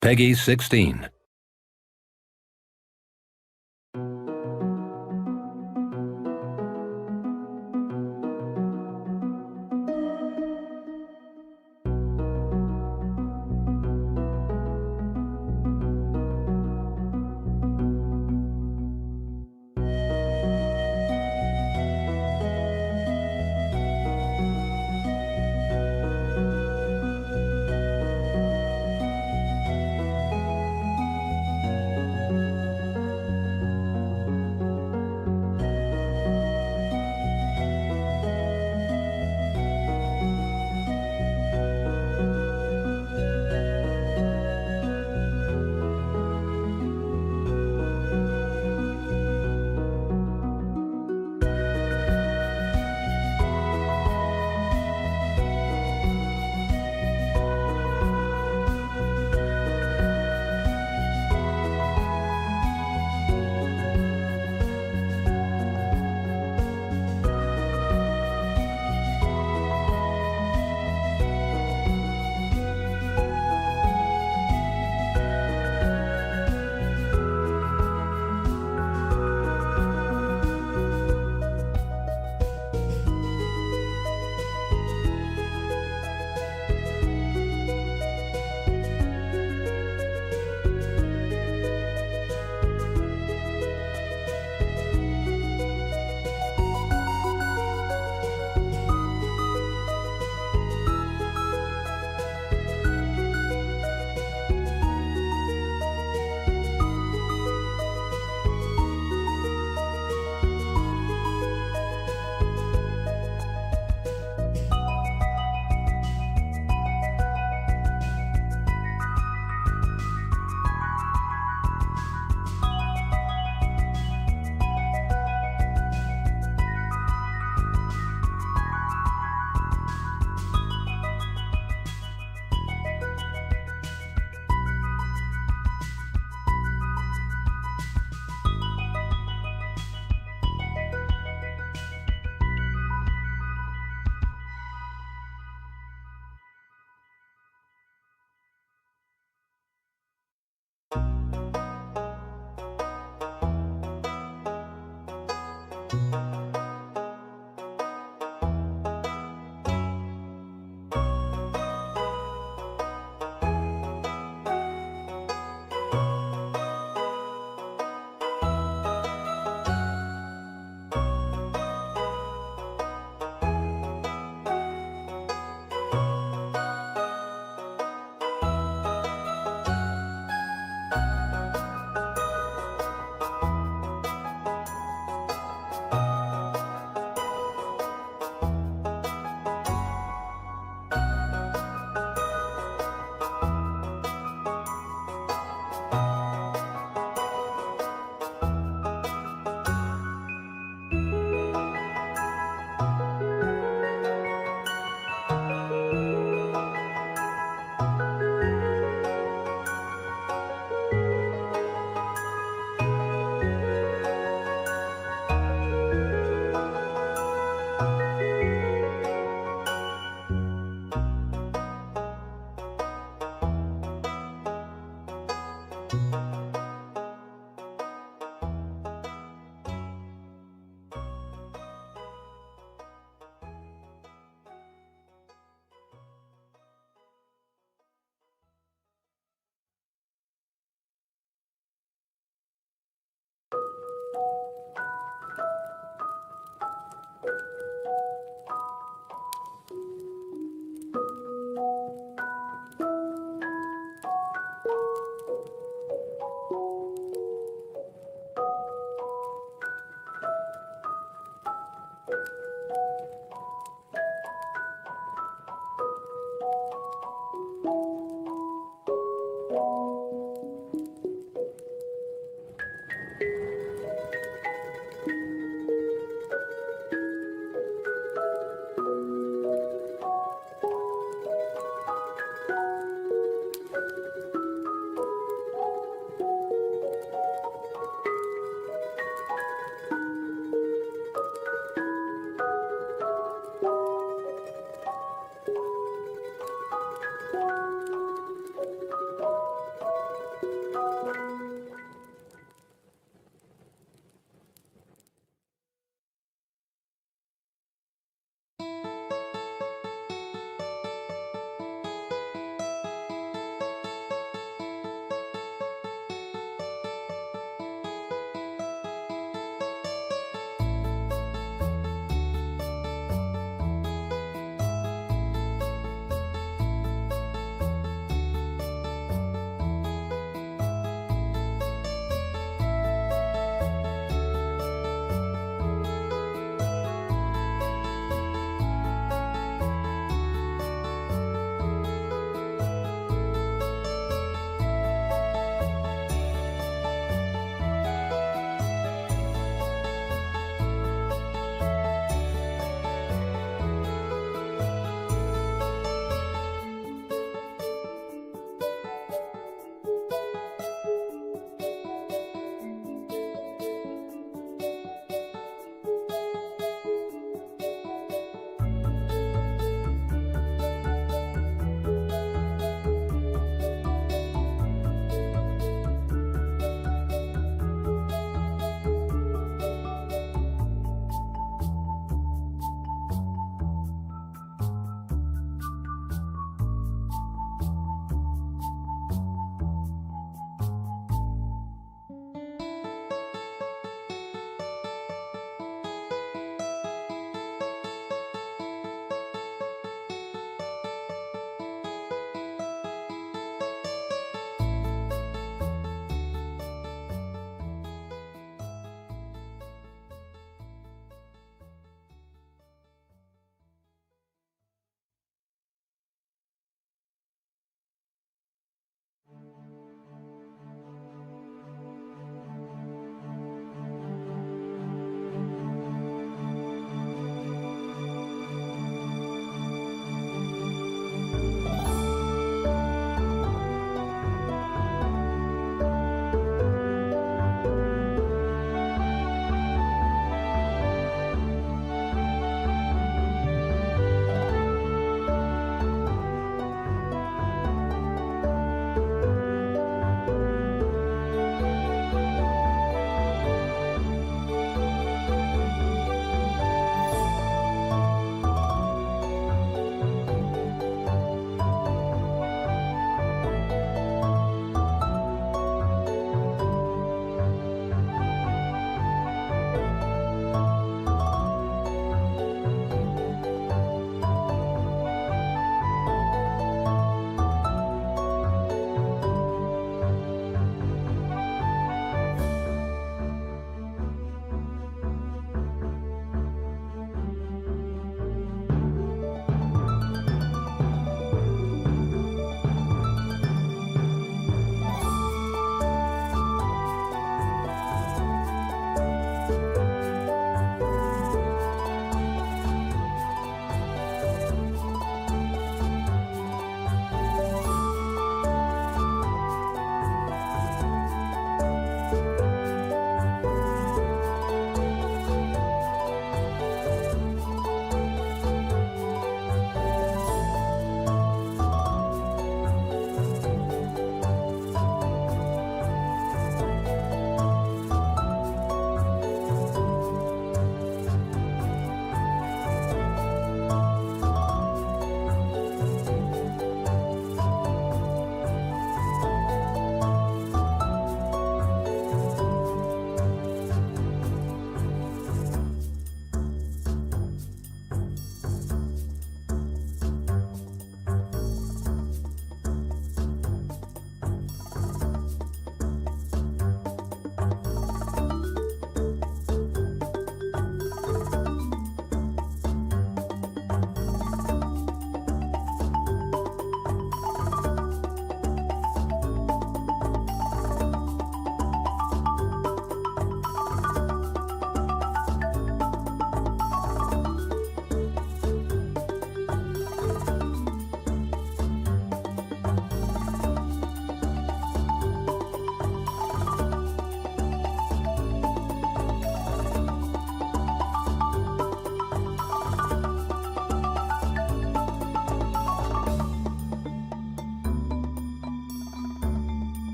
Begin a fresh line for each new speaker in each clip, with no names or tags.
Peggy 16.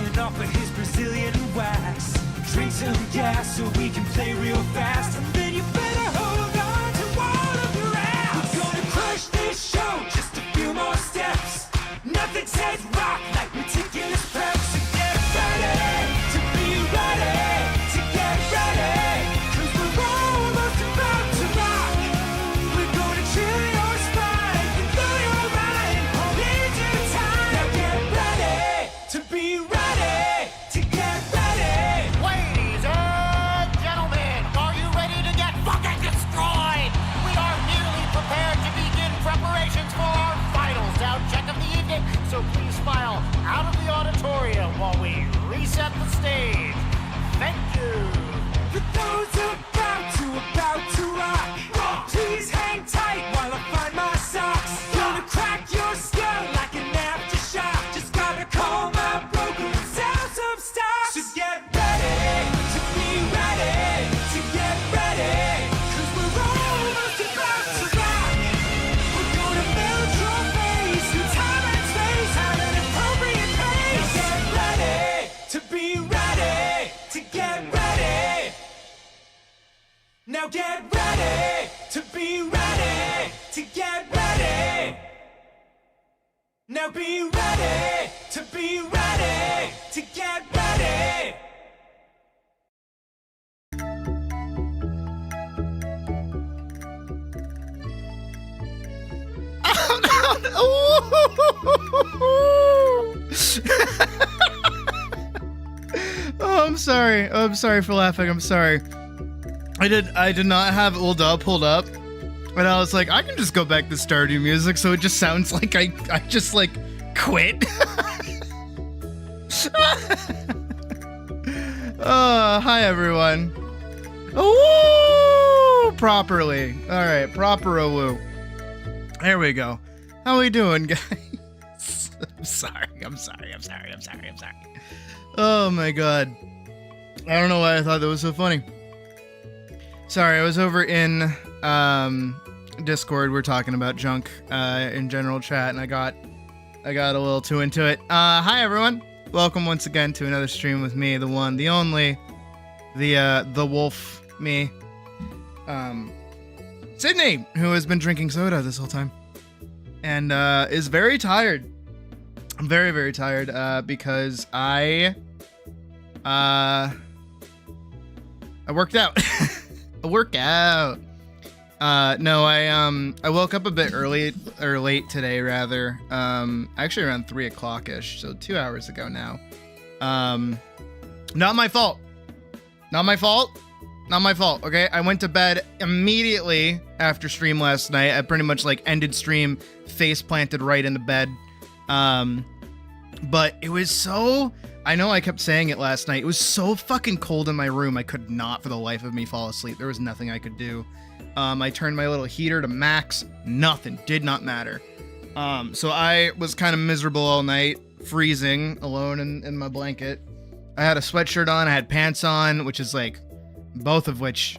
flying off of his Brazilian wax. Drink some gas so we can play real fast. And then you better hold on to all of your ass. We're gonna crush this show, just a few more steps. Nothing says rock like meticulous prep. So get ready to be ready, to get ready. Cause we're almost about to rock. We're gonna chill your spine and blow your mind all into time. Now get ready to be ready, to get ready.
Ladies and gentlemen, are you ready to get fucking destroyed? We are nearly prepared to begin preparations for our final sound check of the evening, so please file out of the auditorium while we reset the stage. Thank you.
For those about to rock, please hang tight while I find my socks. Gonna crack your skull like an aftershock. Just gotta call my broker and sell some stocks. So get ready to be ready, to get ready. Cause we're almost about to rock. We're gonna melt your face through time and space at an appropriate pace. Now get ready to be ready, to get ready. Now get ready to be ready, to get ready. Now be ready to be ready, to get ready.
Oh, I'm sorry. Oh, I'm sorry for laughing. I'm sorry. I did not have Old Up pulled up, and I was like, I can just go back to Stardew music, so it just sounds like I just like quit. Hi everyone. Woo! Properly. All right, proper a woo. There we go. How we doing, guys? I'm sorry. Oh my god. I don't know why I thought that was so funny. Sorry, I was over in Discord. We're talking about junk in general chat, and I got a little too into it. Hi everyone. Welcome once again to another stream with me, the one, the only, the wolf, me. Sydney, who has been drinking soda this whole time and is very tired. I'm very, very tired because I worked out. A workout. No, I woke up a bit early, or late today rather. Actually around 3 o'clock-ish, so 2 hours ago now. Not my fault. Not my fault. Not my fault, okay? I went to bed immediately after stream last night. I pretty much like ended stream, face planted right into bed. But it was so, I know I kept saying it last night. It was so fucking cold in my room. I could not for the life of me fall asleep. There was nothing I could do. I turned my little heater to max. Nothing. Did not matter. So I was kind of miserable all night, freezing alone in my blanket. I had a sweatshirt on. I had pants on, which is like, both of which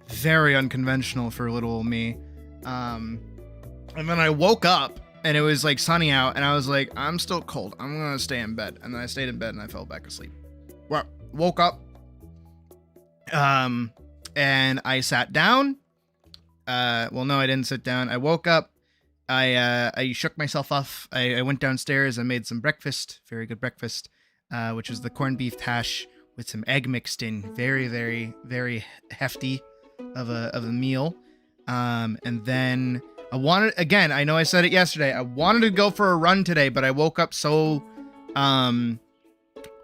very unconventional for little old me. And then I woke up and it was like sunny out, and I was like, I'm still cold. I'm gonna stay in bed. And then I stayed in bed and I fell back asleep. Well, woke up. And I sat down. Well, no, I didn't sit down. I woke up. I shook myself off. I went downstairs. I made some breakfast. Very good breakfast. Which was the corned beef hash with some egg mixed in. Very, very, very hefty of a meal. And then I wanted, again, I know I said it yesterday, I wanted to go for a run today, but I woke up so,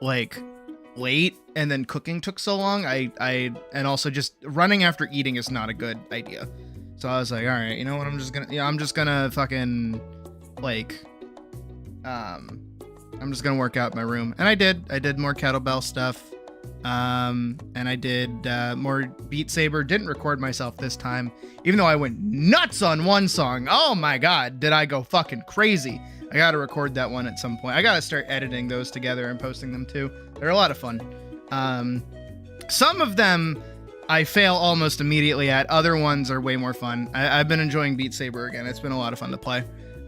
like, late, and then cooking took so long, and also just running after eating is not a good idea. So I was like, alright, you know what, I'm just gonna fucking, like, I'm just gonna work out in my room. And I did more kettlebell stuff, and I did more Beat Saber. Didn't record myself this time, even though I went nuts on one song. Oh my god, did I go fucking crazy. I gotta record that one at some point. I gotta start editing those together and posting them too. They're a lot of fun. Some of them I fail almost immediately at. Other ones are way more fun. I've been enjoying Beat Saber again. It's been a lot of fun to play.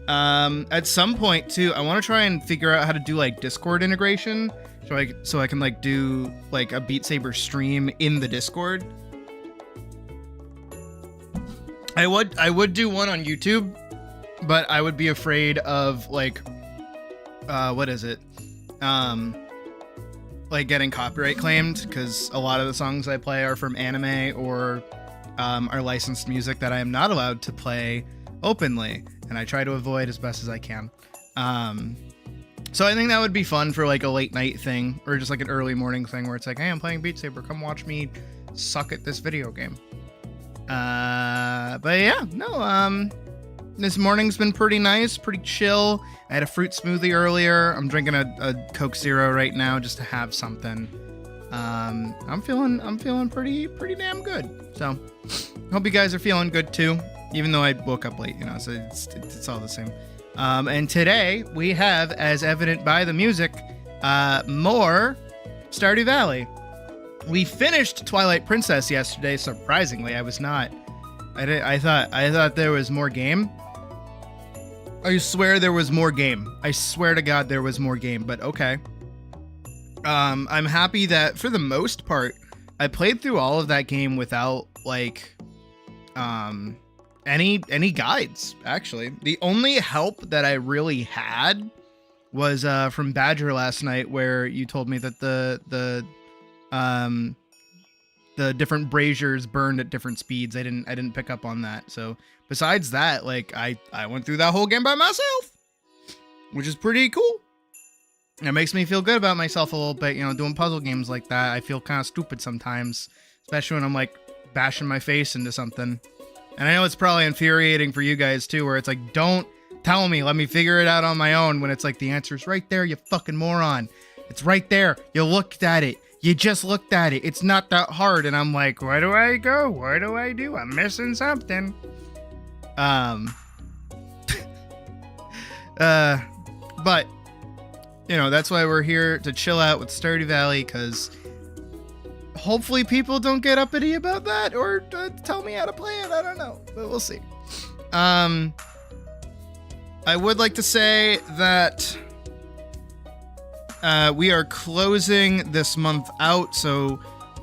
At some point too, I want to try and figure out how to do like Discord integration, so I can like do like a Beat Saber stream in the Discord. I would do one on YouTube, but I would be afraid of like what is it? Like getting copyright claimed, because a lot of the songs I play are from anime or are licensed music that I am not allowed to play openly, and I try to avoid as best as I can. So I think that would be fun for like a late night thing, or just like an early morning thing where it's like, hey, I'm playing Beat Saber, come watch me suck at this video game. But yeah, no, this morning's been pretty nice, pretty chill. I had a fruit smoothie earlier. I'm drinking a Coke Zero right now just to have something. I'm feeling pretty damn good. So hope you guys are feeling good too, even though I woke up late, you know, so it's all the same. And today we have, as evident by the music, more Stardew Valley. We finished Twilight Princess yesterday. Surprisingly, I was not. I thought there was more game. I swear there was more game. I swear to God there was more game. But okay. I'm happy that for the most part, I played through all of that game without like any guides. Actually, the only help that I really had was from Badger last night, where you told me that the different braziers burned at different speeds. I didn't pick up on that. So besides that, like I went through that whole game by myself, which is pretty cool. It makes me feel good about myself a little bit, you know, doing puzzle games like that. I feel kind of stupid sometimes, especially when I'm like bashing my face into something. And I know it's probably infuriating for you guys too, where it's like, don't tell me, let me figure it out on my own, when it's like the answer's right there, you fucking moron. It's right there. You looked at it. You just looked at it. It's not that hard. And I'm like, where do I go? What do I do? I'm missing something. But you know, that's why we're here to chill out with Stardew Valley, because hopefully people don't get uppity about that or tell me how to play it. I don't know, but we'll see. I would like to say that we are closing this month out, so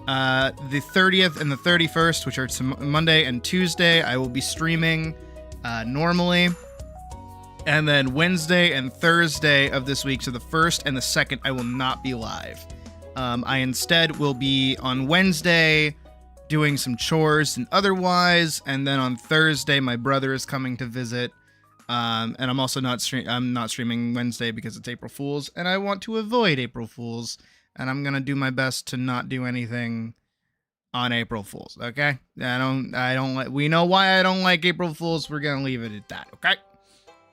the 30th and the 31st, which are Monday and Tuesday, I will be streaming normally. And then Wednesday and Thursday of this week, so the 1st and the 2nd, I will not be live. I instead will be on Wednesday doing some chores and otherwise, and then on Thursday my brother is coming to visit. And I'm also not streaming Wednesday because it's April Fool's, and I want to avoid April Fool's, and I'm gonna do my best to not do anything on April Fool's. Okay? We know why I don't like April Fool's. We're gonna leave it at that. Okay?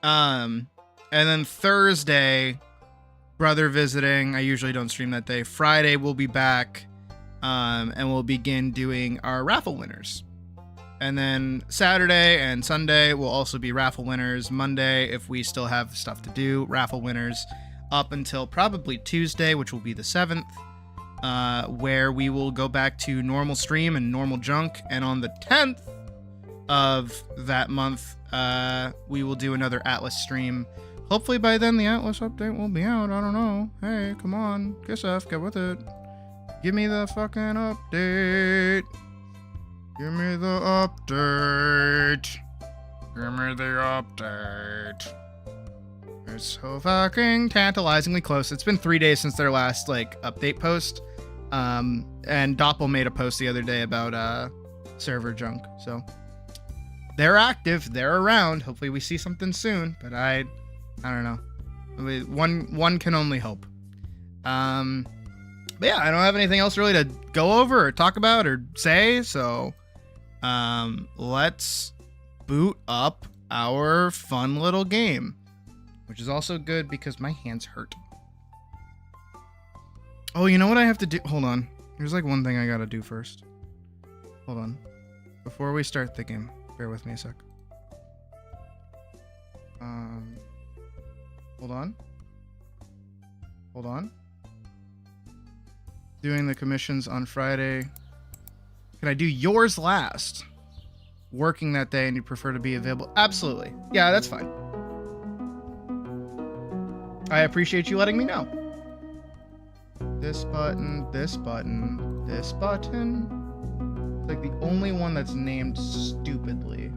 And then Thursday, brother visiting. I usually don't stream that day. Friday we'll be back, and we'll begin doing our raffle winners. And then Saturday and Sunday will also be raffle winners. Monday, if we still have stuff to do, raffle winners up until probably Tuesday, which will be the 7th, where we will go back to normal stream and normal junk. And on the 10th of that month, we will do another Atlas stream. Hopefully by then the Atlas update will be out. I don't know. Hey, come on. Kisef, get with it. Give me the fucking update. Give me the update. Give me the update. It's so fucking tantalizingly close. It's been 3 days since their last, like, update post. And Doppel made a post the other day about, server junk. So, they're active. They're around. Hopefully we see something soon. But I don't know. I mean, one can only hope. But yeah, I don't have anything else really to go over or talk about or say, so let's boot up our fun little game, which is also good because my hands hurt. Oh, you know what I have to do? Hold on. There's like one thing I gotta do first. Hold on. Before we start the game, bear with me a sec. Hold on. Hold on. Doing the commissions on Friday. Can I do yours last? Working that day and you prefer to be available? Absolutely. Yeah, that's fine. I appreciate you letting me know. this button, this button, this button. It's like the only one that's named stupidly.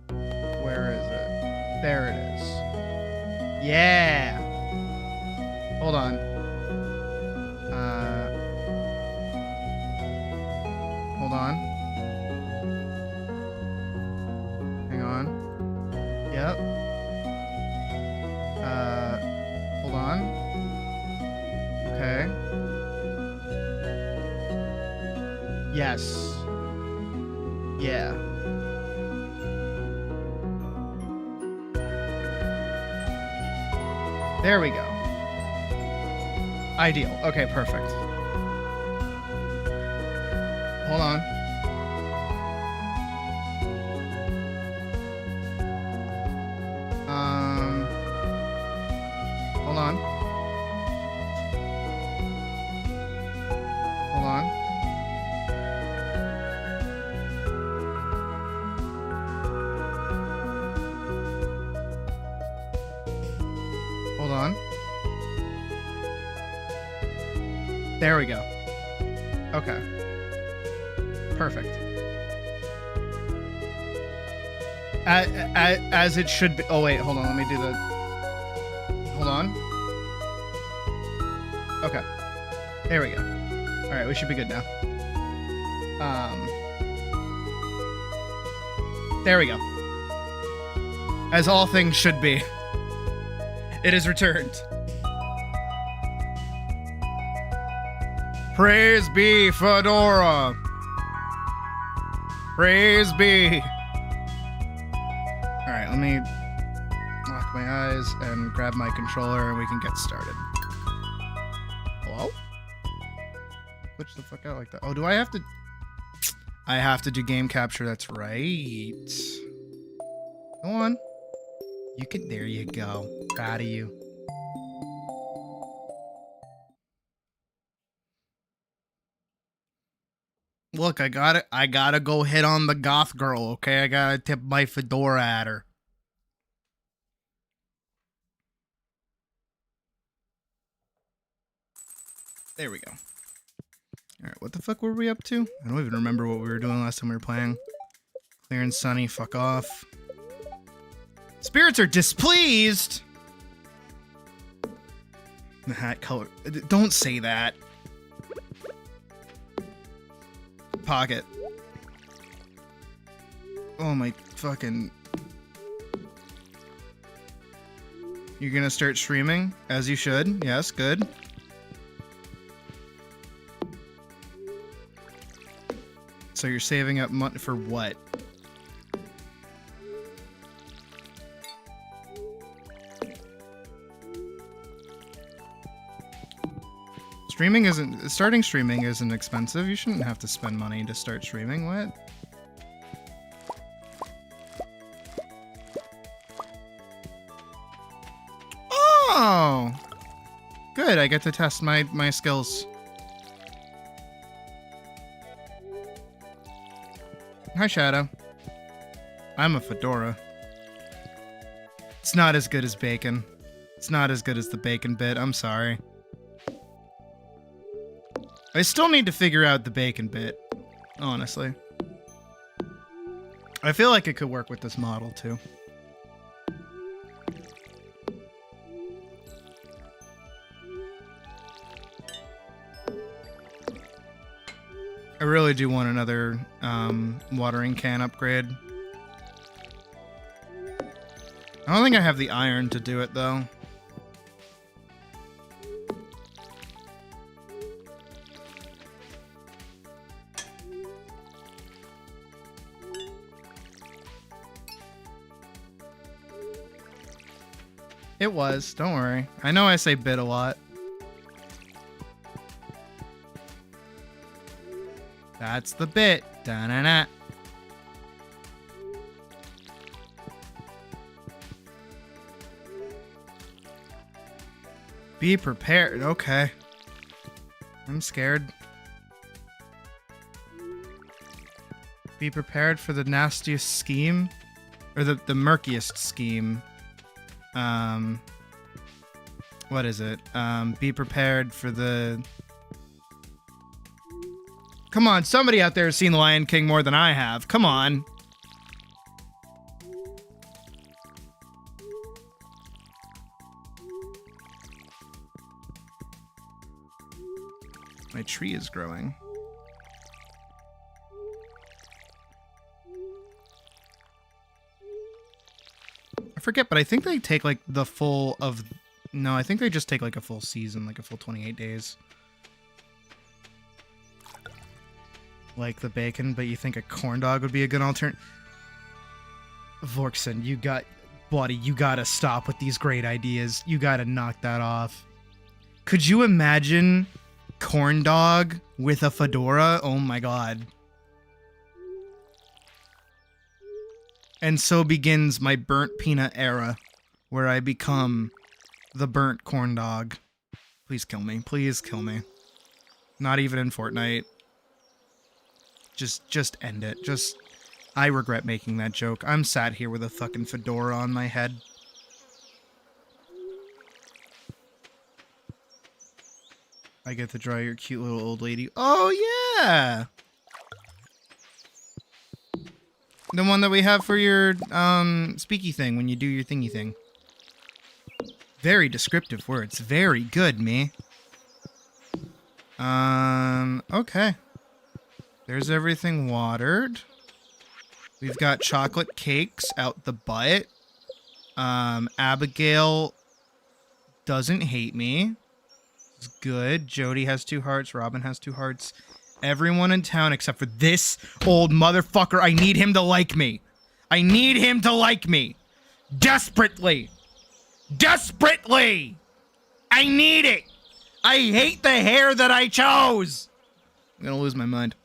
Where is it? There it is. Yeah! Hold on. Hold on. Hang on. Yep. Hold on. Okay. Yes. Yeah. There we go. Ideal. Okay, perfect. Hold on. Hold on. Hold on. Hold on. There we go. Okay. Perfect. As it should be. Oh, wait. Hold on. Let me do the... Hold on. Okay. There we go. All right. We should be good now. There we go. As all things should be. It is returned. Praise be Fedora. Praise be. Alright, let me lock my eyes and grab my controller and we can get started. Hello? Glitch the fuck out like that. Oh, do I have to... I have to do game capture, that's right. Go on. You can... There you go. Proud of you. Look, I gotta go hit on the goth girl, okay? I gotta tip my fedora at her. There we go. Alright, what the fuck were we up to? I don't even remember what we were doing last time we were playing. Clear and sunny, fuck off. Spirits are displeased! The hat color. Don't say that. Pocket. Oh my fucking... You're gonna start streaming? As you should. Yes, good. So you're saving up money for what? Starting streaming isn't expensive. You shouldn't have to spend money to start streaming. What? Oh! Good, I get to test my skills. Hi, Shadow. I'm a fedora. It's not as good as bacon. It's not as good as the bacon bit. I'm sorry. I still need to figure out the bacon bit, honestly. I feel like it could work with this model, too. I really do want another watering can upgrade. I don't think I have the iron to do it, though. It was, don't worry. I know I say bit a lot. That's the bit. Da-na-na. Be prepared. Okay. I'm scared. Be prepared for the nastiest scheme. Or the murkiest scheme. What is it? Be prepared for the... Come on, somebody out there has seen The Lion King more than I have. Come on. My tree is growing. I forget, but I think they take like the full of... No, I think they just take like a full season, like a full 28 days. Like the bacon, but you think a corn dog would be a good alternate? Vorkson, you gotta stop with these great ideas. You gotta knock that off. Could you imagine corn dog with a fedora? Oh my god. And so begins my burnt peanut era, where I become the burnt corn dog. Please kill me. Please kill me. Not even in Fortnite. Just end it. I regret making that joke. I'm sat here with a fucking fedora on my head. I get to draw your cute little old lady. Oh, yeah! The one that we have for your, speaky thing when you do your thingy thing. Very descriptive words. Very good, me. Okay. There's everything watered. We've got chocolate cakes out the butt. Abigail doesn't hate me. It's good. Jody has 2 hearts. Robin has 2 hearts. Everyone in town except for this old motherfucker. I need him to like me. I need him to like me. Desperately. Desperately. I need it. I hate the hair that I chose. I'm gonna lose my mind.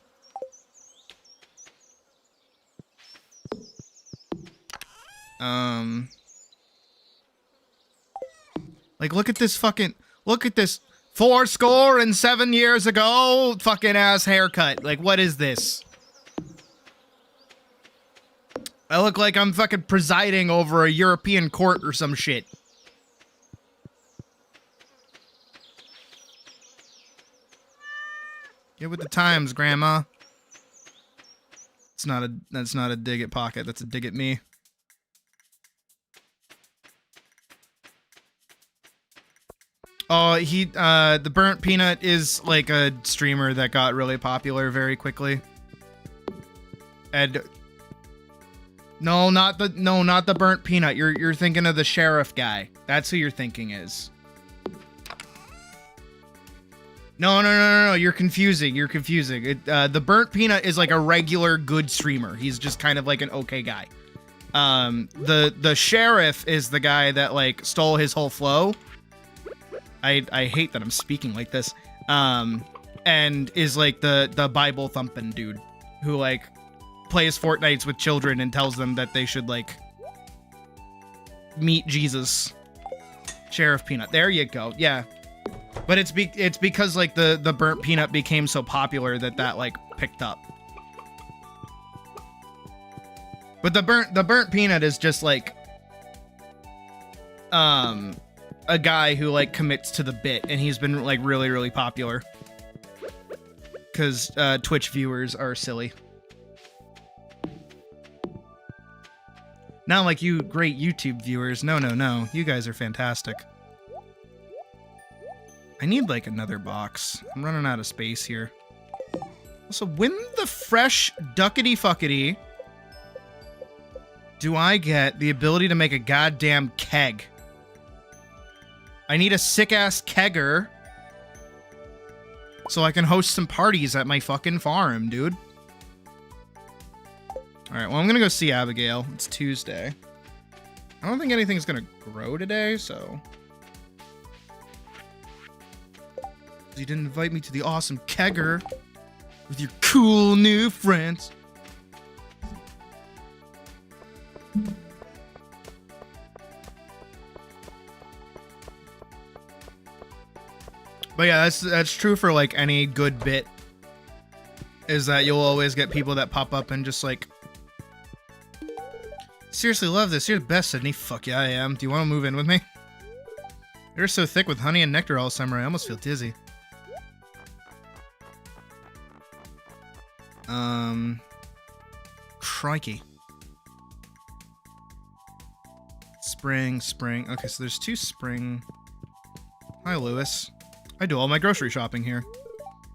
Like, look at this fucking... Look at this 407 years ago fucking ass haircut. Like, what is this? I look like I'm fucking presiding over a European court or some shit. Get with the times, Grandma. That's not a dig at Pocket, that's a dig at me. Oh, the Burnt Peanut is like a streamer that got really popular very quickly. And no, not the Burnt Peanut. You're thinking of the sheriff guy. That's who you're thinking is. No. You're confusing. The Burnt Peanut is like a regular good streamer. He's just kind of like an okay guy. The sheriff is the guy that like stole his whole flow. I hate that I'm speaking like this. And is like the Bible thumping dude who like plays Fortnites with children and tells them that they should like meet Jesus. Sheriff Peanut. There you go. Yeah. But it's because like the Burnt Peanut became so popular that like picked up. But the burnt peanut is just like a guy who like commits to the bit, and he's been like really, really popular because Twitch viewers are silly. Not like you great YouTube viewers. No. You guys are fantastic. I need like another box. I'm running out of space here. Also, when the fresh duckity fuckity do I get the ability to make a goddamn keg? I need a sick-ass kegger so I can host some parties at my fucking farm, dude. Alright, well, I'm gonna go see Abigail. It's Tuesday. I don't think anything's gonna grow today, so... You didn't invite me to the awesome kegger with your cool new friends. But yeah, that's true for like any good bit, is that you'll always get people that pop up and just like, seriously love this. You're the best, Sydney. Fuck yeah, I am. Do you want to move in with me? They're so thick with honey and nectar all summer, I almost feel dizzy. Crikey. Spring. Okay, so there's 2 spring. Hi, Lewis. I do all my grocery shopping here.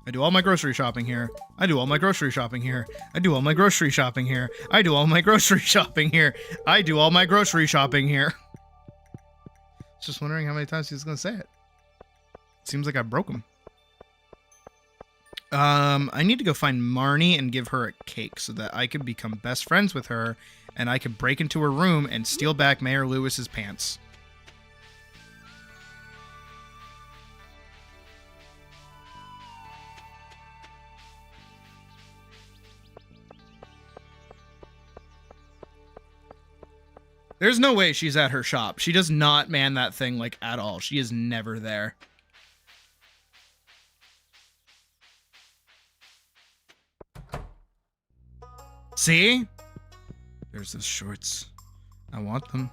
I do all my grocery shopping here. I do all my grocery shopping here. I do all my grocery shopping here. I do all my grocery shopping here. I do all my grocery shopping here. Just wondering how many times he's gonna say it. Seems like I broke him. I need to go find Marnie and give her a cake so that I can become best friends with her and I can break into her room and steal back Mayor Lewis's pants. There's no way she's at her shop. She does not man that thing, like, at all. She is never there. See? There's those shorts. I want them.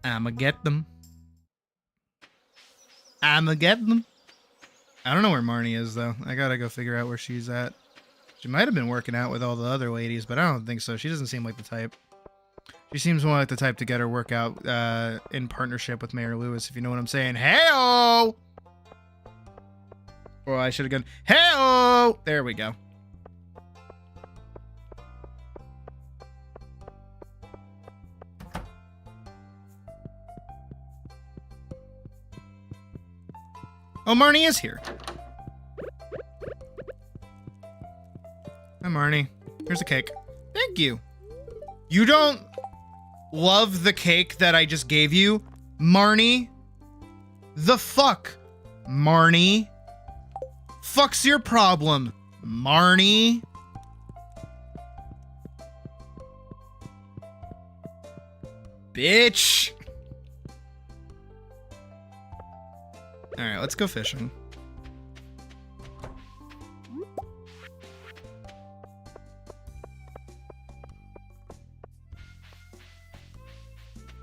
I'ma get them. I'ma get them. I don't know where Marnie is, though. I gotta go figure out where she's at. She might have been working out with all the other ladies, but I don't think so. She doesn't seem like the type. She seems more like the type to get her workout in partnership with Mayor Lewis, if you know what I'm saying. Hey-oh! Or I should have gone, hey-oh! There we go. Oh, Marnie is here. Hi, Marnie. Here's a cake. Thank you. You don't love the cake that I just gave you, Marnie? The fuck, Marnie? Fuck's your problem, Marnie? Bitch. Alright, let's go fishing.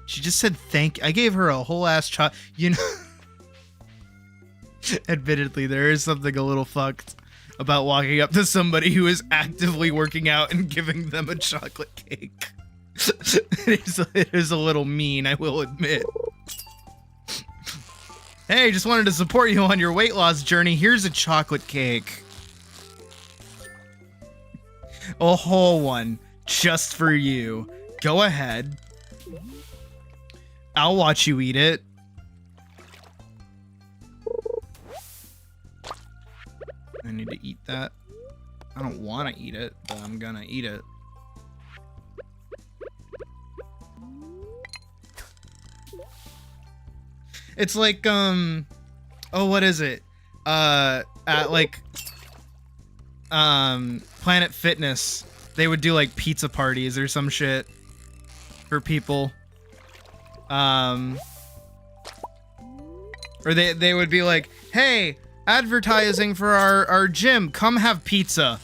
She just said thank you. I gave her a whole ass you know. Admittedly, there is something a little fucked about walking up to somebody who is actively working out and giving them a chocolate cake. It is a little mean, I will admit. Hey, just wanted to support you on your weight loss journey. Here's a chocolate cake. A whole one, just for you. Go ahead. I'll watch you eat it. I need to eat that. I don't want to eat it, but I'm gonna eat it. It's like, oh, what is it? At like, Planet Fitness, they would do like pizza parties or some shit for people. Or they would be like, hey, advertising for our gym, come have pizza.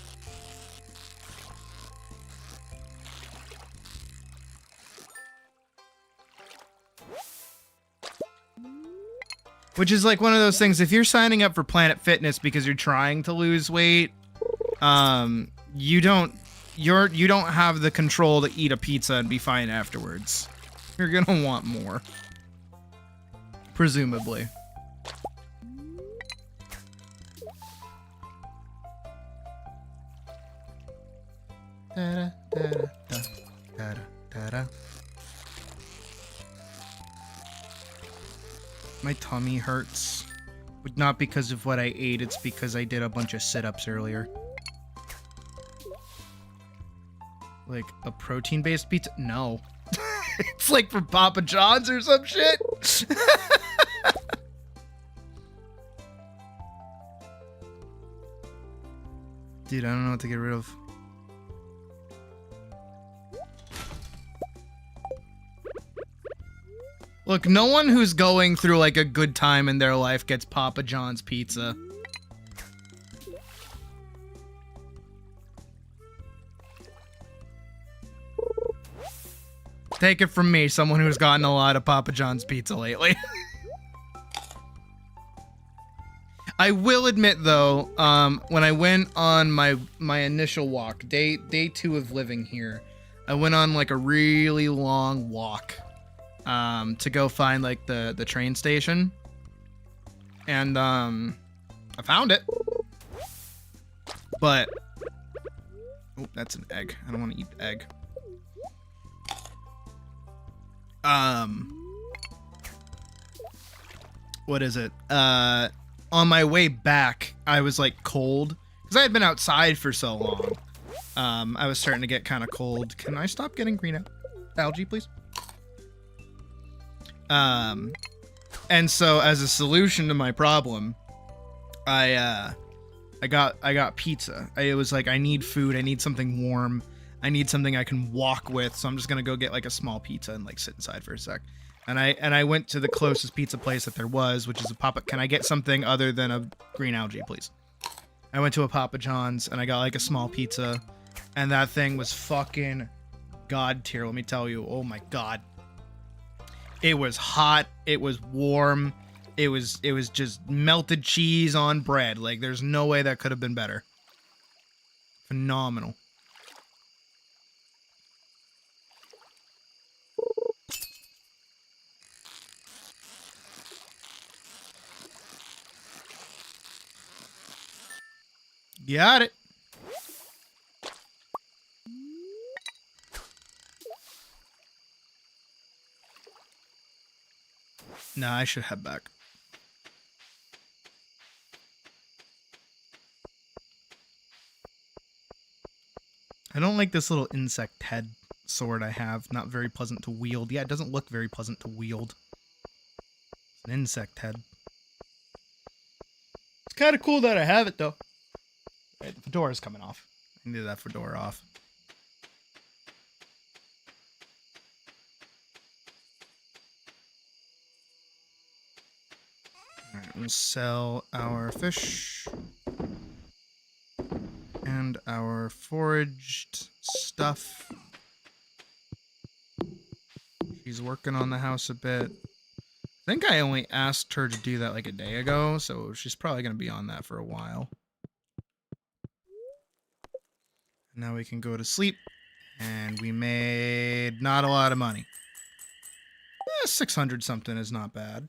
Which is like one of those things, if you're signing up for Planet Fitness because you're trying to lose weight, you don't have the control to eat a pizza and be fine afterwards. You're gonna want more. Presumably. Da-da, da-da, da-da, da-da. My tummy hurts. But not because of what I ate, it's because I did a bunch of sit-ups earlier. Like, a protein-based pizza? No. It's like for Papa John's or some shit. Dude, I don't know what to get rid of. Look, no one who's going through like a good time in their life gets Papa John's pizza. Take it from me, someone who's gotten a lot of Papa John's pizza lately. I will admit though, when I went on my initial walk, day 2 of living here, I went on like a really long walk to go find like the train station. And I found it. But oh, that's an egg. I don't want to eat the egg. What is it? On my way back, I was like cold because I had been outside for so long. I was starting to get kind of cold. Can I stop getting green algae, please? And so as a solution to my problem, I got pizza. It was like, I need food. I need something warm. I need something I can walk with. So I'm just going to go get like a small pizza and like sit inside for a sec. And I went to the closest pizza place that there was, which is a Papa. Can I get something other than a green algae, please? I went to a Papa John's and I got like a small pizza, and that thing was fucking god tier. Let me tell you. Oh my god. It was hot. It was warm. It was just melted cheese on bread. Like there's no way that could have been better. Phenomenal. Got it. Nah, I should head back. I don't like this little insect head sword I have. Not very pleasant to wield. Yeah, it doesn't look very pleasant to wield. It's an insect head. It's kind of cool that I have it, though. Right, the fedora's coming off. I need that fedora off. Alright, we'll sell our fish. And our foraged stuff. She's working on the house a bit. I think I only asked her to do that like a day ago, so she's probably going to be on that for a while. Now we can go to sleep, and we made not a lot of money. 600 something is not bad.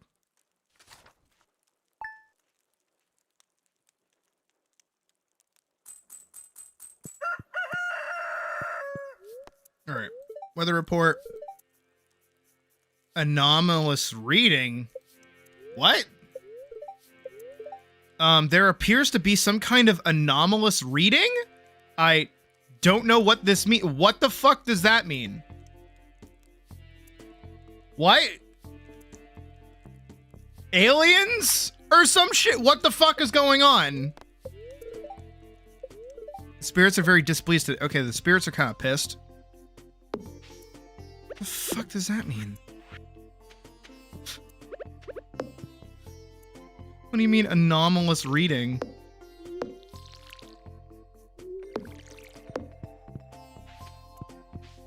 All right, weather report. Anomalous reading. What? There appears to be some kind of anomalous reading? I don't know what this means. What the fuck does that mean? What? Aliens? Or some shit? What the fuck is going on? Spirits are very displeased. Okay, the spirits are kind of pissed. What the fuck does that mean? What do you mean anomalous reading?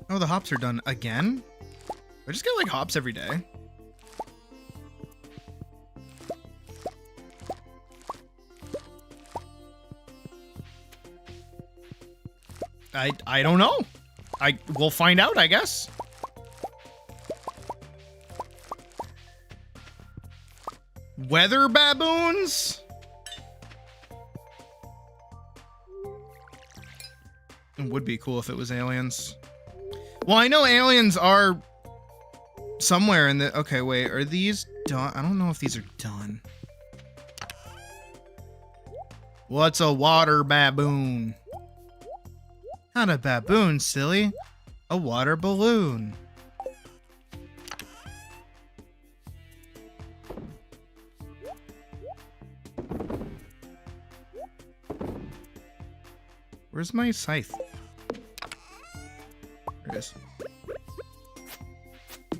Oh, the hops are done again? I just get like hops every day. I don't know. We'll find out, I guess. Weather baboons? It would be cool if it was aliens. Well, I know aliens are somewhere in the... Okay, wait. Are these done? I don't know if these are done. What's a water baboon? Not a baboon, silly. A water balloon. Where's my scythe? There it is.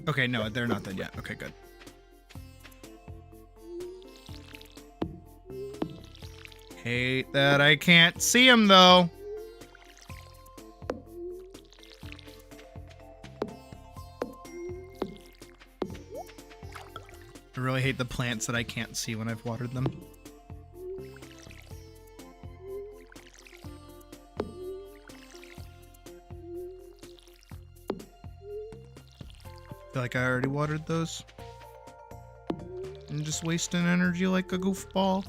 Okay, no, they're not done yet. Okay, good. Hate that I can't see them, though. I really hate the plants that I can't see when I've watered them. Feel like I already watered those. I'm just wasting energy like a goofball.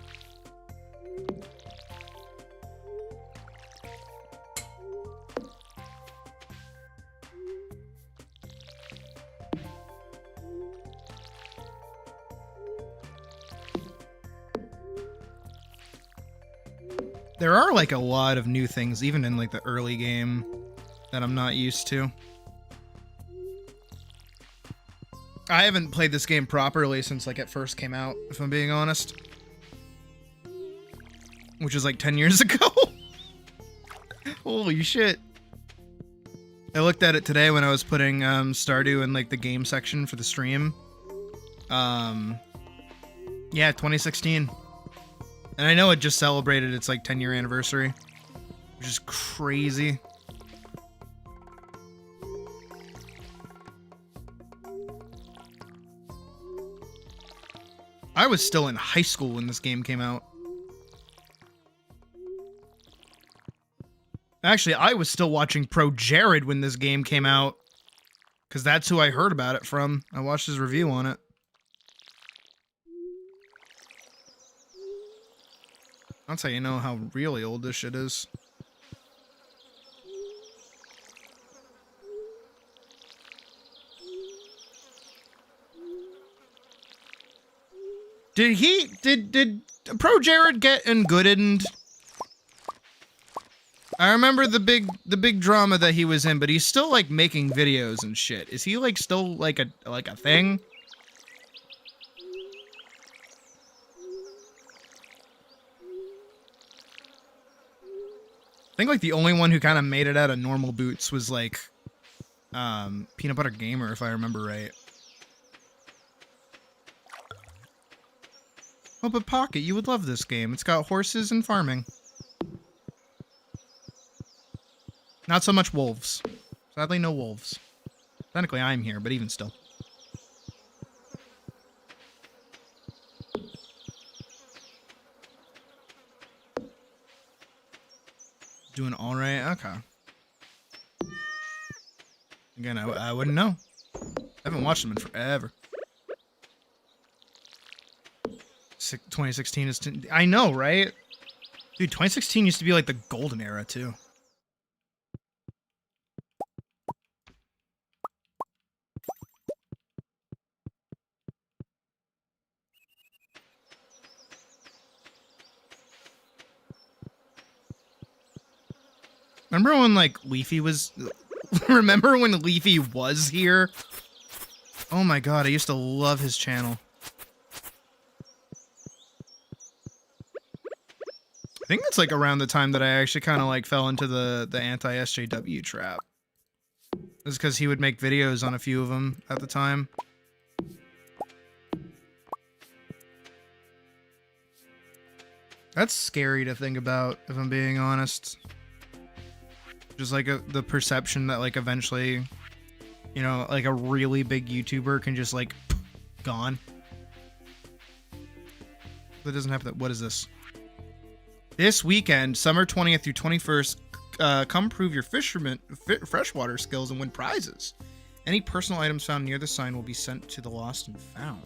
There are like a lot of new things, even in like the early game, that I'm not used to. I haven't played this game properly since like it first came out, if I'm being honest. Which is like 10 years ago. Holy shit. I looked at it today when I was putting Stardew in like the game section for the stream. Yeah, 2016. And I know it just celebrated its like 10-year anniversary, which is crazy. I was still in high school when this game came out. Actually, I was still watching Pro Jared when this game came out, because that's who I heard about it from. I watched his review on it. That's how you know how really old this shit is. Did Pro Jared get Goodend? I remember the big drama that he was in, but he's still like making videos and shit. Is he like still like a thing? I think like the only one who kind of made it out of normal boots was like Peanut Butter Gamer, if I remember right. Oh, but Pocket, you would love this game. It's got horses and farming. Not so much wolves. Sadly, no wolves. Technically, I'm here, but even still. Doing all right? Okay. Again, I wouldn't know. I haven't watched them in forever. 2016 is... I know, right? Dude, 2016 used to be like the golden era, too. Remember when, like, Leafy was... Remember when Leafy was here? Oh my god, I used to love his channel. I think that's, like, around the time that I actually kind of, like, fell into the anti-SJW trap. It's because he would make videos on a few of them at the time. That's scary to think about, if I'm being honest. Just like the perception that like eventually, you know, like a really big YouTuber can just like gone. That doesn't have that. What is this? This weekend, summer 20th through 21st, come prove your freshwater skills and win prizes. Any personal items found near the sign will be sent to the lost and found.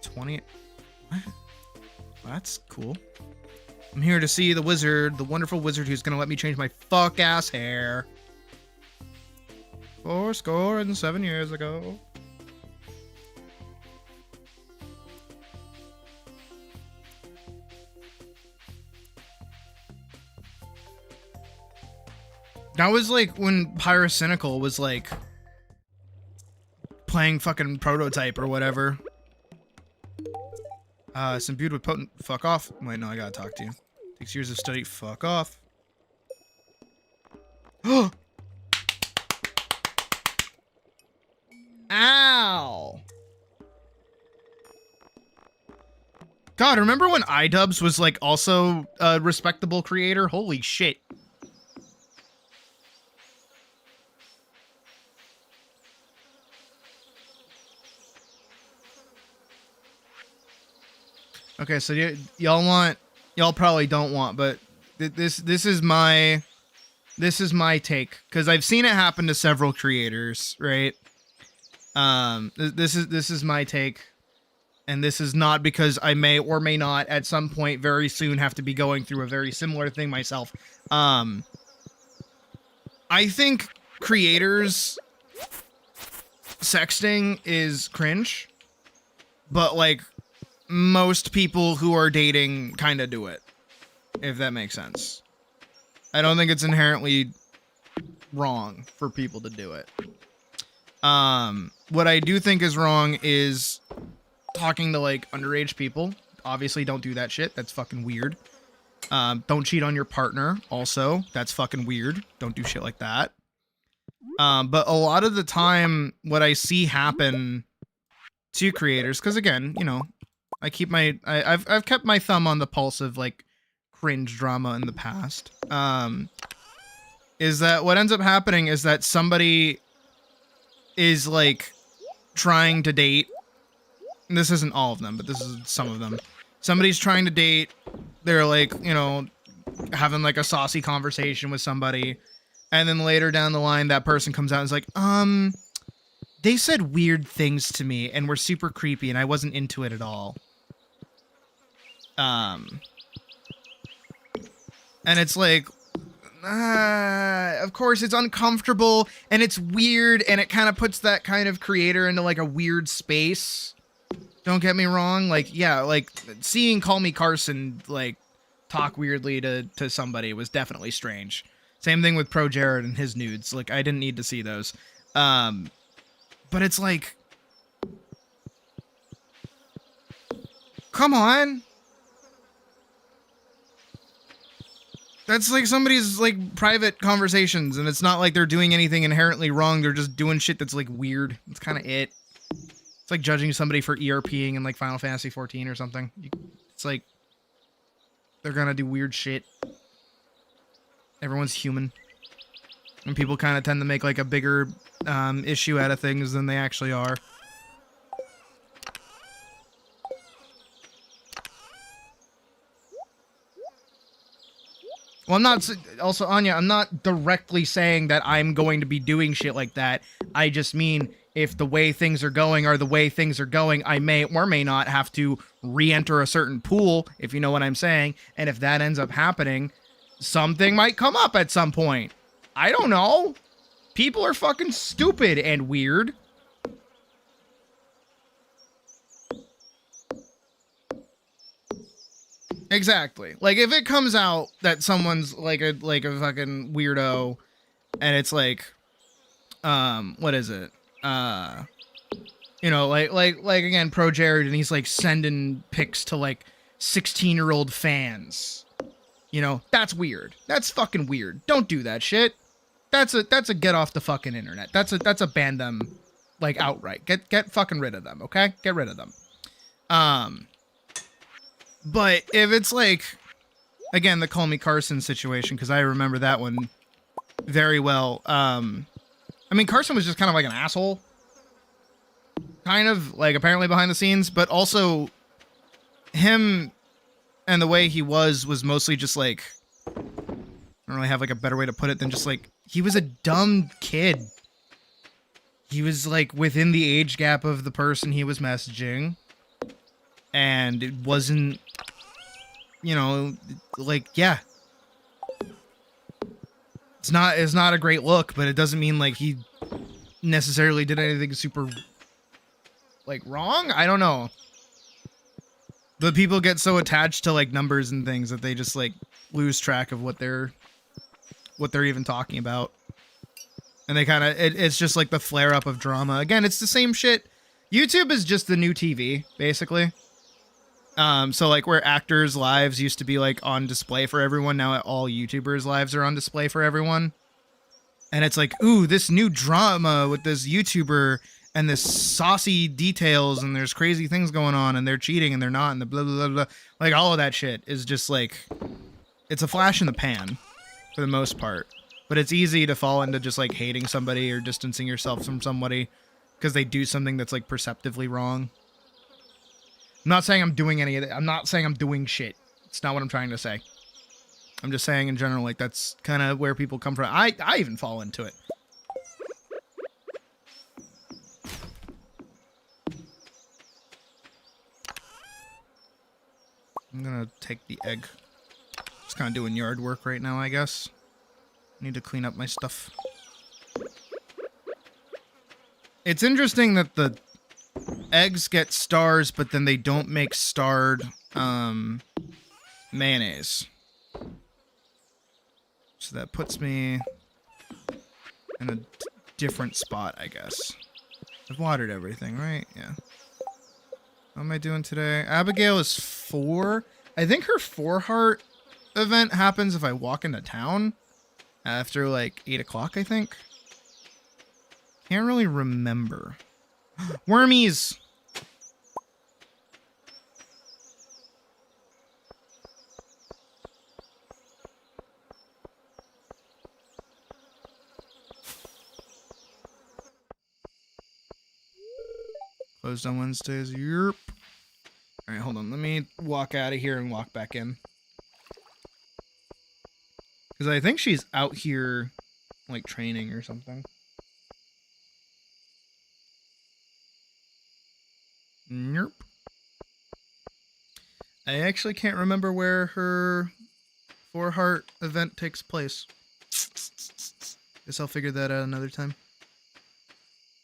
20. What? Well, that's cool. I'm here to see the wizard, the wonderful wizard who's gonna let me change my fuck-ass hair. 7 years ago. That was like when Pyrocynical was like playing fucking Prototype or whatever. Some imbued with potent... Fuck off. Wait, no, I gotta talk to you. Takes years of study. Fuck off. Ow! God, remember when iDubbbz was, like, also a respectable creator? Holy shit. Okay, so y'all probably don't want, but this is my this is my take, because I've seen it happen to several creators, right? This is my take, and this is not because I may or may not at some point very soon have to be going through a very similar thing myself. I think creators sexting is cringe, but like most people who are dating kind of do it, if that makes sense. I don't think it's inherently wrong for people to do it. What I do think is wrong is talking to like underage people. Obviously don't do that shit. That's fucking weird. Don't cheat on your partner. Also, that's fucking weird. Don't do shit like that. But a lot of the time what I see happen to creators, because again, you know, I've kept my thumb on the pulse of like cringe drama in the past. Is that what ends up happening is that somebody is like trying to date. And this isn't all of them, but this is some of them. Somebody's trying to date. They're like, you know, having like a saucy conversation with somebody. And then later down the line, that person comes out and is like, they said weird things to me and were super creepy and I wasn't into it at all. And it's like, of course it's uncomfortable and it's weird and it kind of puts that kind of creator into like a weird space. Don't get me wrong. Like, yeah, like seeing Call Me Carson, like talk weirdly to somebody was definitely strange. Same thing with Pro Jared and his nudes. Like, I didn't need to see those. But it's like, come on. That's like somebody's like private conversations, and it's not like they're doing anything inherently wrong. They're just doing shit that's like weird. It's kind of it. It's like judging somebody for ERPing in like Final Fantasy 14 or something. It's like they're gonna do weird shit. Everyone's human, and people kind of tend to make like a bigger issue out of things than they actually are. Well, I'm not, also, Anya, I'm not directly saying that I'm going to be doing shit like that. I just mean, if the way things are going are the way things are going, I may or may not have to re-enter a certain pool, if you know what I'm saying. And if that ends up happening, something might come up at some point. I don't know. People are fucking stupid and weird. Exactly. Like, if it comes out that someone's like a fucking weirdo, and it's like, what is it? You know, like again, Pro Jared, and he's like sending pics to like 16-year-old fans. You know, that's weird. That's fucking weird. Don't do that shit. That's a get off the fucking internet. That's a ban them, like, outright. Get fucking rid of them, okay? Get rid of them. But if it's like, again, the Call Me Carson situation, because I remember that one very well. I mean, Carson was just kind of like an asshole. Kind of, like, apparently behind the scenes, but also him and the way he was mostly just like, I don't really have like a better way to put it than just like, he was a dumb kid. He was like within the age gap of the person he was messaging. And it wasn't, you know, like, yeah. It's not a great look, but it doesn't mean like he necessarily did anything super like wrong. I don't know. But people get so attached to like numbers and things that they just like lose track of what they're even talking about. And they kind of, it's just like the flare up of drama. Again, it's the same shit. YouTube is just the new TV, basically. So like where actors' lives used to be like on display for everyone, now all YouTubers' lives are on display for everyone. And it's like, ooh, this new drama with this YouTuber and this saucy details and there's crazy things going on and they're cheating and they're not and the blah, blah, blah, blah. Like all of that shit is just like, it's a flash in the pan for the most part. But it's easy to fall into just like hating somebody or distancing yourself from somebody because they do something that's like perceptively wrong. I'm not saying I'm doing any of that. I'm not saying I'm doing shit. It's not what I'm trying to say. I'm just saying in general, like, that's kind of where people come from. I even fall into it. I'm gonna take the egg. Just kind of doing yard work right now, I guess. Need to clean up my stuff. It's interesting that the eggs get stars, but then they don't make starred mayonnaise. So that puts me in a different spot, I guess. I've watered everything, right? Yeah. How am I doing today? Abigail is 4. I think her 4 heart event happens if I walk into town after like 8 o'clock, I think. Can't really remember. Wormies! Closed on Wednesdays. Yerp. Alright, hold on. Let me walk out of here and walk back in. Because I think she's out here, like, training or something. Nope. I actually can't remember where her 4 heart event takes place. Guess I'll figure that out another time.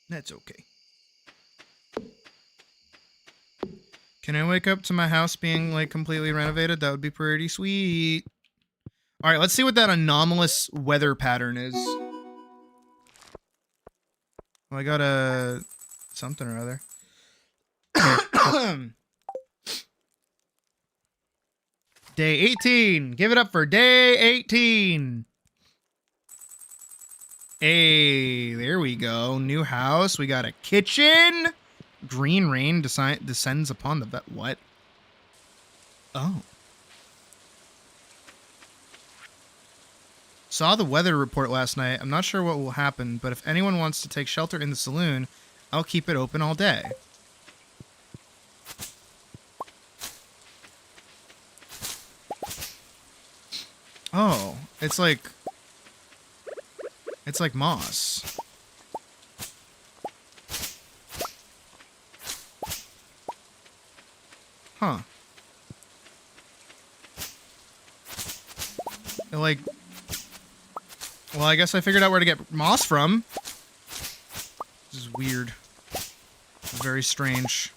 That's okay. Can I wake up to my house being, like, completely renovated? That would be pretty sweet. Alright, let's see what that anomalous weather pattern is. Well, I got a... something or other. Day 18. Give it up for day 18. Hey, there we go. New house. We got a kitchen. Green rain descends upon the vet. What? Oh. Saw the weather report last night. I'm not sure what will happen, but if anyone wants to take shelter in the saloon, I'll keep it open all day. Oh, it's like moss. Huh. Like, well, I guess I figured out where to get moss from. This is weird. Very strange.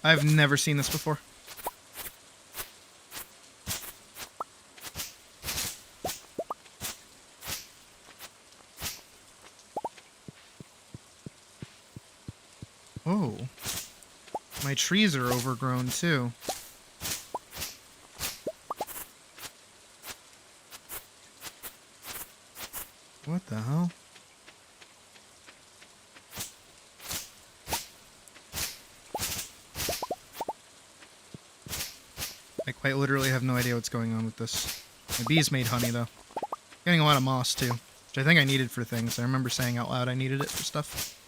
I've never seen this before. Oh. My trees are overgrown too. What the hell? I quite literally have no idea what's going on with this. My bees made honey though. Getting a lot of moss too, which I think I needed for things. I remember saying out loud I needed it for stuff.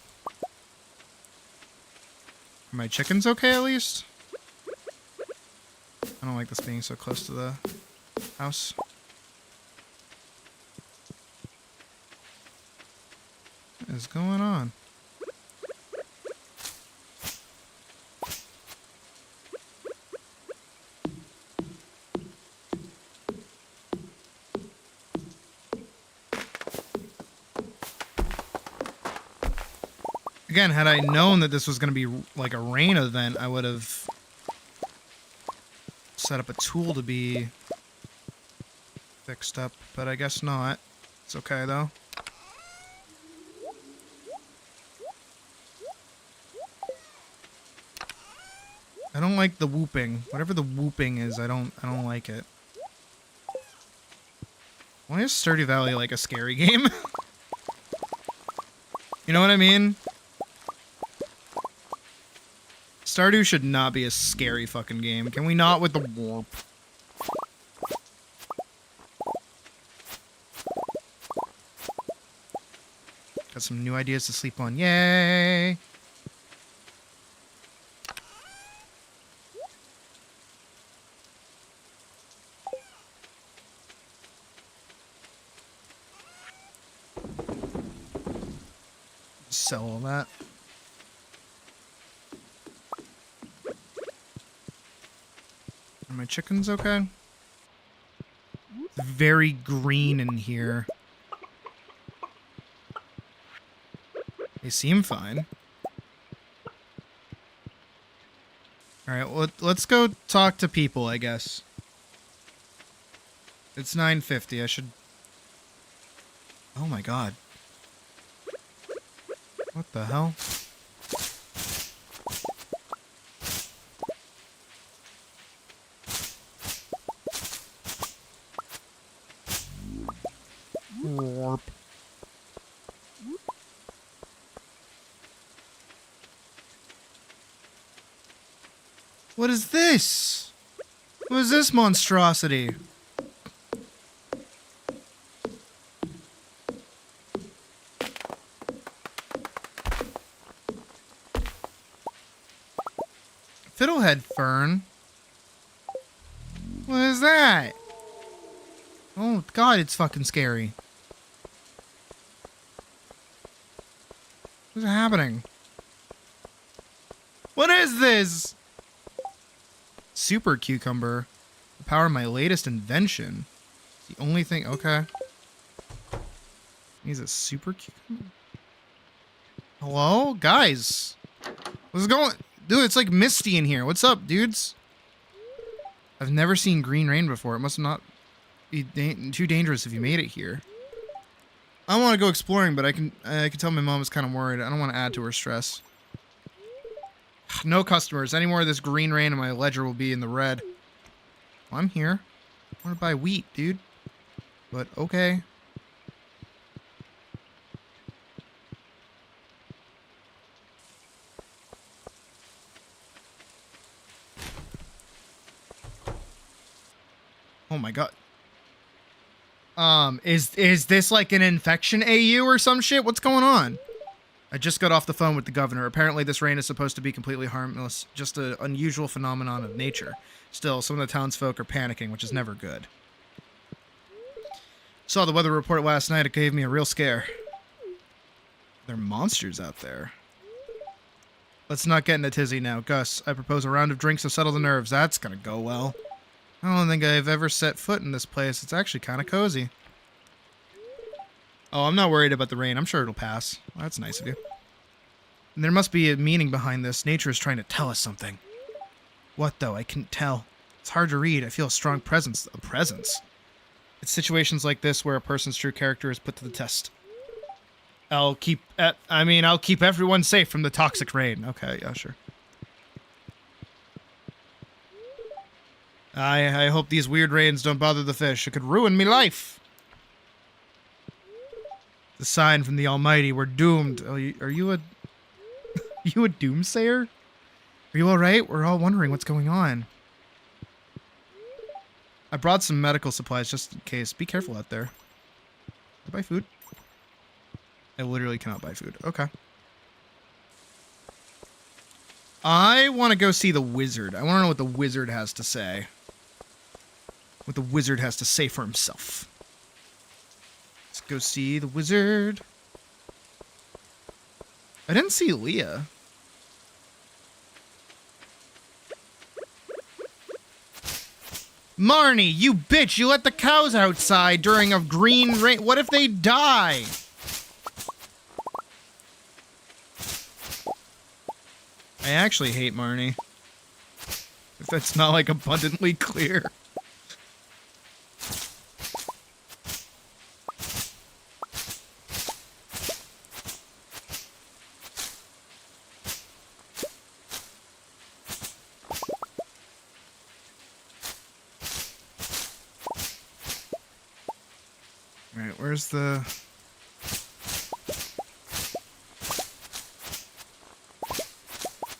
Are my chickens okay at least? I don't like this being so close to the house. What is going on? Again, had I known that this was going to be like a rain event, I would have set up a tool to be fixed up, but I guess not. It's okay though. I don't like the whooping. Whatever the whooping is, I don't like it. Why is Stardew Valley like a scary game? You know what I mean? Stardew should not be a scary fucking game. Can we not with the warp? Got some new ideas to sleep on. Yay! sell all that. Are my chickens okay? It's very green in here. They seem fine. Alright, well, let's go talk to people, I guess. It's 9:50, I should... Oh my god. What the hell? Warp. What is this? What is this monstrosity? Fiddlehead fern? What is that? Oh god, it's fucking scary. What's happening? What is this? Super cucumber. The power of my latest invention. The only thing. Okay. He's a super cucumber. Hello, guys. What's going? Dude, it's like misty in here. What's up, dudes? I've never seen green rain before. It must not be too dangerous if you made it here. I want to go exploring, but I can tell my mom is kind of worried. I don't want to add to her stress. No customers. Any more of this green rain and my ledger will be in the red. Well, I'm here. I want to buy wheat, dude. But okay. Oh my god. Is this like an infection AU or some shit? What's going on? I just got off the phone with the governor. Apparently this rain is supposed to be completely harmless, just an unusual phenomenon of nature. Still, some of the townsfolk are panicking, which is never good. Saw the weather report last night. It gave me a real scare. There are monsters out there. Let's not get in a tizzy now. Gus, I propose a round of drinks to settle the nerves. That's gonna go well. I don't think I've ever set foot in this place. It's actually kind of cozy. Oh, I'm not worried about the rain. I'm sure it'll pass. Well, that's nice of you. And there must be a meaning behind this. Nature is trying to tell us something. What, though? I can't tell. It's hard to read. I feel a strong presence. A presence? It's situations like this where a person's true character is put to the test. I'll keep everyone safe from the toxic rain. Okay, yeah, sure. I hope these weird rains don't bother the fish. It could ruin me life. The sign from the Almighty. We're doomed. Oh, are you a... you a doomsayer? Are you alright? We're all wondering what's going on. I brought some medical supplies just in case. Be careful out there. Can I buy food? I literally cannot buy food. Okay. I want to go see the wizard. I want to know what the wizard has to say. What the wizard has to say for himself. Let's go see the wizard. I didn't see Leah. Marnie, you bitch! You let the cows outside during a green rain. What if they die? I actually hate Marnie. If that's not like abundantly clear. Alright, where's the...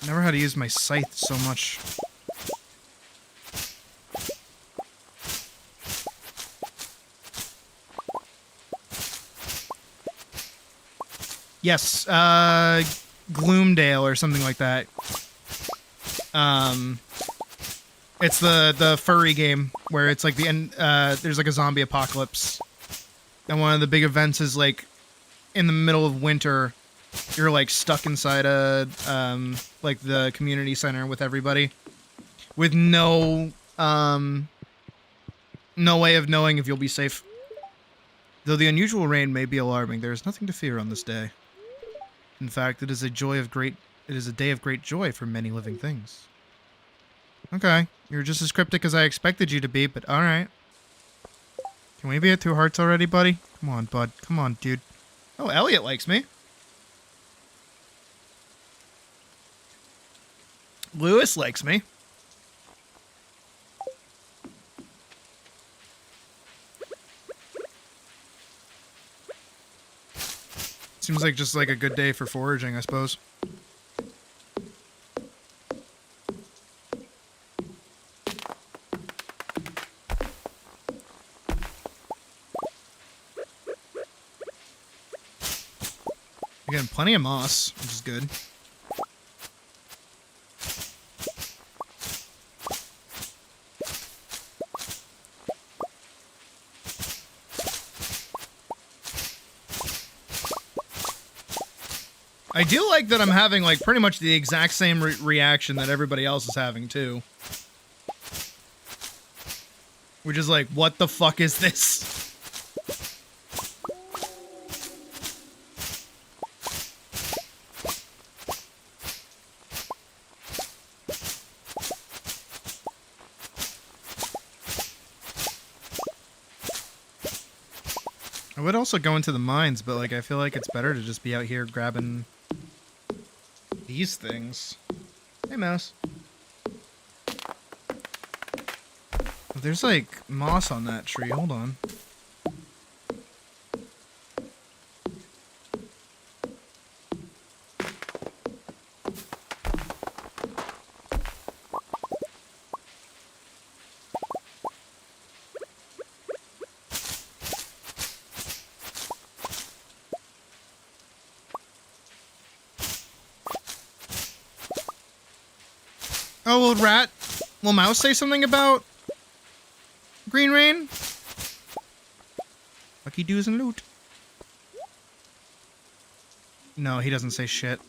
Never had to use my scythe so much. Yes, Gloomdale or something like that. It's the furry game where it's like the end. There's like a zombie apocalypse, and one of the big events is like in the middle of winter. you're like stuck inside a like the community center with everybody, with no way of knowing if you'll be safe. Though the unusual rain may be alarming, there is nothing to fear on this day. In fact, it is a day of great joy for many living things. Okay, you're just as cryptic as I expected you to be, but alright. Can we be at 2 hearts already, buddy? Come on, bud. Come on, dude. Oh, Elliot likes me. Lewis likes me. Seems like just like a good day for foraging, I suppose. Again, plenty of moss, which is good. I do like that I'm having, like, pretty much the exact same reaction that everybody else is having, too. Which is like, what the fuck is this? I would also go into the mines, but, like, I feel like it's better to just be out here grabbing these things. Hey, mouse. There's, like, moss on that tree. Hold on. Oh, will rat? Will mouse say something about green rain? Lucky do's and loot. No, he doesn't say shit.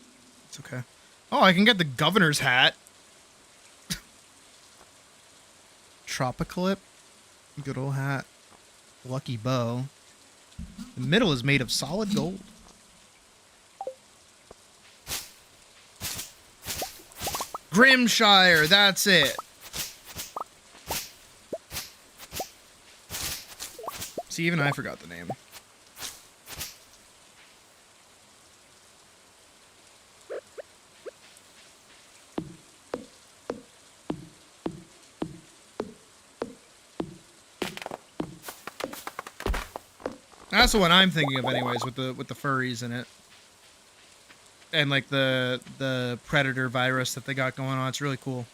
It's okay. Oh, I can get the governor's hat. Tropicalip. Good old hat. Lucky bow. The middle is made of solid gold. Grimshire, that's it. See, even I forgot the name. That's the one I'm thinking of, anyways, with the furries in it. And like the predator virus that they got going on. It's really cool.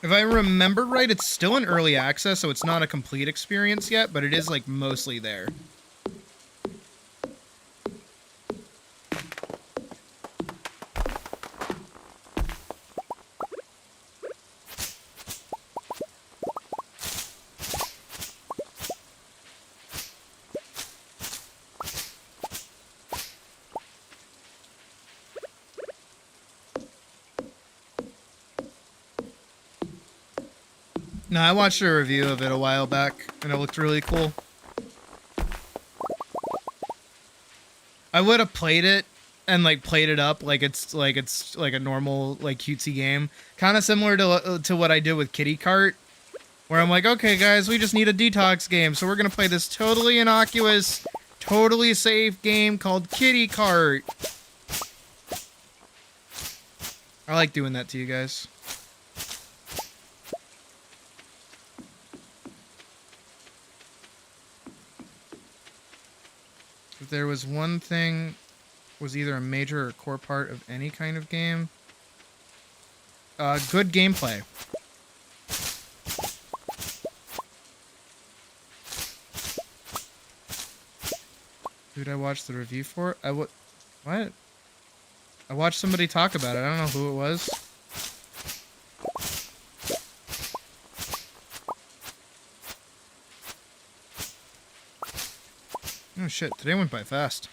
If I remember right, it's still in early access, so it's not a complete experience yet, but it is like mostly there. No, I watched a review of it a while back, and it looked really cool. I would have played it and like played it up like it's like a normal like cutesy game, kind of similar to what I did with Kitty Cart, where I'm like, okay guys, we just need a detox game, so we're gonna play this totally innocuous, totally safe game called Kitty Cart. I like doing that to you guys. If there was one thing was either a major or core part of any kind of game, good gameplay. Who did I watch the review for? What? I watched somebody talk about it. I don't know who it was. Oh shit, today went by fast.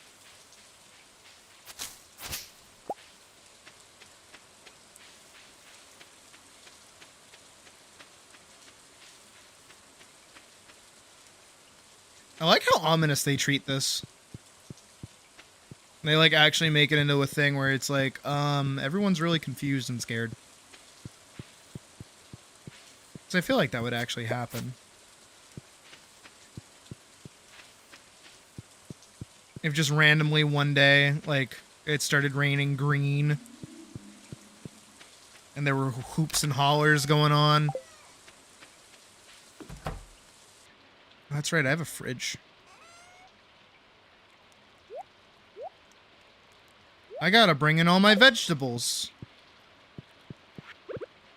I like how ominous they treat this. They like actually make it into a thing where it's like, everyone's really confused and scared. So I feel like that would actually happen. If just randomly one day, like, it started raining green. And there were hoops and hollers going on. That's right, I have a fridge. I gotta bring in all my vegetables.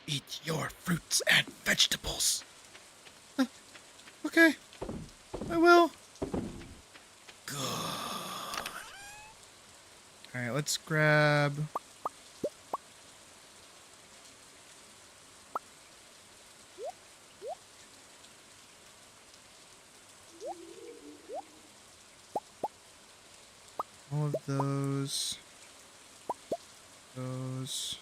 Eat your fruits and vegetables. Okay, I will. Good. Alright, let's grab... all of those. Those.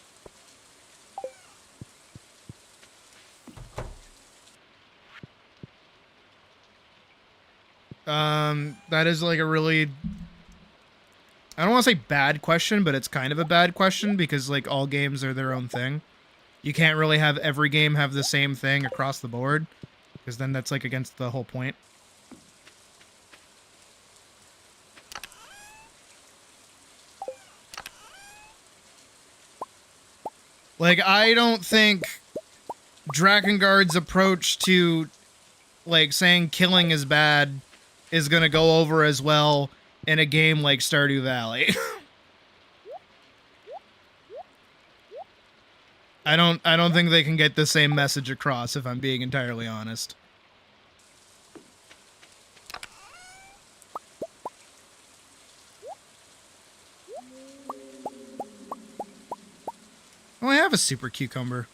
That is like a really... I don't want to say bad question, but it's kind of a bad question because like all games are their own thing. You can't really have every game have the same thing across the board because then that's like against the whole point. Like, I don't think Drakengard's approach to, like, saying killing is bad is gonna go over as well in a game like Stardew Valley. I don't think they can get the same message across, if I'm being entirely honest. Oh, I have a super cucumber.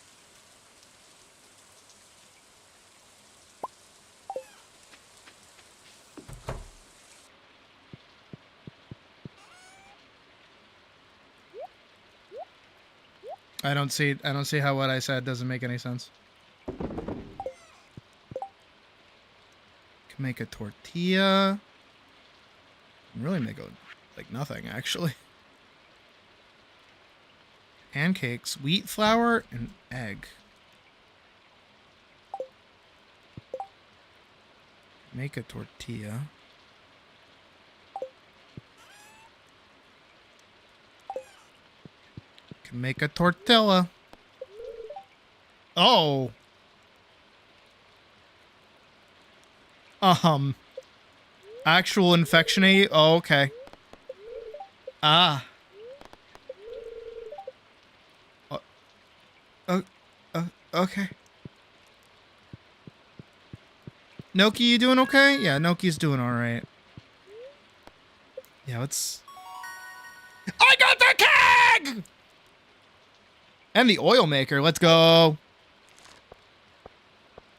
I don't see how what I said doesn't make any sense. Can make a tortilla. Can really make a, like, nothing actually. Pancakes, wheat flour, and egg. Make a tortilla. Can make a tortilla. Oh. Actual infection. Oh, okay. Ah. Okay. Noki, you doing okay? Yeah, Noki's doing alright. Yeah, let's... I got the keg! And the oil maker, let's go!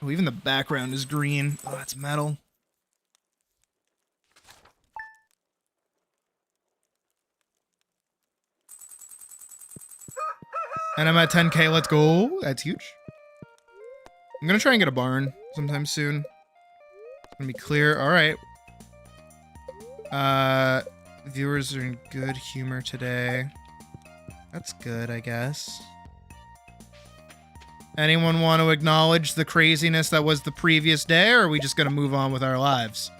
Oh, even the background is green. Oh, that's metal. And I'm at 10k, let's go. That's huge. I'm gonna try and get a barn sometime soon. It's gonna be clear. Alright. Viewers are in good humor today. That's good, I guess. Anyone want to acknowledge the craziness that was the previous day, or are we just gonna move on with our lives?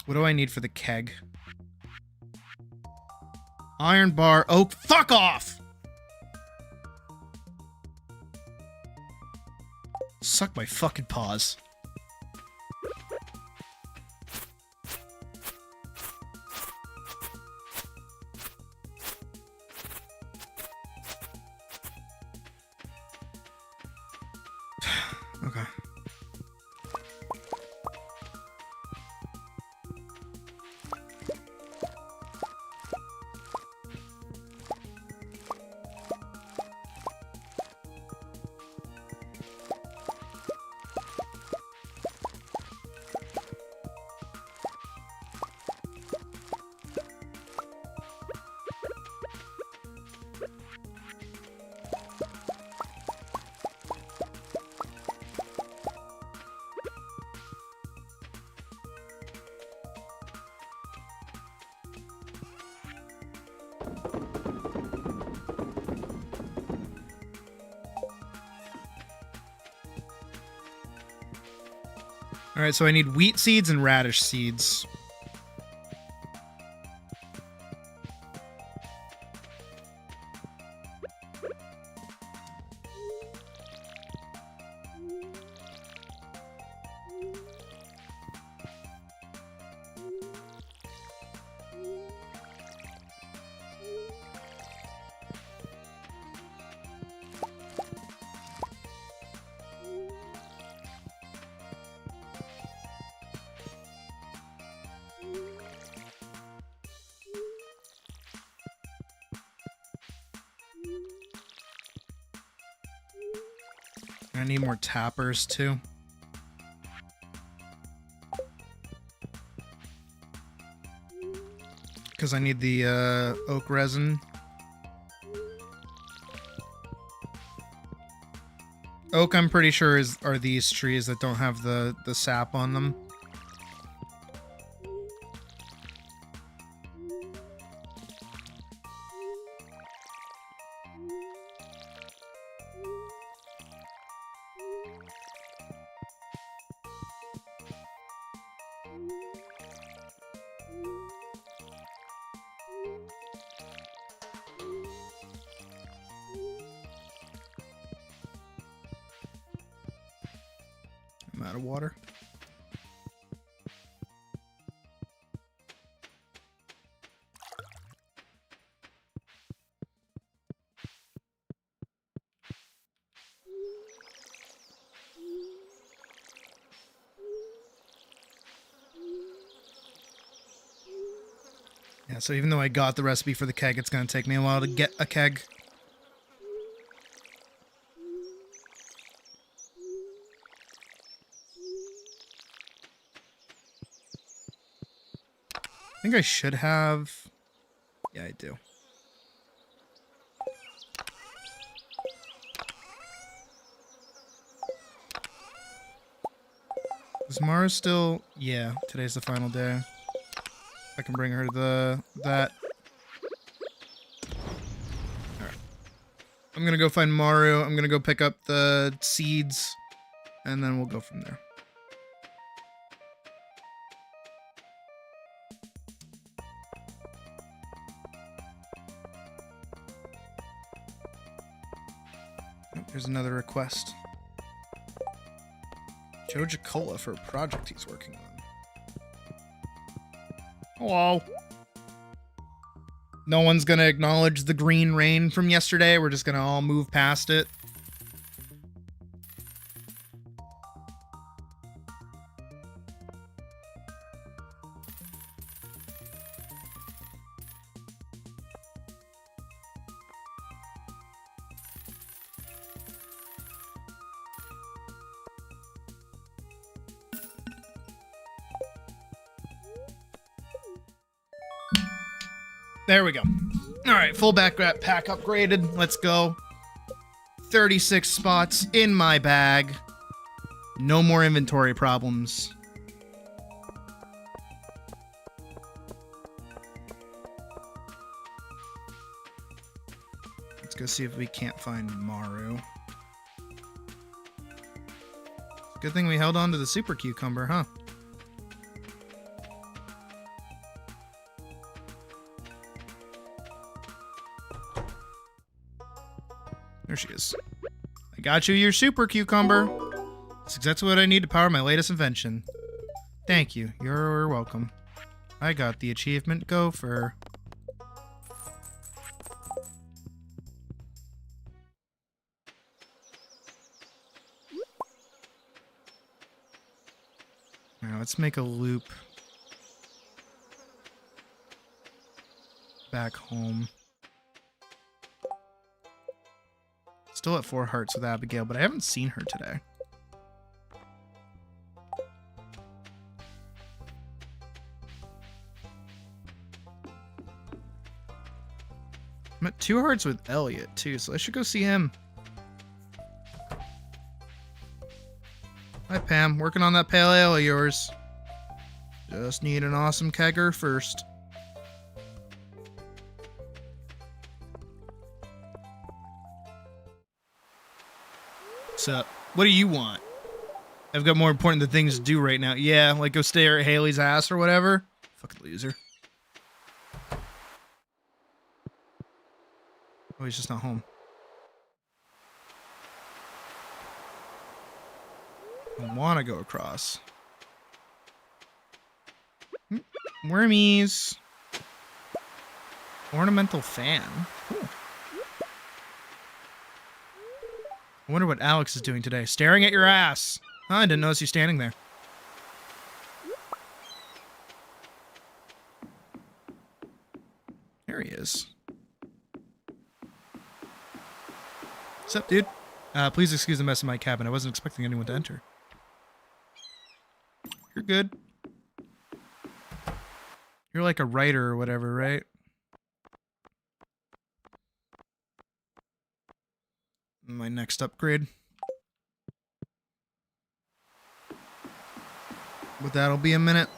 What do I need for the keg? Iron bar, oak, fuck off! Suck my fucking paws. Okay. All right, so I need wheat seeds and radish seeds. I need more tappers too. Because I need the oak resin. Oak, I'm pretty sure, are these trees that don't have the sap on them. I'm out of water. Yeah, so even though I got the recipe for the keg, it's going to take me a while to get a keg. I think I should have... Yeah, I do. Is Mara still... Yeah, today's the final day. I can bring her that. Alright. I'm gonna go find Maru. I'm gonna go pick up the seeds. And then we'll go from there. Oh, there's another request. Joe Jacola for a project he's working on. Hello. No one's gonna acknowledge the green rain from yesterday. We're just gonna all move past it. There we go. All right, full backpack pack upgraded. Let's go. 36 spots in my bag. No more inventory problems. Let's go see if we can't find Maru. Good thing we held on to the super cucumber, huh? There she is. I got you your super cucumber. That's exactly what I need to power my latest invention. Thank you. You're welcome. I got the achievement gopher. Now let's make a loop back home. Still at 4 hearts with Abigail, but I haven't seen her today. I'm at 2 hearts with Elliot, too, so I should go see him. Hi, Pam. Working on that pale ale of yours. Just need an awesome kegger first. Sup? What do you want? I've got more important things to do right now. Yeah, like go stare at Haley's ass or whatever. Fucking loser. Oh, he's just not home. I want to go across. Wormies. Ornamental fan. Cool. I wonder what Alex is doing today. Staring at your ass. Oh, I didn't notice you standing there. There he is. What's up, dude? Please excuse the mess in my cabin. I wasn't expecting anyone to enter. You're good. You're like a writer or whatever, right? My next upgrade. But that'll be a minute.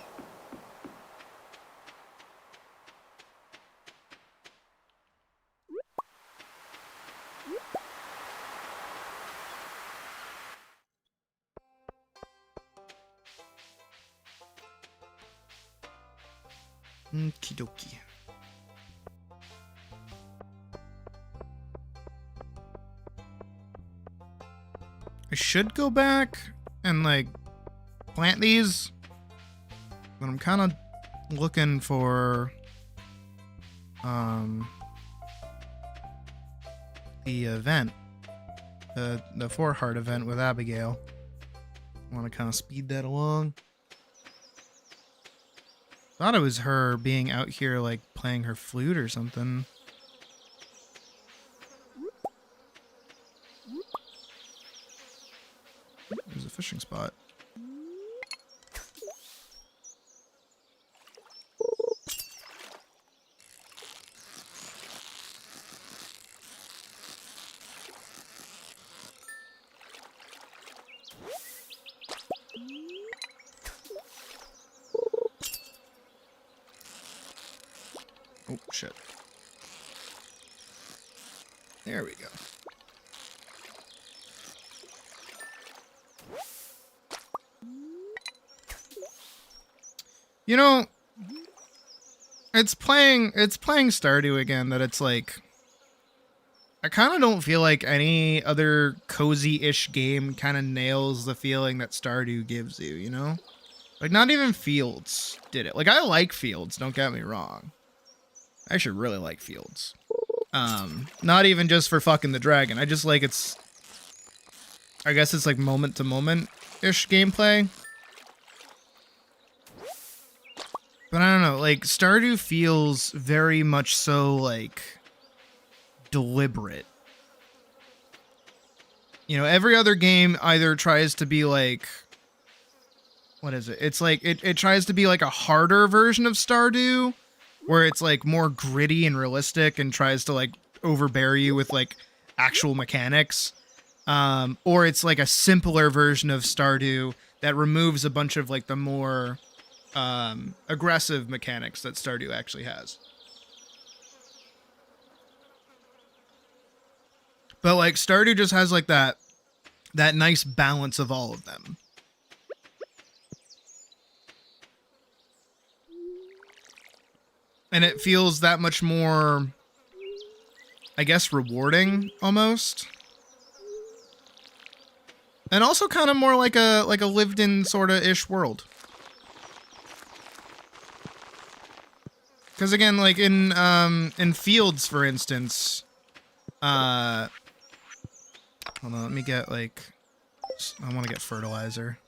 Okie dokie. I should go back and like plant these, but I'm kind of looking for the event, the 4-heart event with Abigail. I want to kind of speed that along. Thought it was her being out here like playing her flute or something. There's a fishing spot. Oh, shit. There we go. You know, it's playing Stardew again that it's like, I kind of don't feel like any other cozy-ish game kind of nails the feeling that Stardew gives you, you know? Like, not even Fields did it. Like, I like Fields, don't get me wrong. I actually really like Fields. Not even just for fucking the dragon. I just like I guess it's like moment-to-moment-ish gameplay. But I don't know, like, Stardew feels very much so, like, deliberate. You know, every other game either tries to be like, what is it? It's like, it tries to be like a harder version of Stardew, where it's like more gritty and realistic and tries to like overbear you with like actual mechanics. Or it's like a simpler version of Stardew that removes a bunch of like the more aggressive mechanics that Stardew actually has. But like Stardew just has like that nice balance of all of them. And it feels that much more, I guess, rewarding almost. And also kind of more like a lived in sort of ish world. Because again, like in Fields, for instance, hold on, let me get like, I want to get fertilizer.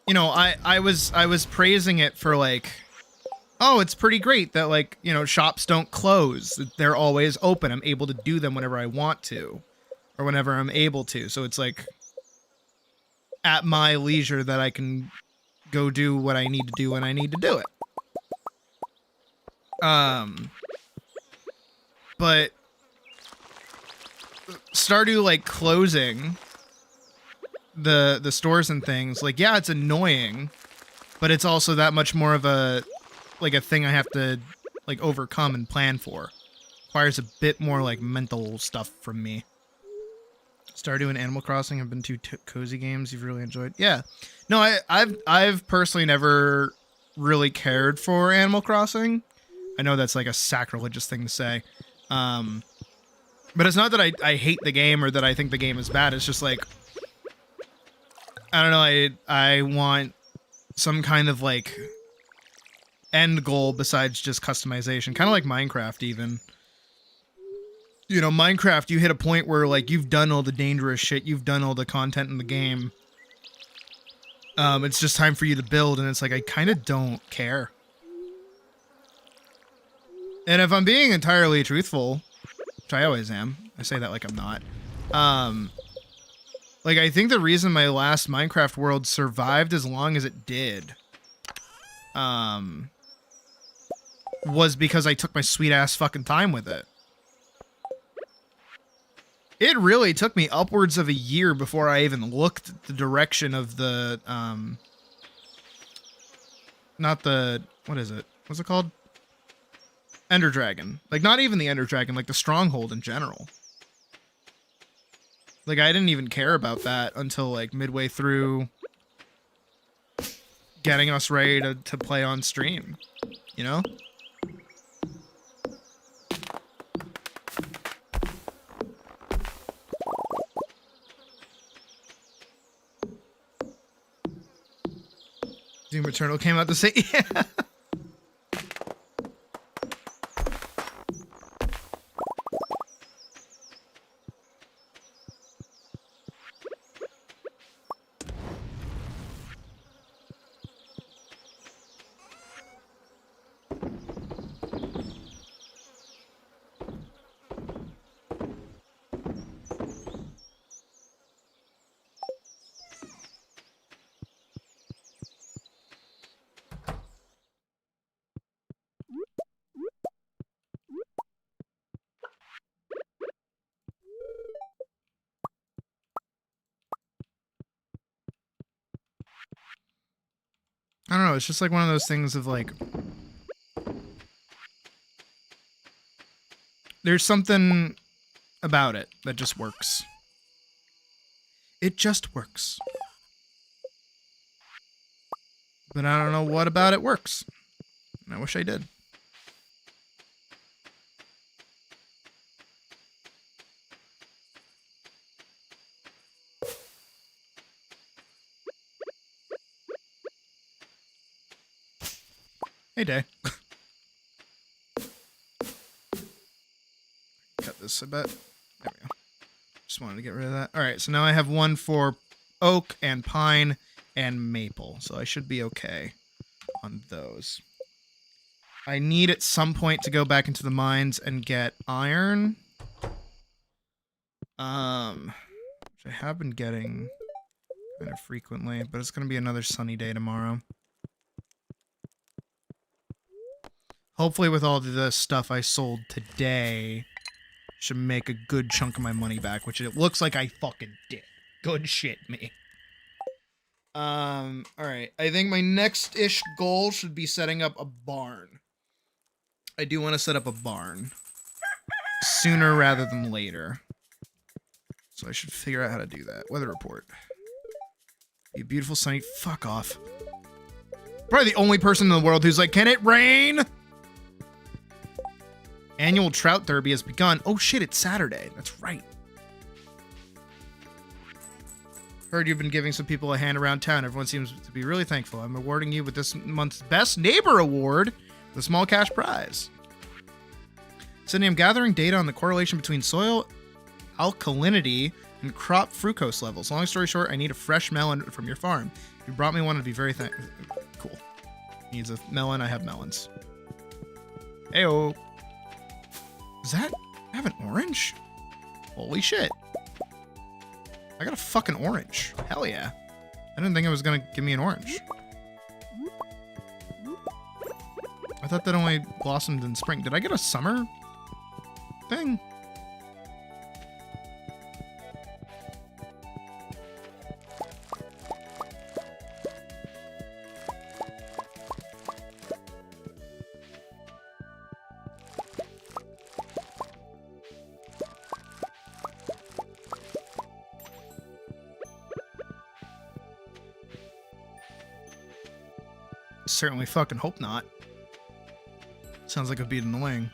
You know, I was praising it for like, oh, it's pretty great that like, you know, shops don't close. They're always open. I'm able to do them whenever I want to, or whenever I'm able to. So it's like at my leisure that I can go do what I need to do when I need to do it. But Stardew like closing the stores and things, like, yeah, it's annoying, but it's also that much more of a thing I have to like overcome and plan for. requires a bit more like mental stuff from me. Stardew and Animal Crossing have been two cozy games you've really enjoyed. Yeah, no, I've personally never really cared for Animal Crossing. I know that's like a sacrilegious thing to say, but it's not that I hate the game or that I think the game is bad. It's just like, I don't know. I want some kind of like end goal besides just customization, kind of like Minecraft even. You know, Minecraft, you hit a point where like you've done all the dangerous shit, you've done all the content in the game. It's just time for you to build, and it's like I kind of don't care. And if I'm being entirely truthful, which I always am, I say that like I'm not. Like I think the reason my last Minecraft world survived as long as it did, was because I took my sweet ass fucking time with it. It really took me upwards of a year before I even looked at the direction of the, not the, what is it? What's it called? Ender Dragon. Like, not even the Ender Dragon, like the Stronghold in general. Like, I didn't even care about that until, like, midway through getting us ready to play on stream, you know? Doom Eternal came out to say, yeah. I don't know, it's just like one of those things of like, there's something about it that just works. It just works. But I don't know what about it works. I wish I did. Hey, Day. Cut this a bit. There we go. Just wanted to get rid of that. Alright, so now I have one for oak and pine and maple. So I should be okay on those. I need at some point to go back into the mines and get iron. Which I have been getting kind of frequently, but it's going to be another sunny day tomorrow. Hopefully with all the stuff I sold today, should make a good chunk of my money back, which it looks like I fucking did. Good shit, me. Alright. I think my next-ish goal should be setting up a barn. I do want to set up a barn. Sooner rather than later. So I should figure out how to do that. Weather report. Be a beautiful sunny... Fuck off. Probably the only person in the world who's like, can it rain? Annual Trout Derby has begun. Oh shit, it's Saturday. That's right. Heard you've been giving some people a hand around town. Everyone seems to be really thankful. I'm awarding you with this month's Best Neighbor Award, the small cash prize. Sydney, I'm gathering data on the correlation between soil alkalinity and crop fructose levels. Long story short, I need a fresh melon from your farm. If you brought me one, I'd be very cool. Needs a melon. I have melons. Heyo. Is that... I have an orange? Holy shit. I got a fucking orange. Hell yeah. I didn't think it was gonna give me an orange. I thought that only blossomed in spring. Did I get a summer thing? Certainly fucking hope not. Sounds like it'd be annoying.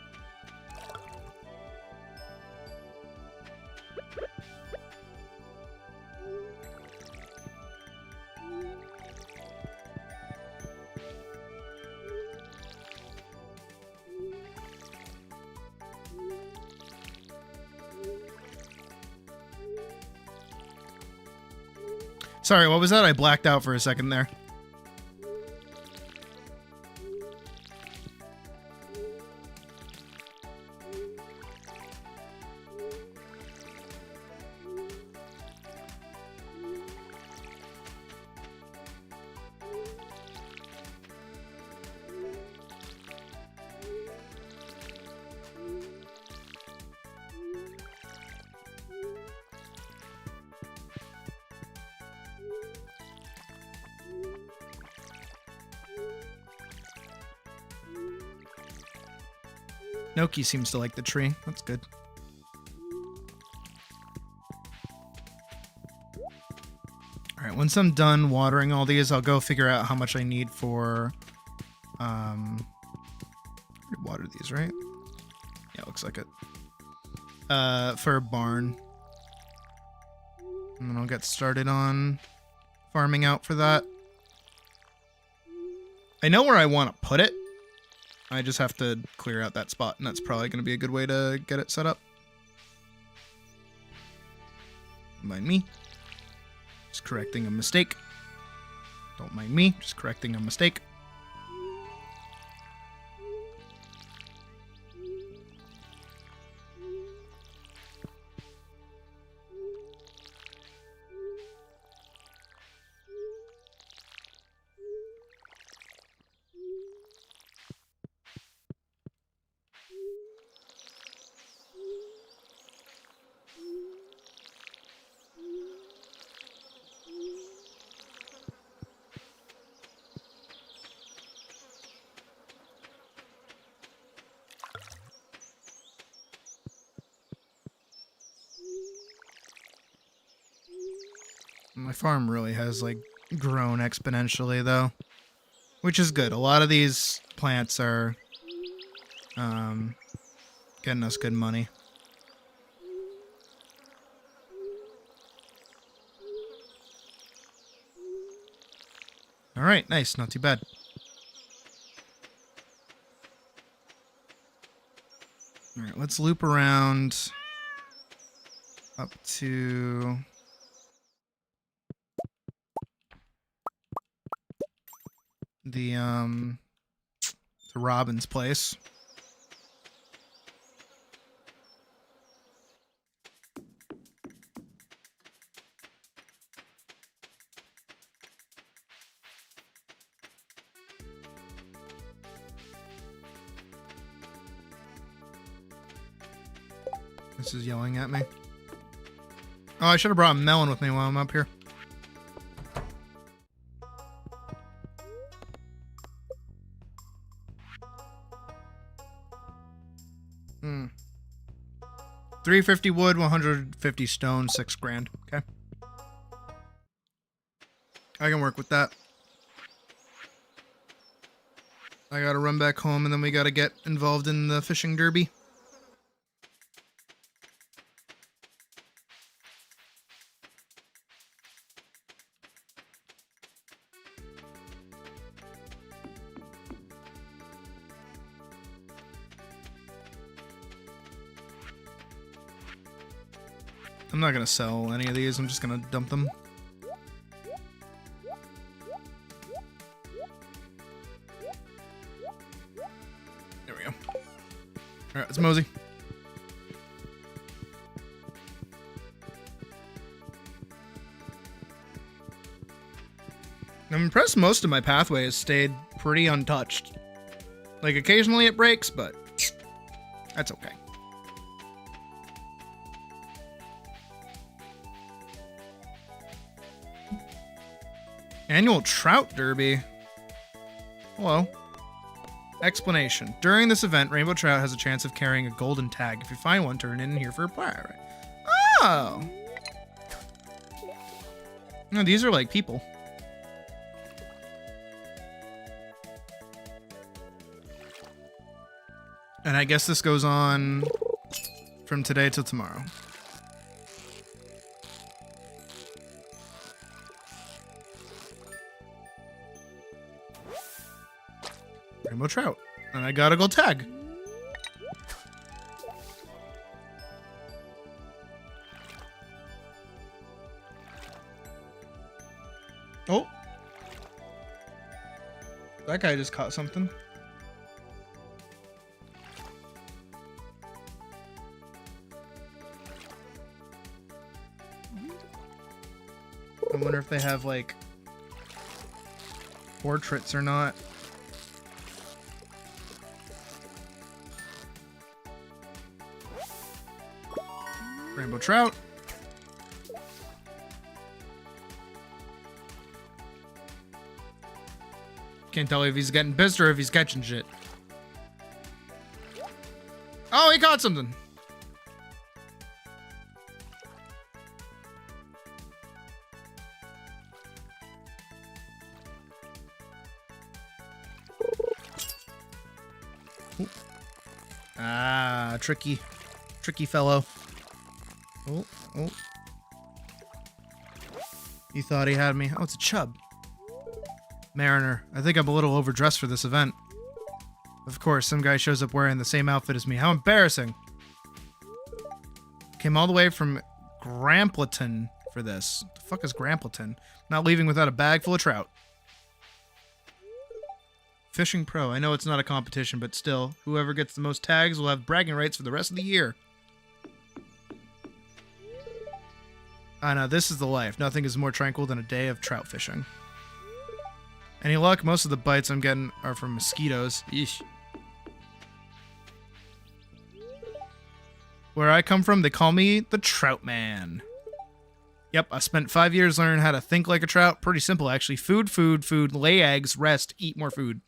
Sorry, what was that? I blacked out for a second there. Noki seems to like the tree. That's good. Alright, once I'm done watering all these, I'll go figure out how much I need for... water these, right? Yeah, looks like it. For a barn. And then I'll get started on farming out for that. I know where I want to put it. I just have to clear out that spot, and that's probably going to be a good way to get it set up. Don't mind me. Just correcting a mistake. Don't mind me. Just correcting a mistake. My farm really has, like, grown exponentially, though. Which is good. A lot of these plants are, getting us good money. Alright, nice. Not too bad. Alright, let's loop around up to... the Robin's place. This is yelling at me. Oh, I should have brought a melon with me while I'm up here. $350 wood, 150 stone, 6 grand. Okay. I can work with that. I gotta run back home and then we gotta get involved in the fishing derby. I'm not gonna sell any of these, I'm just gonna dump them. There we go. Alright, let's mosey. I'm impressed most of my pathway has stayed pretty untouched. Like, occasionally it breaks, but that's okay. Annual Trout Derby. Hello. Explanation. During this event, Rainbow Trout has a chance of carrying a golden tag. If you find one, turn it in here for a prize. Oh! No, these are like people. And I guess this goes on from today till tomorrow. Rainbow trout. And I gotta go tag. Oh. That guy just caught something. I wonder if they have, like, portraits or not. Rainbow trout. Can't tell if he's getting pissed or if he's catching shit. Oh, he caught something. Ooh. Ah, tricky fellow. Oh, oh. He thought he had me. Oh, it's a chub. Mariner. I think I'm a little overdressed for this event. Of course, some guy shows up wearing the same outfit as me. How embarrassing. Came all the way from Grampleton for this. What the fuck is Grampleton? Not leaving without a bag full of trout. Fishing pro. I know it's not a competition, but still, whoever gets the most tags will have bragging rights for the rest of the year. I know, this is the life. Nothing is more tranquil than a day of trout fishing. Any luck? Most of the bites I'm getting are from mosquitoes. Yeesh. Where I come from, they call me the Trout Man. Yep, I spent 5 years learning how to think like a trout. Pretty simple, actually. Food, food, food, lay eggs, rest, eat more food.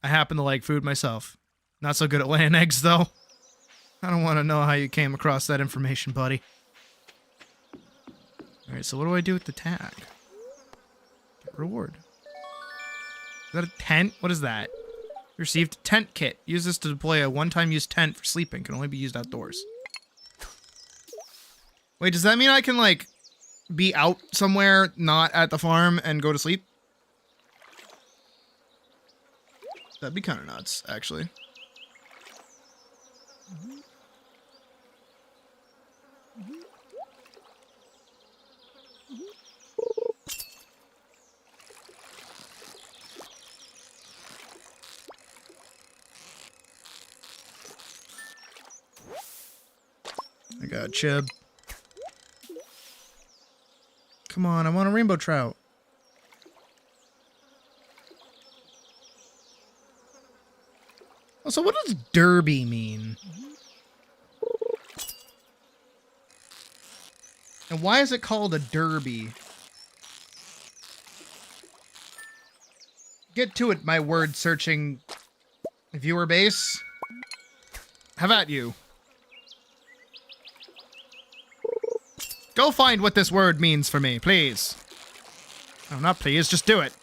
I happen to like food myself. Not so good at laying eggs, though. I don't want to know how you came across that information, buddy. Alright, so what do I do with the tag? Get reward. Is that a tent? What is that? You received a tent kit. Use this to deploy a one-time use tent for sleeping. Can only be used outdoors. Wait, does that mean I can, like, be out somewhere, not at the farm, and go to sleep? That'd be kind of nuts, actually. I got a chib. Come on, I want a rainbow trout. Also, what does derby mean? And why is it called a derby? Get to it, my word searching viewer base. Have at you. Go find what this word means for me, please. Oh, not please, just do it.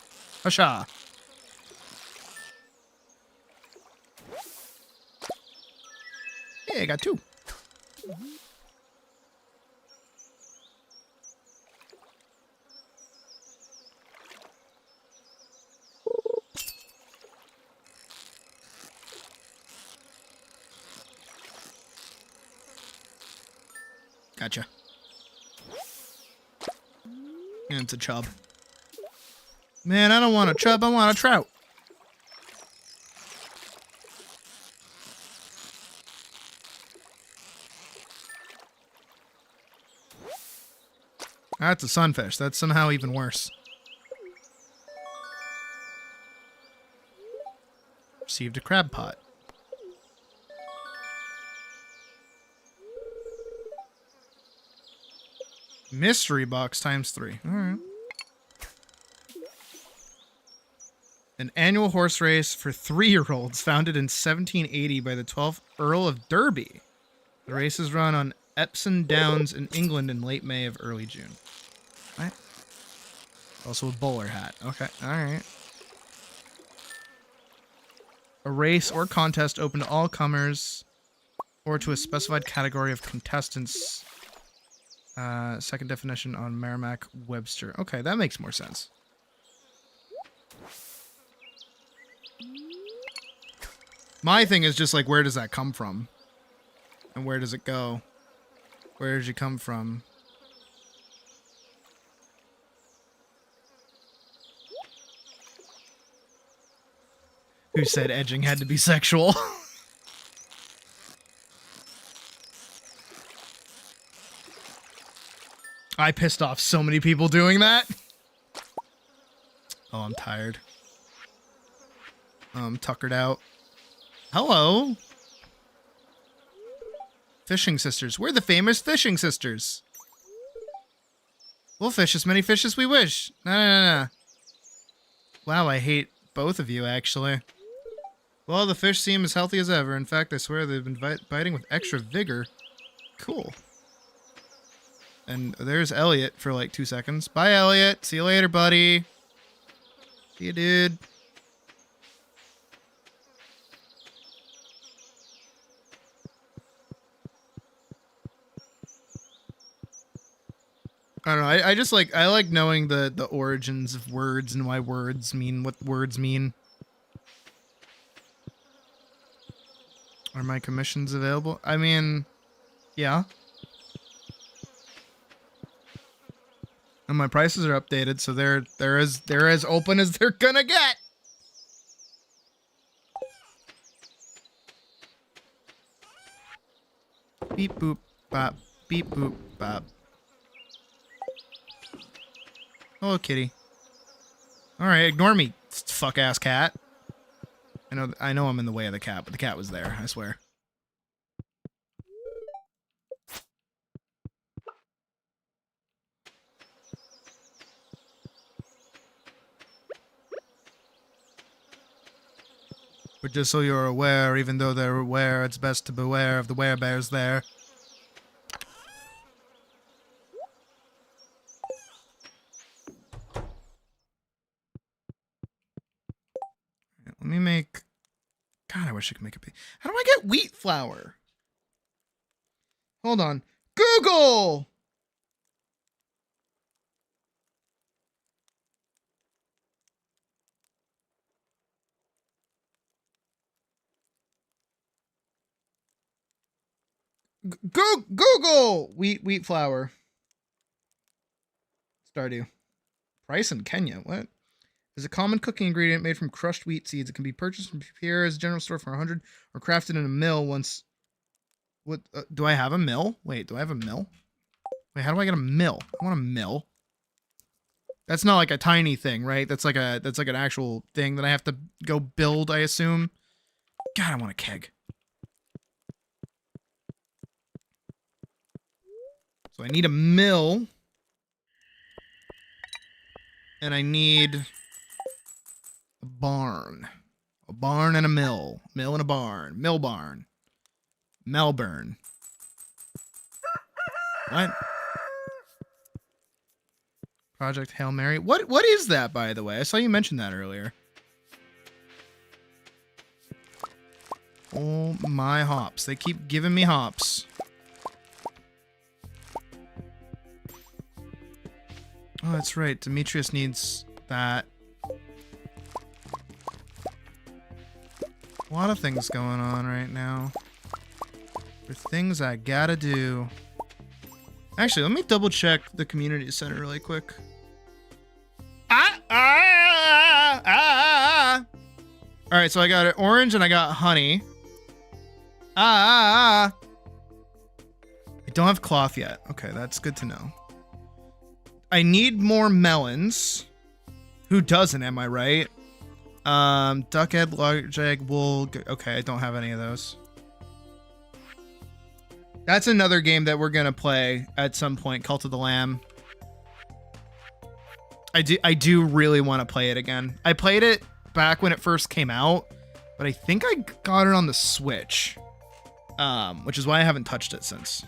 Hasha. Hey, I got two. Gotcha. And it's a chub. Man, I don't want a chub, I want a trout. That's a sunfish. That's somehow even worse. Received a crab pot. Mystery box times 3. Alright. An annual horse race for 3-year-olds founded in 1780 by the 12th Earl of Derby. The race is run on Epsom Downs in England in late May of early June. What? Also a bowler hat. Okay, alright. A race or contest open to all comers or to a specified category of contestants. Second definition on Merrimack-Webster. Okay, that makes more sense. My thing is just like, where does that come from? And where does it go? Where did you come from? Who said edging had to be sexual? I pissed off so many people doing that. Oh, I'm tired. I'm tuckered out. Hello. Fishing sisters. We're the famous fishing sisters. We'll fish as many fish as we wish. No. Wow, I hate both of you, actually. Well, the fish seem as healthy as ever. In fact, I swear they've been biting with extra vigor. Cool. And there's Elliot for like 2 seconds. Bye, Elliot. See you later, buddy. See you, dude. I don't know. I just like, I like knowing the origins of words and why words mean what words mean. Are my commissions available? I mean, yeah. And my prices are updated, so they're as open as they're gonna get. Beep boop bop. Beep boop bop. Hello, kitty. All right, ignore me, fuck ass cat. I know I'm in the way of the cat, but the cat was there, I swear. But just so you're aware, even though they're aware, it's best to beware of the werebears there. Let me make... God, I wish I could make a... How do I get wheat flour? Hold on. Google! Google! Wheat flour. Stardew. Price in Kenya. What? Is a common cooking ingredient made from crushed wheat seeds. It can be purchased from Pierre's general store for 100 or crafted in a mill once. What? Do I have a mill? Wait, do I have a mill? Wait, how do I get a mill? I want a mill. That's not like a tiny thing, right? That's like an actual thing that I have to go build, I assume. God, I want a keg. So I need a mill. And I need a barn. A barn and a mill. Mill and a barn. Mill barn. Melbourne. What? Project Hail Mary. What is that, by the way? I saw you mention that earlier. Oh my hops. They keep giving me hops. Oh, that's right. Demetrius needs that. A lot of things going on right now. For things I gotta do. Actually, let me double check the community center really quick. Alright, so I got orange and I got honey. I don't have cloth yet. Okay, that's good to know. I need more melons. Who doesn't, am I right? Duck egg, large egg, wool. Okay, I don't have any of those. That's another game that we're gonna play at some point, Cult of the Lamb. I do really want to play it again. I played it back when it first came out, but I think I got it on the Switch. Which is why I haven't touched it since.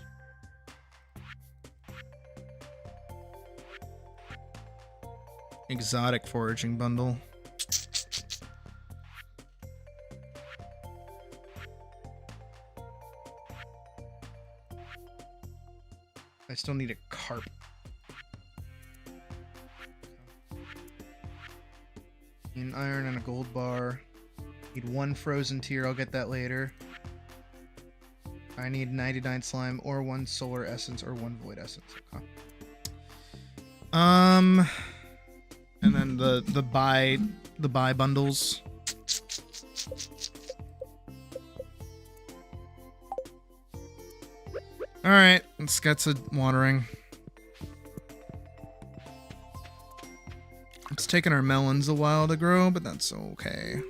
Exotic foraging bundle. still need a carp. An iron and a gold bar. Need 1 frozen tear. I'll get that later. I need 99 slime or 1 solar essence or 1 void essence. Okay. And then the buy bundles. All right, let's get to watering. It's taking our melons a while to grow, but that's okay.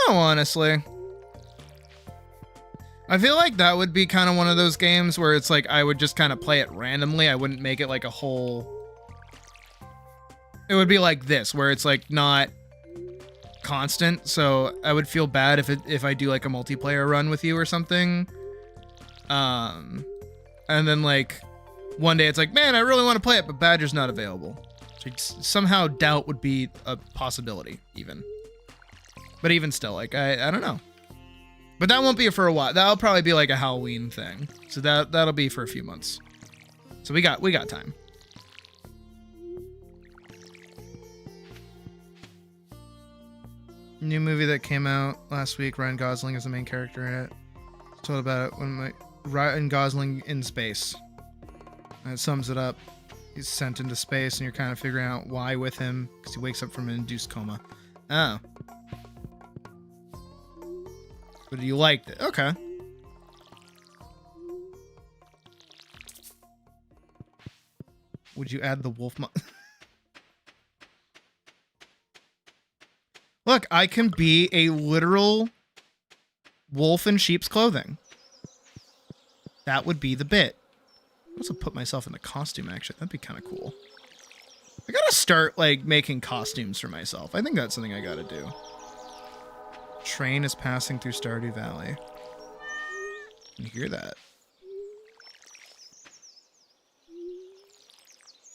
Honestly, I feel like that would be kind of one of those games where it's like I would just kind of play it randomly. I wouldn't make it like a whole. It would be like this, where it's like not constant. So I would feel bad if I do like a multiplayer run with you or something. And then like one day it's like, man, I really want to play it, but Badger's not available. So somehow doubt would be a possibility even. But even still, like, I don't know. But that won't be for a while. That'll probably be like a Halloween thing. So that'll be for a few months. So we got time. New movie that came out last week. Ryan Gosling is the main character in it. Told about it when Ryan Gosling in space. And it sums it up. He's sent into space and you're kind of figuring out why with him. Because he wakes up from an induced coma. Oh. But you liked it. Okay. Would you add the wolf Look, I can be a literal wolf in sheep's clothing. That would be the bit. I also put myself in the costume, actually. That'd be kind of cool. I gotta start, like, making costumes for myself. I think that's something I gotta do. Train is passing through Stardew Valley. You hear that?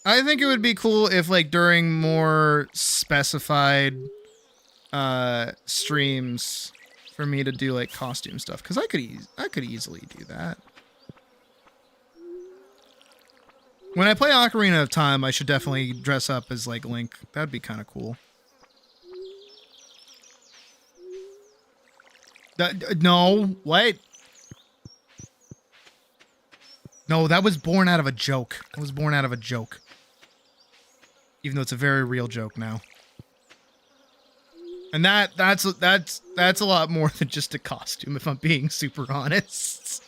I think it would be cool if, like, during more specified streams for me to do like costume stuff, because I could easily do that. When I play Ocarina of Time, I should definitely dress up as like Link. That'd be kind of cool. No, what? No, that was born out of a joke. It was born out of a joke. Even though it's a very real joke now. And that's a lot more than just a costume, if I'm being super honest.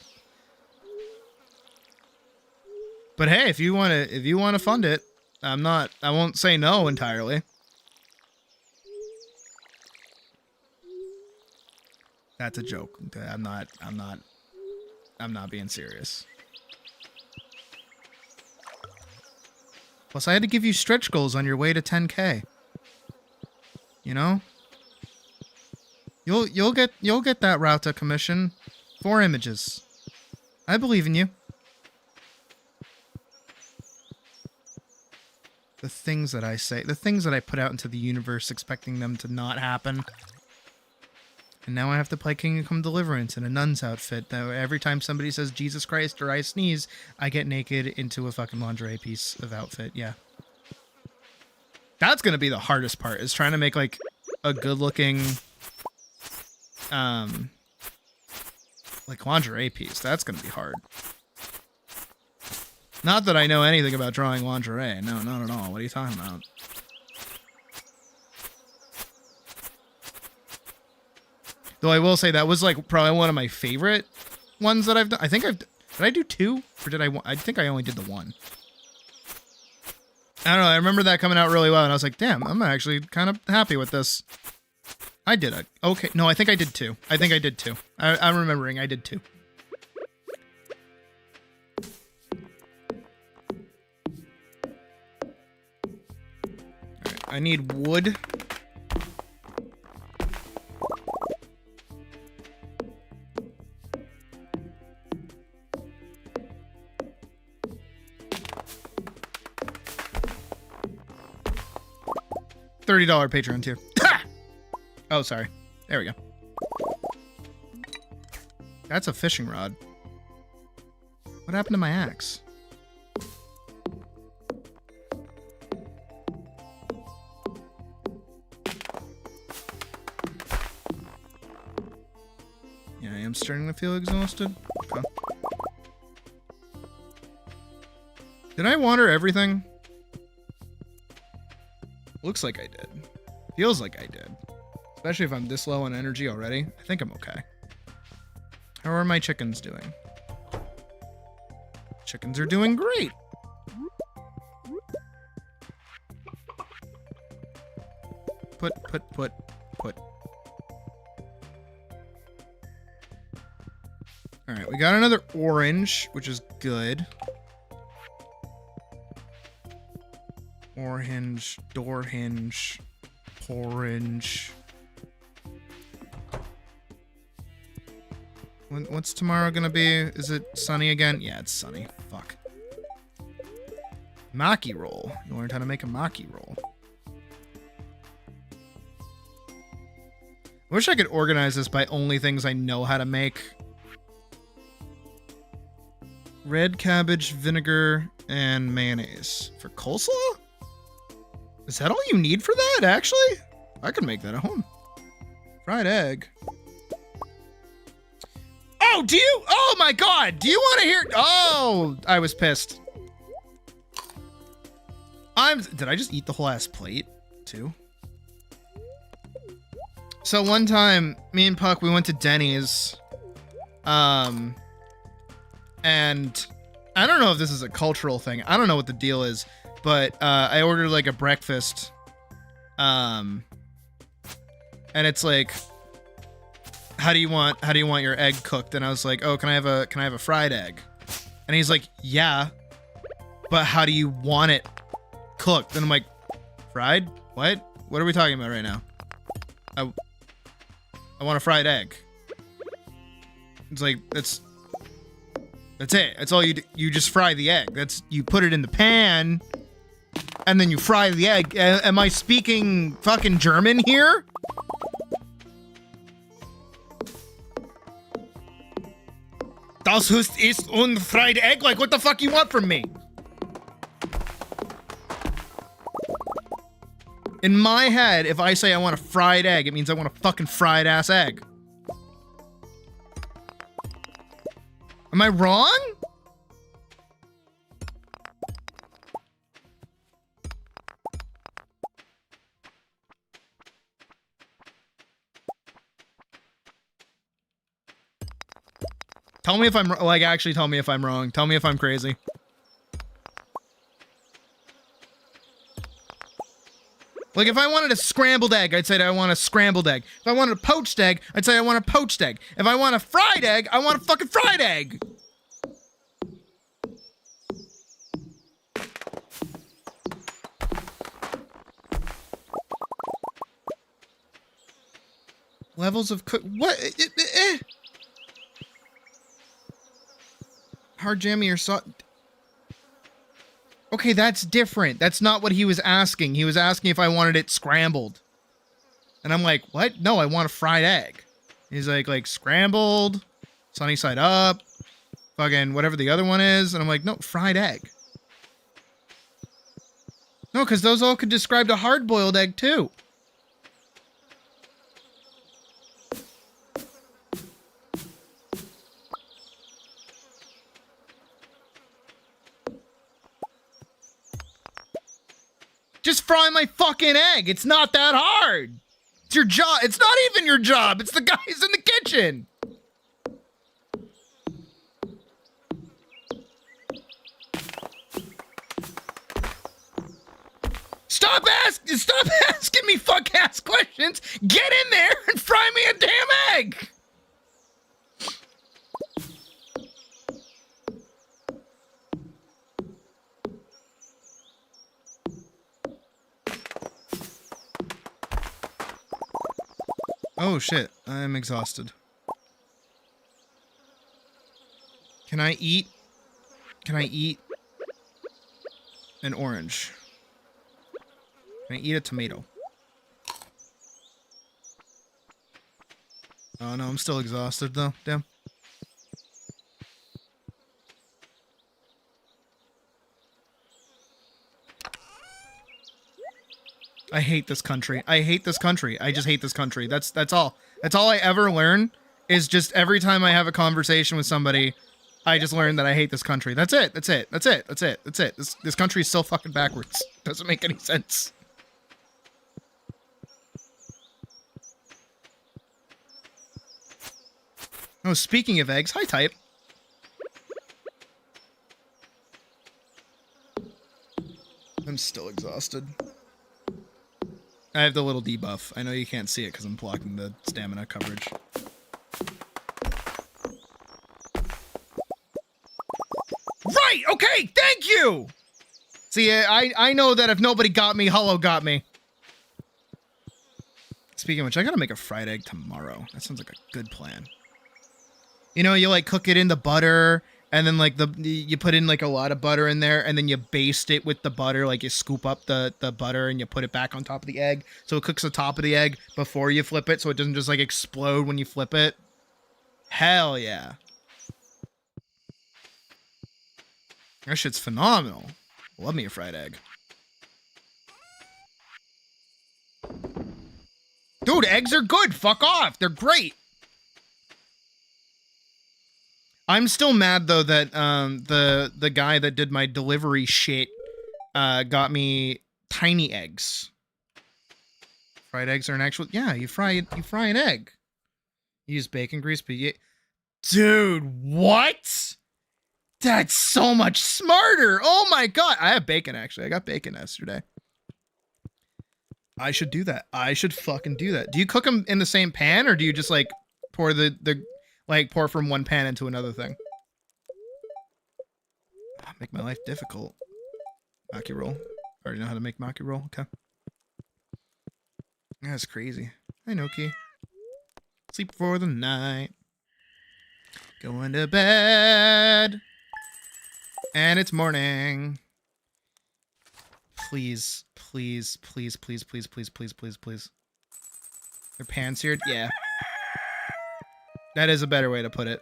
But hey, if you wanna fund it, I won't say no entirely. That's a joke. I'm not being serious. Plus, I had to give you stretch goals on your way to 10K. You know? You'll get that Rauta commission. 4 images. I believe in you. The things that I say, the things that I put out into the universe expecting them to not happen. And now I have to play Kingdom Come Deliverance in a nun's outfit. Though every time somebody says Jesus Christ or I sneeze, I get naked into a fucking lingerie piece of outfit. Yeah. That's gonna be the hardest part, is trying to make like a good looking like lingerie piece. That's gonna be hard. Not that I know anything about drawing lingerie. No, not at all. What are you talking about? Though I will say that was like probably one of my favorite ones that I've done. Did I do 2? Or did I think I only did the 1. I don't know. I remember that coming out really well and I was like, damn, I'm actually kind of happy with this. I did it. Okay. No, I think I did 2. I think I did 2. I'm remembering I did 2. Alright, I need wood. $30 Patreon tier. Oh, sorry. There we go. That's a fishing rod. What happened to my axe? Yeah, I am starting to feel exhausted. Okay. Did I water everything? Looks like I did. Feels like I did. Especially if I'm this low on energy already. I think I'm okay. How are my chickens doing? Chickens are doing great. Put. Alright, we got another orange, which is good. Door hinge, orange. What's tomorrow gonna be? Is it sunny again? Yeah, it's sunny. Fuck. Maki roll. You learned how to make a maki roll. I wish I could organize this by only things I know how to make. Red cabbage, vinegar, and mayonnaise. For coleslaw? Is that all you need for that, actually? I could make that at home. Fried egg. Oh, do you? Oh my god! Do you want to hear? Oh, I was pissed. Did I just eat the whole ass plate, too? So one time, me and Puck, we went to Denny's. And I don't know if this is a cultural thing. I don't know what the deal is. But I ordered like a breakfast, and it's like, how do you want your egg cooked? And I was like, oh, can I have a fried egg? And he's like, yeah, but how do you want it cooked? And I'm like, fried? What are we talking about right now? I want a fried egg. It's like that's it. That's all you do. You just fry the egg. You put it in the pan. And then you fry the egg. Am I speaking fucking German here? Das ist un fried egg? Like, what the fuck you want from me? In my head, if I say I want a fried egg, it means I want a fucking fried ass egg. Am I wrong? Tell me if I'm like, actually tell me if I'm wrong. Tell me if I'm crazy. Like, if I wanted a scrambled egg, I'd say I want a scrambled egg. If I wanted a poached egg, I'd say I want a poached egg. If I want a fried egg, I want a fucking fried egg. Levels of cook. What? Hard jammy or sauce. Okay, that's different. That's not what he was asking. He was asking if I wanted it scrambled. And I'm like, what? No, I want a fried egg. He's like scrambled, sunny side up, fucking whatever the other one is. And I'm like, no, fried egg. No, because those all could describe a hard-boiled egg too. Just fry my fucking egg. It's not that hard. It's your job. It's not even your job. It's the guys in the kitchen. Stop asking me fuck ass questions. Get in there and fry me a damn egg. Oh shit, I'm exhausted. Can I eat an orange? Can I eat a tomato? Oh no, I'm still exhausted though. Damn. I hate this country. I hate this country. I just hate this country. That's all. That's all I ever learn is just every time I have a conversation with somebody, I just learn that I hate this country. That's it. That's it. That's it. That's it. That's it. This country is so fucking backwards. Doesn't make any sense. Oh, speaking of eggs, hi type. I'm still exhausted. I have the little debuff. I know you can't see it because I'm blocking the stamina coverage. Right! Okay! Thank you! See, I know that if nobody got me, Hollow got me. Speaking of which, I gotta make a fried egg tomorrow. That sounds like a good plan. You know, you like cook it in the butter, and then like you put in like a lot of butter in there, and then you baste it with the butter, like you scoop up the butter and you put it back on top of the egg, so it cooks the top of the egg before you flip it, so it doesn't just like explode when you flip it. Hell yeah. That shit's phenomenal. Love me a fried egg. Dude, eggs are good. Fuck off. They're great. I'm still mad though that the guy that did my delivery shit got me tiny eggs. Fried eggs are an actual you fry an egg. You use bacon grease, but dude, what? That's so much smarter. Oh my god, I have bacon actually. I got bacon yesterday. I should do that. I should fucking do that. Do you cook them in the same pan, or do you just like pour pour from one pan into another thing? Make my life difficult. Maki roll. Already know how to make maki roll. Okay. That's crazy. Hi, Noki. Sleep for the night. Going to bed. And it's morning. Please, please, please, please, please, please, please, please, please. Your pan seared? Yeah. That is a better way to put it.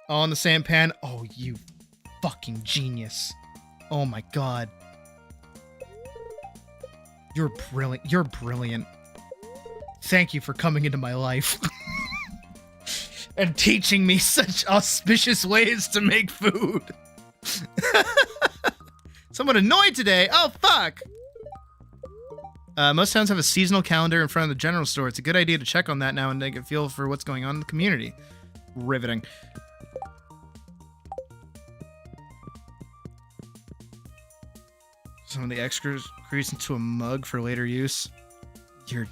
All in the same pan? Oh, you fucking genius. Oh my god. You're brilliant. You're brilliant. Thank you for coming into my life. And teaching me such auspicious ways to make food. Someone annoyed today. Oh, fuck. Most towns have a seasonal calendar in front of the general store. It's a good idea to check on that now and get a feel for what's going on in the community. Riveting. Some of the extras grease into a mug for later use. You're...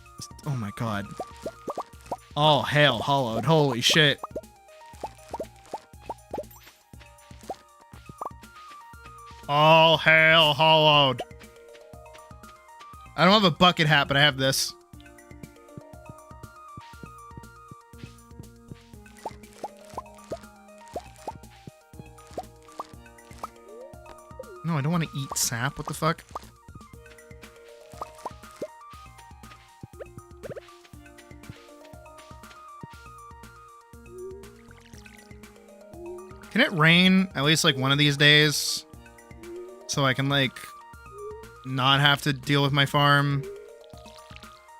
Oh my god. All hail hollowed. Holy shit. All hail hollowed. I don't have a bucket hat, but I have this. No, I don't want to eat sap. What the fuck? Can it rain at least like one of these days? So I can like not have to deal with my farm?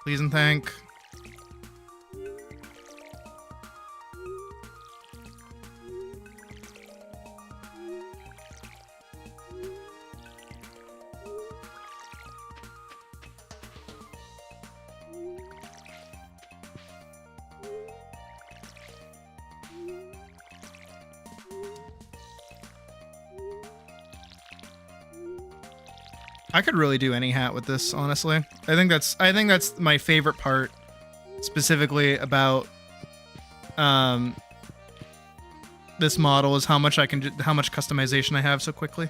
Please and thank. I could really do any hat with this, honestly. I think that's my favorite part, specifically about this model is how much customization I have so quickly.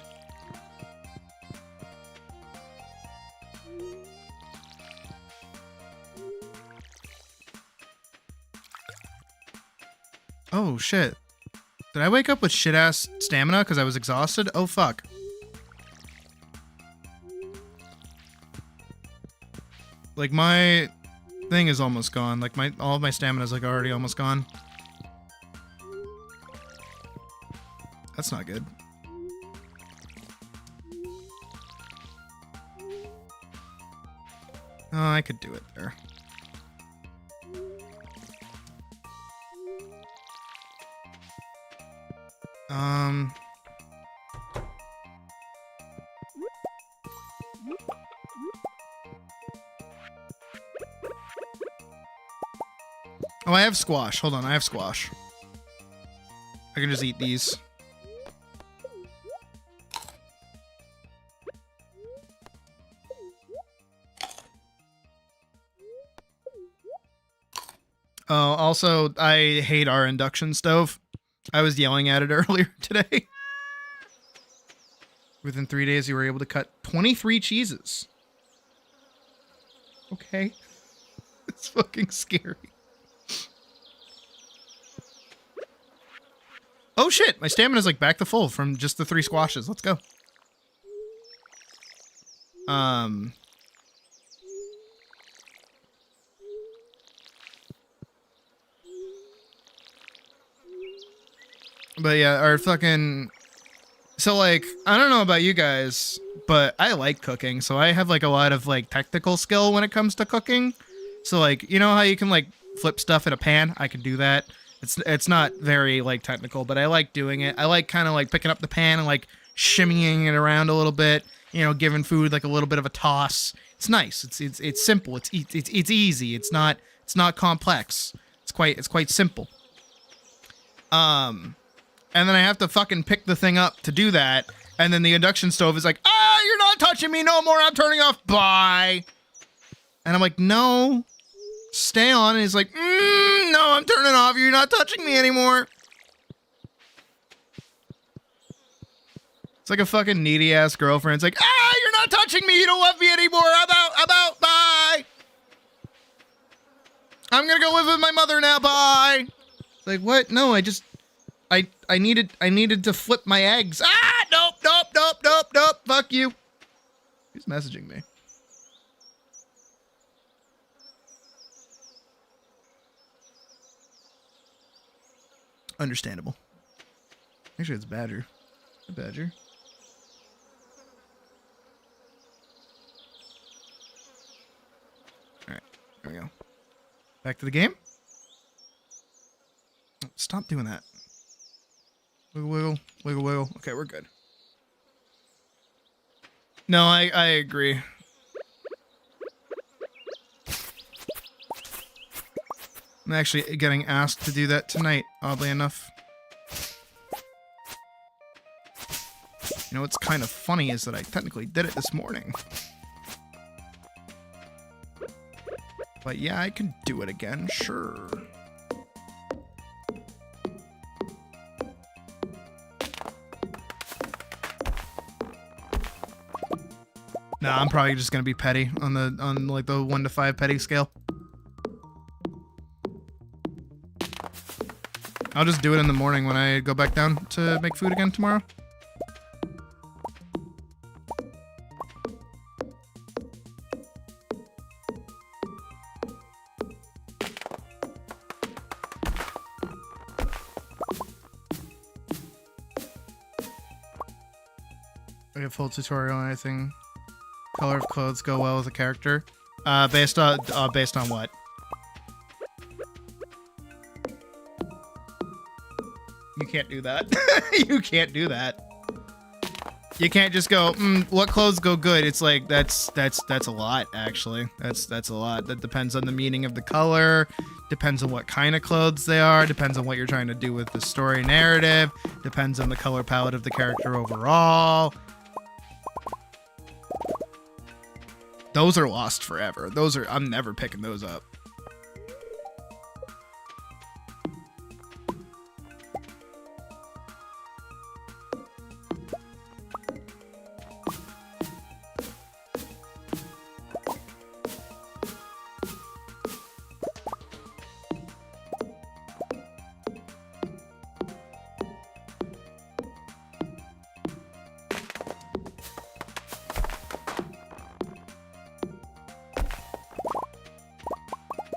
Oh shit! Did I wake up with shit ass stamina because I was exhausted? Oh fuck! Like my thing is almost gone. Like all of my stamina is like already almost gone. That's not good. Oh, I could do it there. Oh, I have squash. Hold on, I have squash. I can just eat these. Oh, also, I hate our induction stove. I was yelling at it earlier today. Within 3 days, you were able to cut 23 cheeses. Okay. It's fucking scary. Oh shit, my stamina's like back to full from just the 3 squashes. Let's go. But yeah, our fucking... So like, I don't know about you guys, but I like cooking. So I have like a lot of like technical skill when it comes to cooking. So like, you know how you can like flip stuff in a pan? I can do that. It's not very like technical, but I like doing it. I like kind of like picking up the pan and like shimmying it around a little bit, you know, giving food like a little bit of a toss. It's nice. It's simple. It's easy. It's not complex. It's quite simple. And then I have to fucking pick the thing up to do that, and then the induction stove is like, "Ah, you're not touching me no more. I'm turning off. Bye." And I'm like, "No, stay on." And he's like, "No, I'm turning off. You're not touching me anymore." It's like a fucking needy ass girlfriend. It's like, "Ah, you're not touching me. You don't love me anymore. I'm out. Bye. I'm gonna go live with my mother now. Bye." It's like, what? No, I needed to flip my eggs. Ah, nope. Fuck you. Who's messaging me? Understandable. Actually, it's Badger. Hey, Badger. Alright, there we go. Back to the game. Stop doing that. Wiggle, wiggle, wiggle, wiggle. Okay, we're good. No, I agree. I'm actually getting asked to do that tonight, oddly enough. You know what's kind of funny is that I technically did it this morning. But yeah, I can do it again, sure. Nah, I'm probably just gonna be petty on like the 1 to 5 petty scale. I'll just do it in the morning when I go back down to make food again tomorrow. I get full tutorial on anything. Color of clothes go well with a character. Based on what? You can't do that. You can't do that. You can't just go, what clothes go good? It's like that's a lot, actually. That's a lot. That depends on the meaning of the color, depends on what kind of clothes they are, depends on what you're trying to do with the story narrative, depends on the color palette of the character overall. Those are lost forever. I'm never picking those up.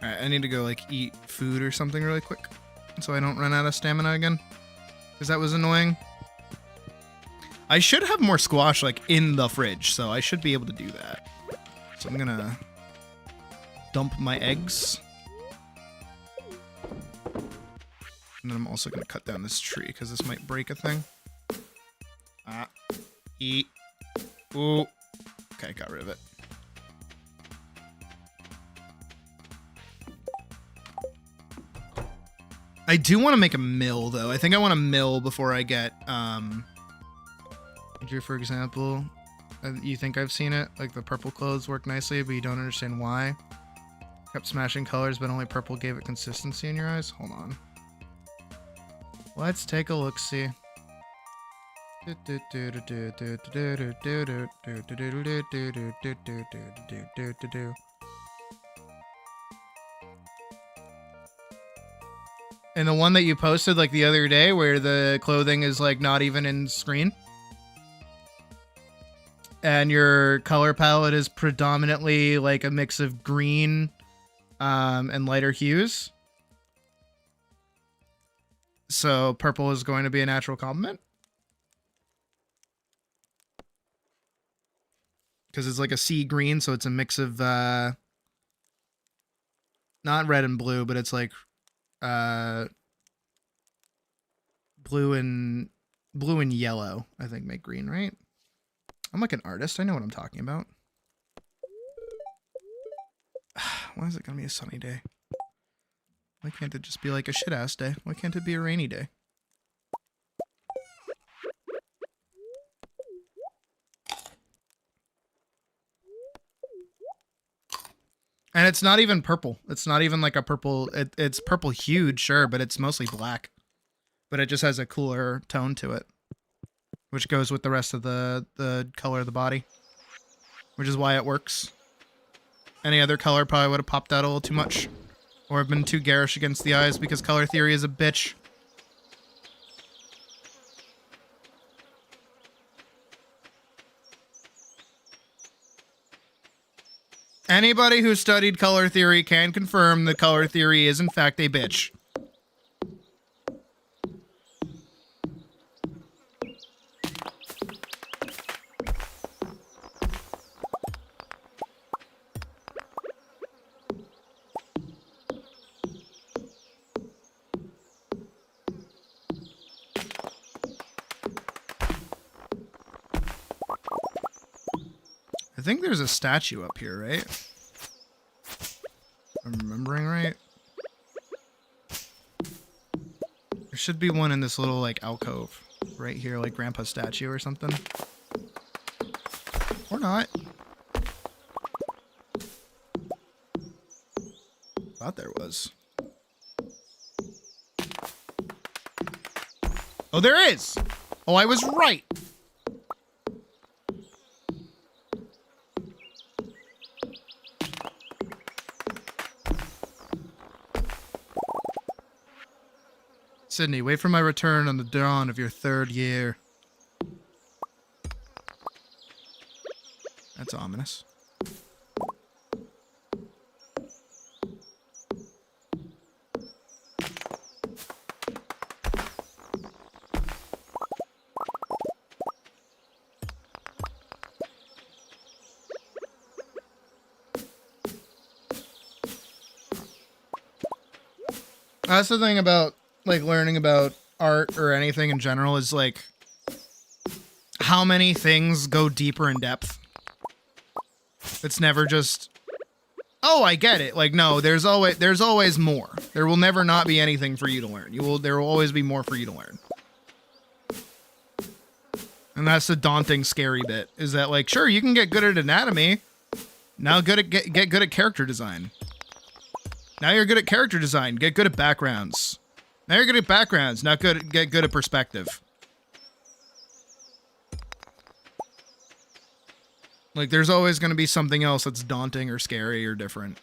Alright, I need to go, like, eat food or something really quick, so I don't run out of stamina again. Because that was annoying. I should have more squash, like, in the fridge, so I should be able to do that. So I'm gonna dump my eggs. And then I'm also gonna cut down this tree, because this might break a thing. Eat. Ooh. Okay, got rid of it. I do want to make a mill, though. I think I want a mill before I get, for example, you think I've seen it? Like, the purple clothes work nicely, but you don't understand why. Kept smashing colors, but only purple gave it consistency in your eyes? Hold on. Let's take a look-see. And the one that you posted like the other day where the clothing is like not even in screen. And your color palette is predominantly like a mix of green and lighter hues. So purple is going to be a natural complement. Because it's like a sea green, so it's a mix of not red and blue, but it's like blue and yellow, I think, make green, right? I'm like an artist. I know what I'm talking about. Why is it gonna be a sunny day? Why can't it just be like a shit-ass day? Why can't it be a rainy day? And it's not even purple. It's not even like a purple. It's purple hued, sure, but it's mostly black. But it just has a cooler tone to it, which goes with the rest of the color of the body, which is why it works. Any other color probably would have popped out a little too much, or have been too garish against the eyes because color theory is a bitch. Anybody who studied color theory can confirm that color theory is in fact a bitch. I think there's a statue up here, right? I'm remembering right. There should be one in this little, like, alcove right here, like Grandpa's statue or something. Or not. Thought there was. Oh, there is! Oh, I was right! Sydney, wait for my return on the dawn of your 3rd year. That's ominous. That's the thing about like learning about art or anything in general is like how many things go deeper in depth. It's never just, oh, I get it. Like, no, there's always more. There will never not be anything for you to learn. There will always be more for you to learn. And that's the daunting, scary bit, is that like, sure, you can get good at anatomy. Now get good at character design. Now you're good at character design. Get good at backgrounds. Now you're good at backgrounds. Not good. Get good at perspective. Like, there's always going to be something else that's daunting or scary or different.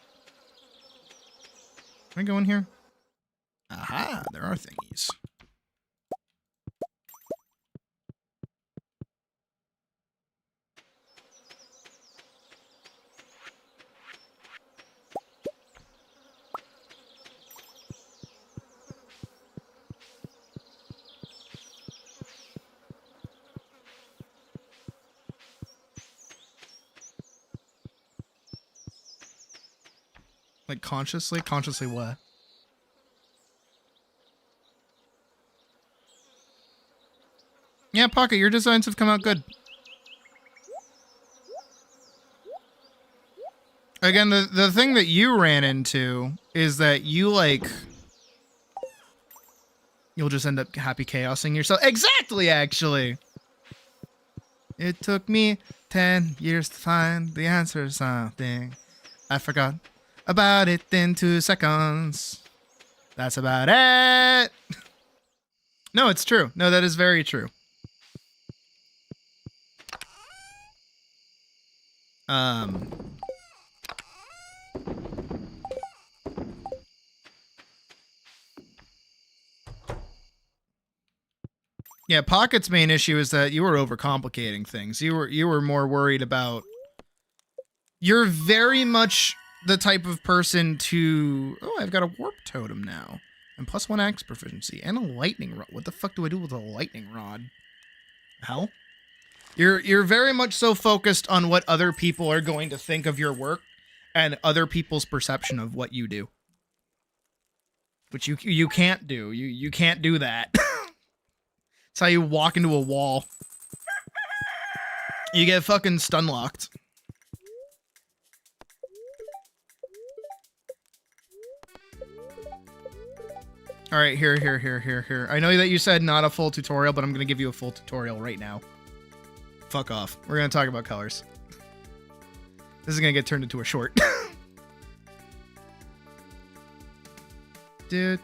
Can I go in here? Aha, there are thingies. Like consciously? Consciously what? Yeah, Pocket, your designs have come out good. Again, the thing that you ran into is that you, like... You'll just end up happy chaosing yourself. Exactly, actually! It took me 10 years to find the answer to something. I forgot about it in 2 seconds. That's about it! No, it's true. No, that is very true. Yeah, Pocket's main issue is that you were overcomplicating things. You were more worried about... You're very much the type of person to... Oh, I've got a warp totem now. And +1 axe proficiency. And a lightning rod. What the fuck do I do with a lightning rod? Hell? You're very much so focused on what other people are going to think of your work and other people's perception of what you do. Which you can't do. You can't do that. That's how you walk into a wall. You get fucking stun locked. All right, here. I know that you said not a full tutorial, but I'm gonna give you a full tutorial right now. Fuck off. We're gonna talk about colors. This is gonna get turned into a short. do.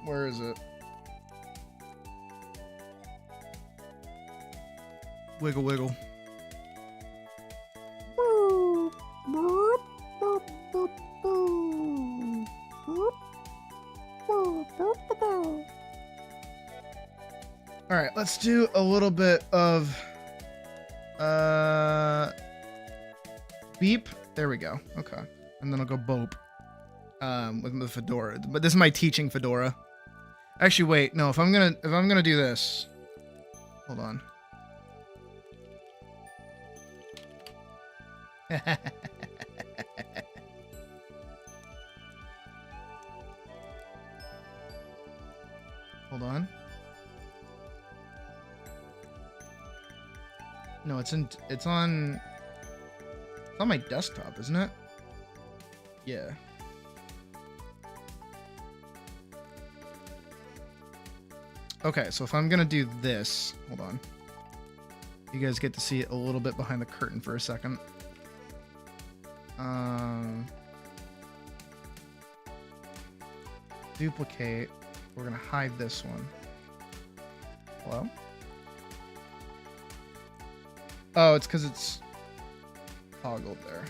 Where is it? Wiggle, wiggle. All right, let's do a little bit of beep. There we go. Okay, and then I'll go bope. With the fedora, but this is my teaching fedora. Actually, wait, no. If I'm gonna do this, hold on. Hold on. No, it's on my desktop, isn't it? Yeah. Okay, so if I'm gonna do this, hold on. You guys get to see it a little bit behind the curtain for a second. Duplicate. We're gonna hide this one. Hello? Oh, it's because it's toggled there.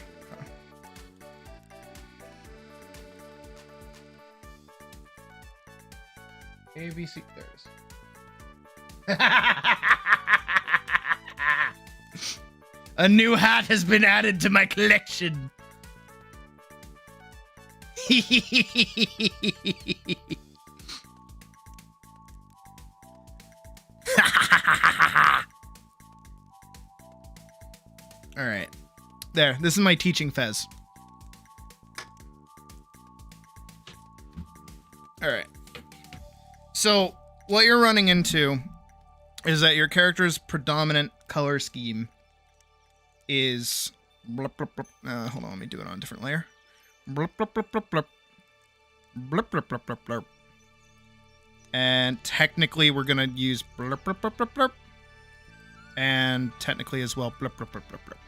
Okay. ABC. There it is. A new hat has been added to my collection. All right. There. This is my teaching fez. All right. So, what you're running into is that your character's predominant color scheme is... Blip, blip, blip. Hold on, let me do it on a different layer. Blip, blip, blip, blip, blip. Blip, blip, blip, blip, blip. And technically, we're going to use blip, blip, blip, blip, blip. And technically as well, blip, blip, blip, blip, blip.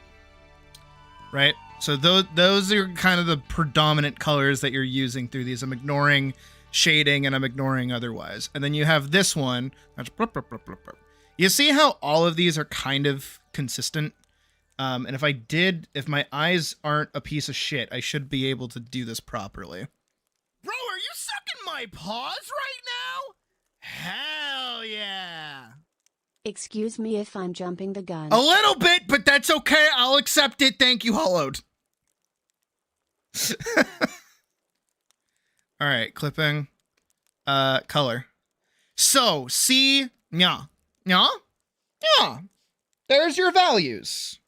Right? So those are kind of the predominant colors that you're using through these. I'm ignoring shading and I'm ignoring otherwise. And then you have this one. That's blip, blip, blip, blip, blip. You see how all of these are kind of consistent? And if my eyes aren't a piece of shit, I should be able to do this properly. Bro, are you sucking my paws right now? Hell yeah.
Excuse me if I'm jumping the gun.
A little bit, but that's okay. I'll accept it. Thank you, Hollowed. All right, clipping. Color. So, see, yeah. There's your values.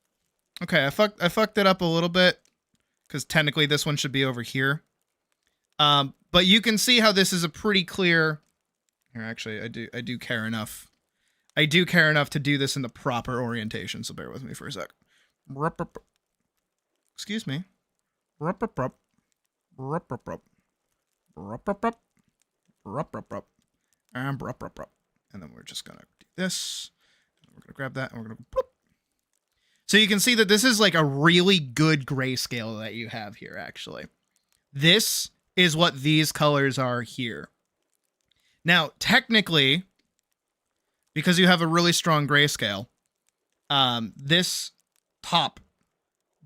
Okay, I fucked it up a little bit because technically this one should be over here. But you can see how this is a pretty clear. Here, actually, I do care enough. I do care enough to do this in the proper orientation, so bear with me for a sec. Excuse me. And then we're just gonna do this. We're gonna grab that and we're gonna bloop. So you can see that this is like a really good grayscale that you have here, actually. This is what these colors are here. Now, technically, because you have a really strong grayscale, this top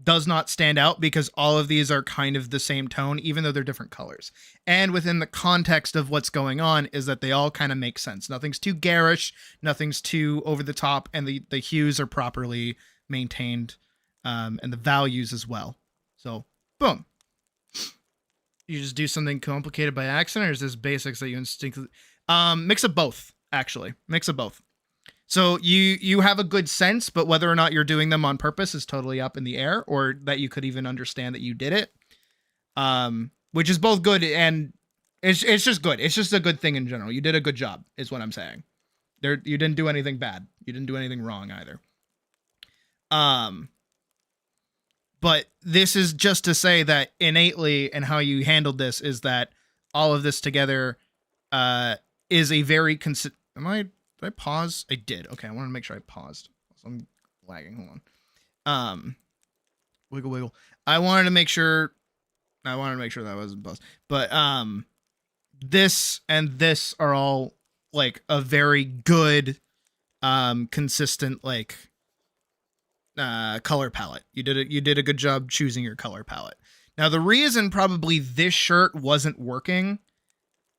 does not stand out because all of these are kind of the same tone, even though they're different colors. And within the context of what's going on is that they all kind of make sense. Nothing's too garish, nothing's too over the top, and the hues are properly maintained, and the values as well. So, boom. You just do something complicated by accident, or is this basics that you instinctively... Mix of both, actually. Mix of both. So you have a good sense, but whether or not you're doing them on purpose is totally up in the air, or that you could even understand that you did it. Which is both good, and it's just good. It's just a good thing in general. You did a good job, is what I'm saying. You didn't do anything bad. You didn't do anything wrong either. But this is just to say that innately, and how you handled this is that all of this together is a very did I pause? I did. Okay, I wanted to make sure I paused. I'm lagging. Hold on. Wiggle. I wanted to make sure that wasn't paused. But this and this are all like a very good consistent like color palette. You did a good job choosing your color palette. Now the reason probably this shirt wasn't working,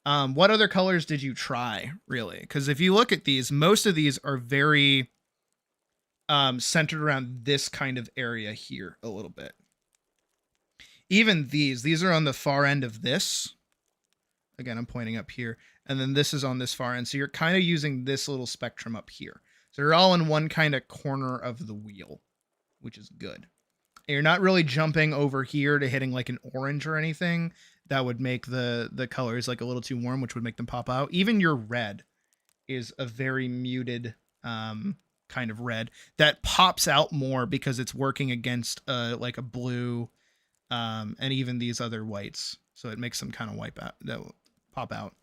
what other colors did you try, really? Because if you look at these, most of these are very centered around this kind of area here a little bit. Even these are on the far end of this. Again, I'm pointing up here. And then this is on this far end. So you're kind of using this little spectrum up here. So they're all in one kind of corner of the wheel, which is good. And you're not really jumping over here to hitting like an orange or anything. That would make the colors like a little too warm, which would make them pop out. Even your red is a very muted kind of red that pops out more because it's working against like a blue and even these other whites. So it makes them kind of pop out.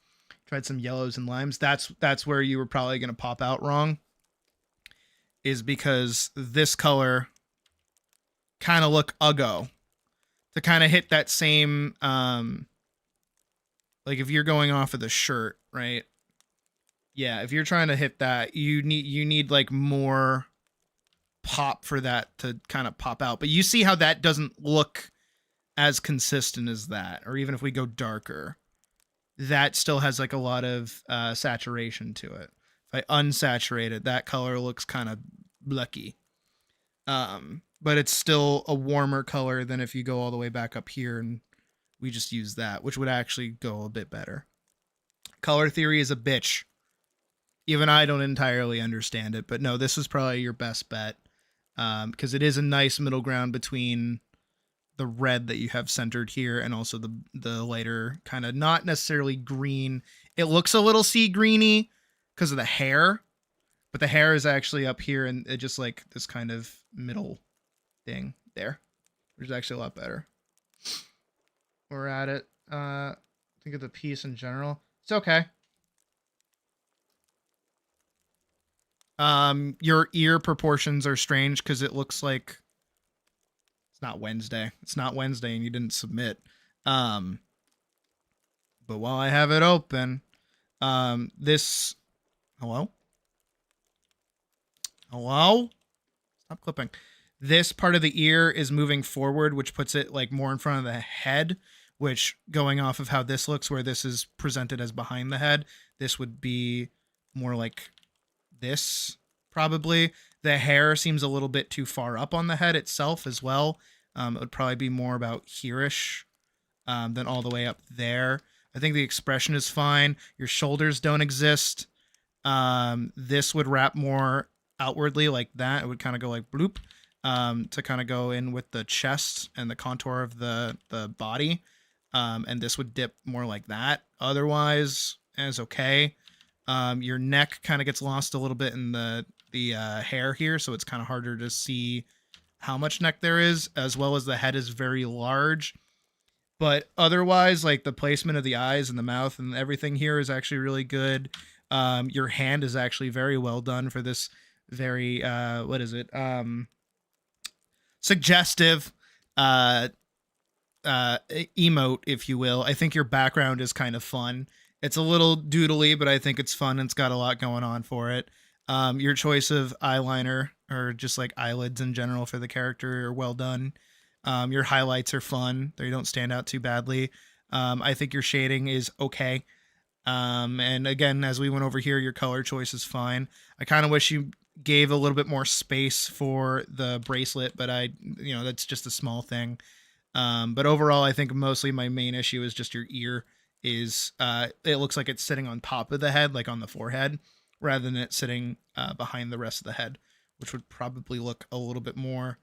Tried some yellows and limes. That's where you were probably going to pop out wrong, is because this color kind of look uggo. To kind of hit that same, like if you're going off of the shirt, right? Yeah, if you're trying to hit that, you need like more pop for that to kind of pop out. But you see how that doesn't look as consistent as that, or even if we go darker, that still has like a lot of saturation to it. If I unsaturate it, that color looks kind of blucky. But it's still a warmer color than if you go all the way back up here and we just use that, which would actually go a bit better. Color theory is a bitch. Even I don't entirely understand it, but no, this is probably your best bet, because it is a nice middle ground between the red that you have centered here and also the lighter kind of not necessarily green. It looks a little sea greeny because of the hair, but the hair is actually up here and it just like this kind of middle thing there, which is actually a lot better. We're at it. Think of the piece in general. It's okay. Your ear proportions are strange because it looks like it's not Wednesday. It's not Wednesday and you didn't submit. But while I have it open, this, hello? Stop clipping. This part of the ear is moving forward, which puts it like more in front of the head, which going off of how this looks, where this is presented as behind the head, this would be more like this, probably. The hair seems a little bit too far up on the head itself as well. It would probably be more about here-ish than all the way up there. I think the expression is fine. Your shoulders don't exist. This would wrap more outwardly like that. It would kind of go like bloop to kind of go in with the chest and the contour of the body. And this would dip more like that. Otherwise, as okay. Your neck kind of gets lost a little bit in the hair here, so it's kind of harder to see how much neck there is, as well as the head is very large. But otherwise, like the placement of the eyes and the mouth and everything here is actually really good. Your hand is actually very well done for this very suggestive emote, if you will. I think your background is kind of fun. It's a little doodly, but I think it's fun. And it's got a lot going on for it. Your choice of eyeliner or just like eyelids in general for the character are well done. Your highlights are fun. They don't stand out too badly. I think your shading is okay. And again, as we went over here, your color choice is fine. I kind of wish you gave a little bit more space for the bracelet, but that's just a small thing. But overall, I think mostly my main issue is just your ear is, it looks like it's sitting on top of the head, like on the forehead, rather than it sitting behind the rest of the head, which would probably look a little bit more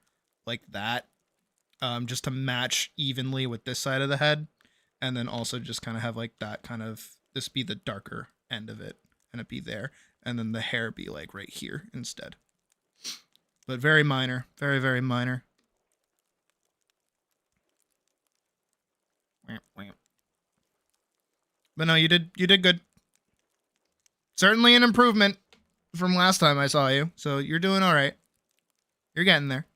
like that, just to match evenly with this side of the head. And then also just kind of have like that kind of, this be the darker end of it and it be there. And then the hair be like right here instead. But very minor, very, very minor. But no, you did good. Certainly an improvement from last time I saw you. So you're doing all right. You're getting there.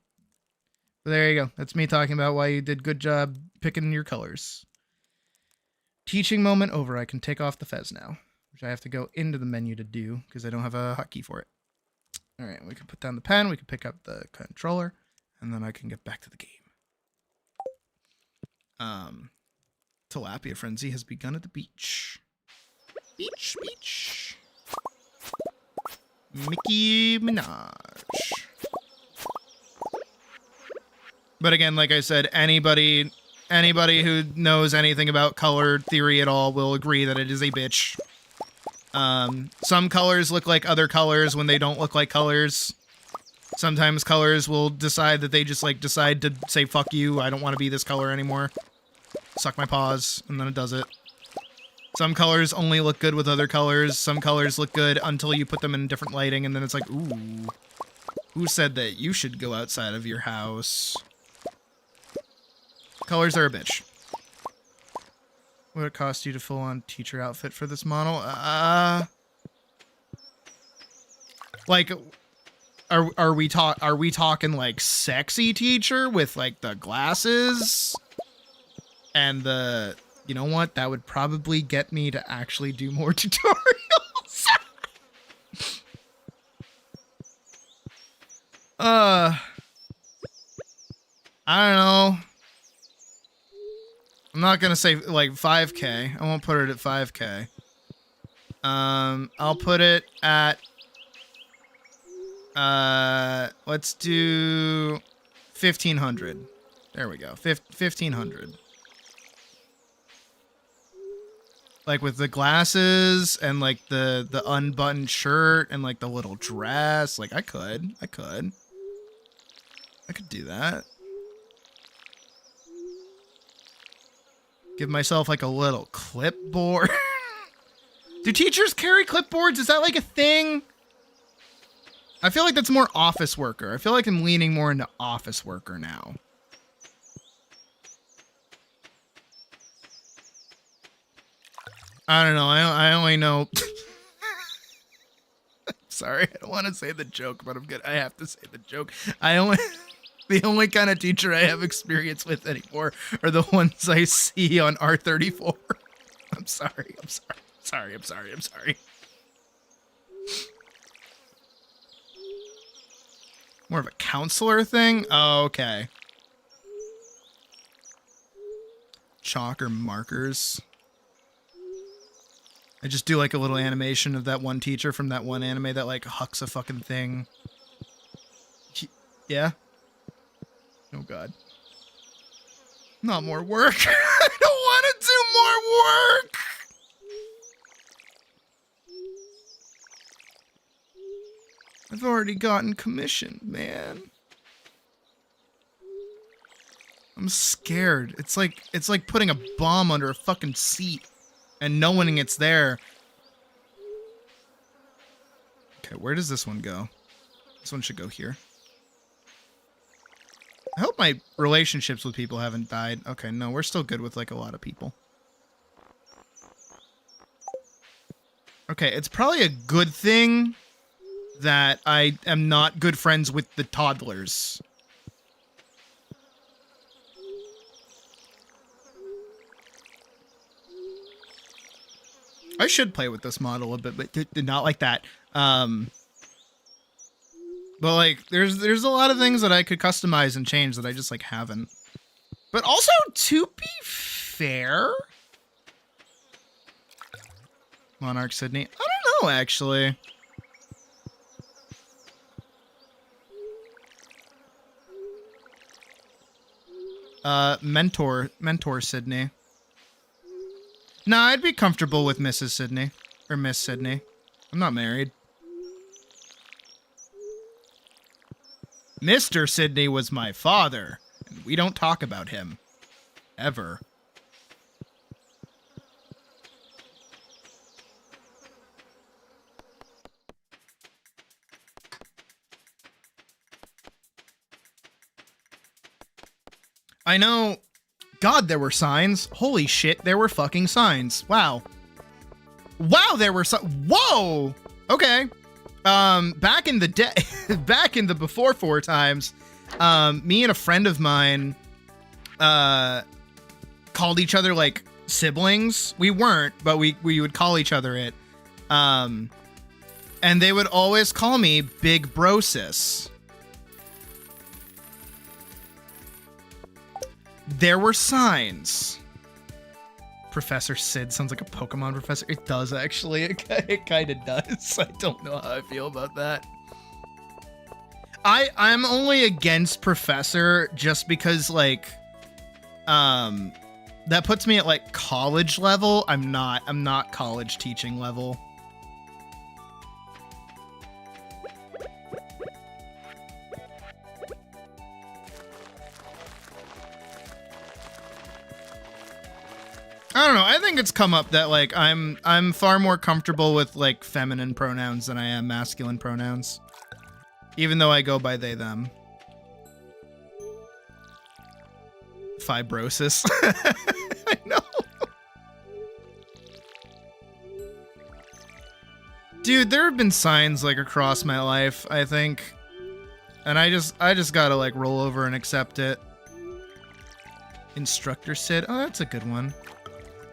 But there you go. That's me talking about why you did good job picking your colors. Teaching moment over. I can take off the fez now, which I have to go into the menu to do because I don't have a hotkey for it. All right, we can put down the pen. We can pick up the controller, and then I can get back to the game. Tilapia frenzy has begun at the beach. Beach. Mickey Minaj. But again, like I said, anybody who knows anything about color theory at all will agree that it is a bitch. Some colors look like other colors when they don't look like colors. Sometimes colors will decide that they just decide to say, fuck you, I don't want to be this color anymore. Suck my paws, and then it does it. Some colors only look good with other colors. Some colors look good until you put them in different lighting, and then it's like, ooh, who said that you should go outside of your house? Colors are a bitch. What would it cost you to full-on teacher outfit for this model? Like, are we talking like sexy teacher with like the glasses and the, you know what? That would probably get me to actually do more tutorials. I don't know. I'm not gonna say like 5K. I won't put it at 5K. I'll put it at let's do 1,500. There we go. 1,500. Like with the glasses and like the unbuttoned shirt and like the little dress. Like I could do that. Give myself like a little clipboard. Do teachers carry clipboards? Is that like a thing? I feel like that's more office worker. I feel like I'm leaning more into office worker now. I don't know. I only know. Sorry, I don't want to say the joke, but I have to say the joke. The only kind of teacher I have experience with anymore are the ones I see on R34. I'm sorry. More of a counselor thing? Oh, okay. Chalk or markers. I just do like a little animation of that one teacher from that one anime that like hucks a fucking thing. Yeah? Oh god. Not more work. I don't want to do more work. I've already gotten commissioned, man. I'm scared. It's like putting a bomb under a fucking seat and knowing it's there. Okay, where does this one go? This one should go here. I hope my relationships with people haven't died. Okay, no, we're still good with like a lot of people. Okay, it's probably a good thing that I am not good friends with the toddlers. I should play with this model a bit, but not like that. But like, there's a lot of things that I could customize and change that I just like haven't. But also, to be fair, Monarch Sydney, I don't know actually. Mentor Sydney. Nah, I'd be comfortable with Mrs. Sydney. Or Miss Sydney. I'm not married. Mr. Sydney was my father, and we don't talk about him. Ever. I know... God, there were signs. Holy shit, there were fucking signs. Wow. Wow, there were whoa! Okay. Back in the day, back in the before 4 times, me and a friend of mine, called each other, like, siblings. We weren't, but we would call each other it. And they would always call me Big Brosis. There were signs. Professor Sid sounds like a Pokemon professor. It does, actually. It kind of does. I don't know how I feel about that. I'm only against Professor just because, like, that puts me at, like, college level. I'm not college teaching level. I don't know. I think it's come up that like I'm far more comfortable with like feminine pronouns than I am masculine pronouns. Even though I go by they them. Fibrosis. I know. Dude, there have been signs like across my life, I think. And I just gotta like roll over and accept it. Instructor Sid. Oh, that's a good one.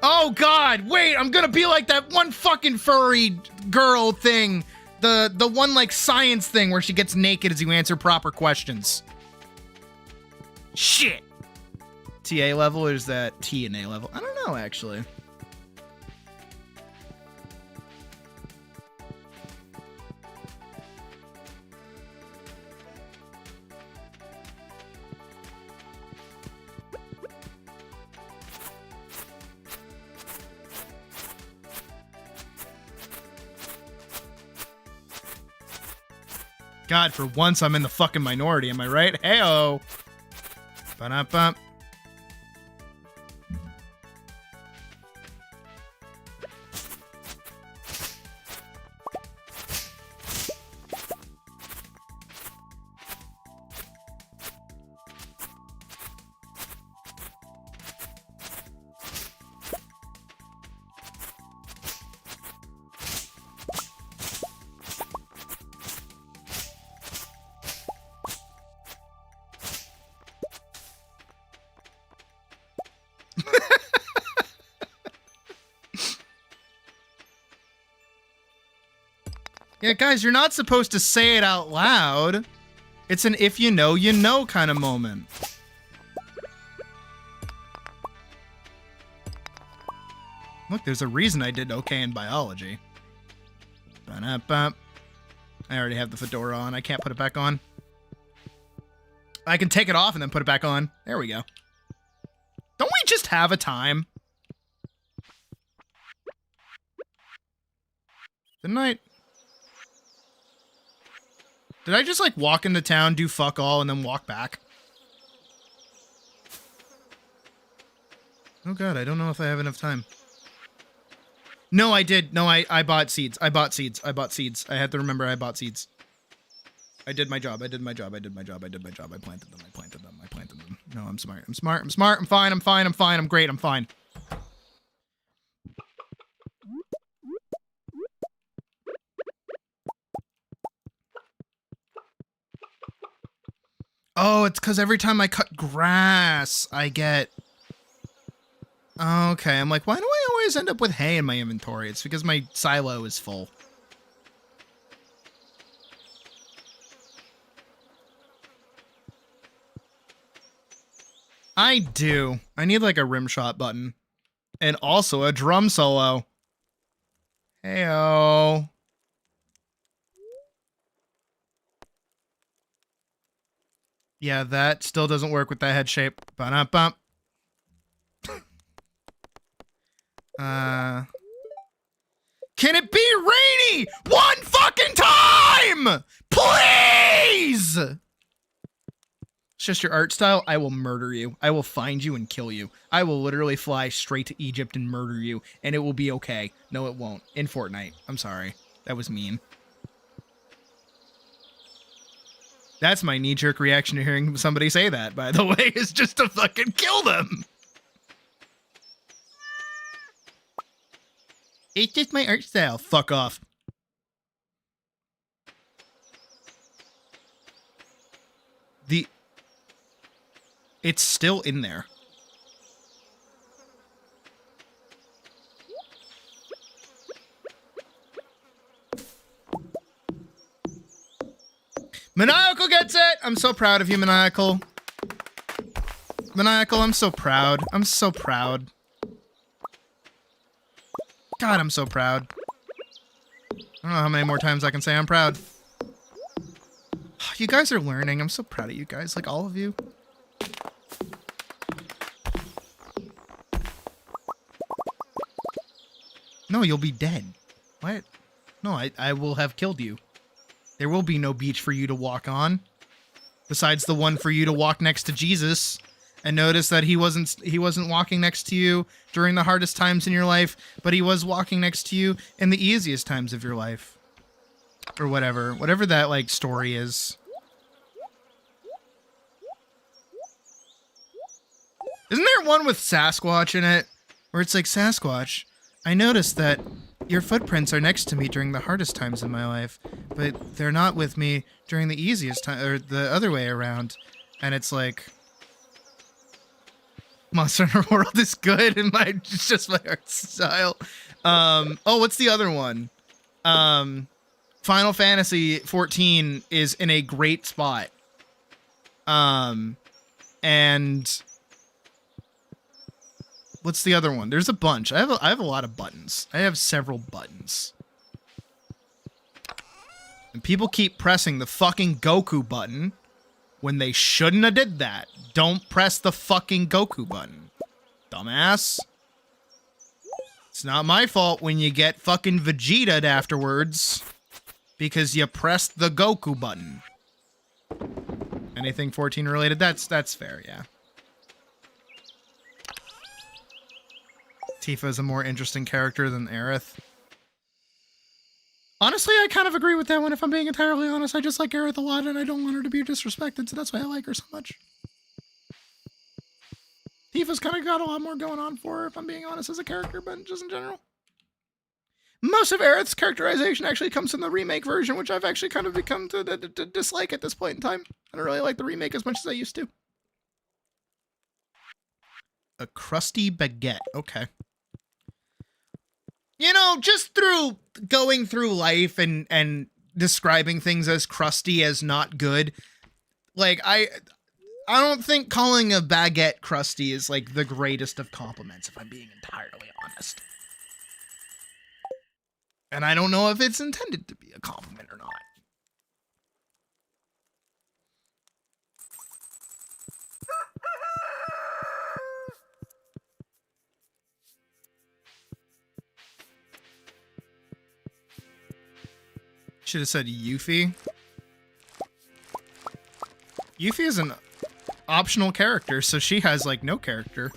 Oh god, wait, I'm gonna be like that one fucking furry girl thing. The one like science thing where she gets naked as you answer proper questions. Shit. TA level or is that T and A level? I don't know actually. God, for once I'm in the fucking minority, am I right? Hey-oh. Ba-da-bum. Yeah, guys, you're not supposed to say it out loud. It's an if you know kind of moment. Look, there's a reason I did okay in biology. Ba-da-ba. I already have the fedora on. I can't put it back on. I can take it off and then put it back on. There we go. Don't we just have a time? Didn't I? Did I just like walk into town, do fuck all, and then walk back? Oh god, I don't know if I have enough time. No, I did. No, I bought seeds. I bought seeds. I bought seeds. I had to remember I bought seeds. I did my job. I did my job. I did my job. I did my job. I planted them. I planted them. I planted them. No, I'm smart. I'm smart. I'm smart. I'm fine. I'm fine. I'm fine. I'm great. I'm fine. Oh, it's because every time I cut grass, I get... Okay, I'm like, why do I always end up with hay in my inventory? It's because my silo is full. I do. I need like a rim shot button. And also a drum solo. Heyo. Yeah, that still doesn't work with that head shape. Ba-da-bump. Can it be rainy one fucking time? Please! It's just your art style. I will murder you. I will find you and kill you. I will literally fly straight to Egypt and murder you, and it will be okay. No, it won't. In Fortnite. I'm sorry. That was mean. That's my knee-jerk reaction to hearing somebody say that, by the way, is just to fucking kill them. It's just my art style. Fuck off. It's still in there. Maniacal gets it! I'm so proud of you, Maniacal. Maniacal, I'm so proud. I'm so proud. God, I'm so proud. I don't know how many more times I can say I'm proud. You guys are learning. I'm so proud of you guys, like all of you. No, you'll be dead. What? No, I will have killed you. There will be no beach for you to walk on. Besides the one for you to walk next to Jesus. And notice that he wasn't walking next to you during the hardest times in your life, but he was walking next to you in the easiest times of your life. Or whatever. Whatever that, like, story is. Isn't there one with Sasquatch in it? Where it's like, Sasquatch, I noticed that your footprints are next to me during the hardest times in my life, but they're not with me during the easiest time, or the other way around. And it's like, Monster Hunter World is good, and it's just my art style. Oh, what's the other one? Final Fantasy 14 is in a great spot. And what's the other one? There's a bunch. I have a lot of buttons. I have several buttons. And people keep pressing the fucking Goku button when they shouldn't have did that. Don't press the fucking Goku button. Dumbass. It's not my fault when you get fucking Vegeta'd afterwards because you pressed the Goku button. Anything 14 related? That's fair, yeah. Tifa is a more interesting character than Aerith. Honestly, I kind of agree with that one, if I'm being entirely honest. I just like Aerith a lot, and I don't want her to be disrespected, so that's why I like her so much. Tifa's kind of got a lot more going on for her, if I'm being honest, as a character, but just in general. Most of Aerith's characterization actually comes from the remake version, which I've actually kind of become to dislike at this point in time. I don't really like the remake as much as I used to. A crusty baguette. Okay. You know, just through going through life and describing things as crusty as not good, like, I don't think calling a baguette crusty is, like, the greatest of compliments, if I'm being entirely honest. And I don't know if it's intended to be a compliment or not. Should have said Yuffie. Yuffie is an optional character, so she has, like, no character.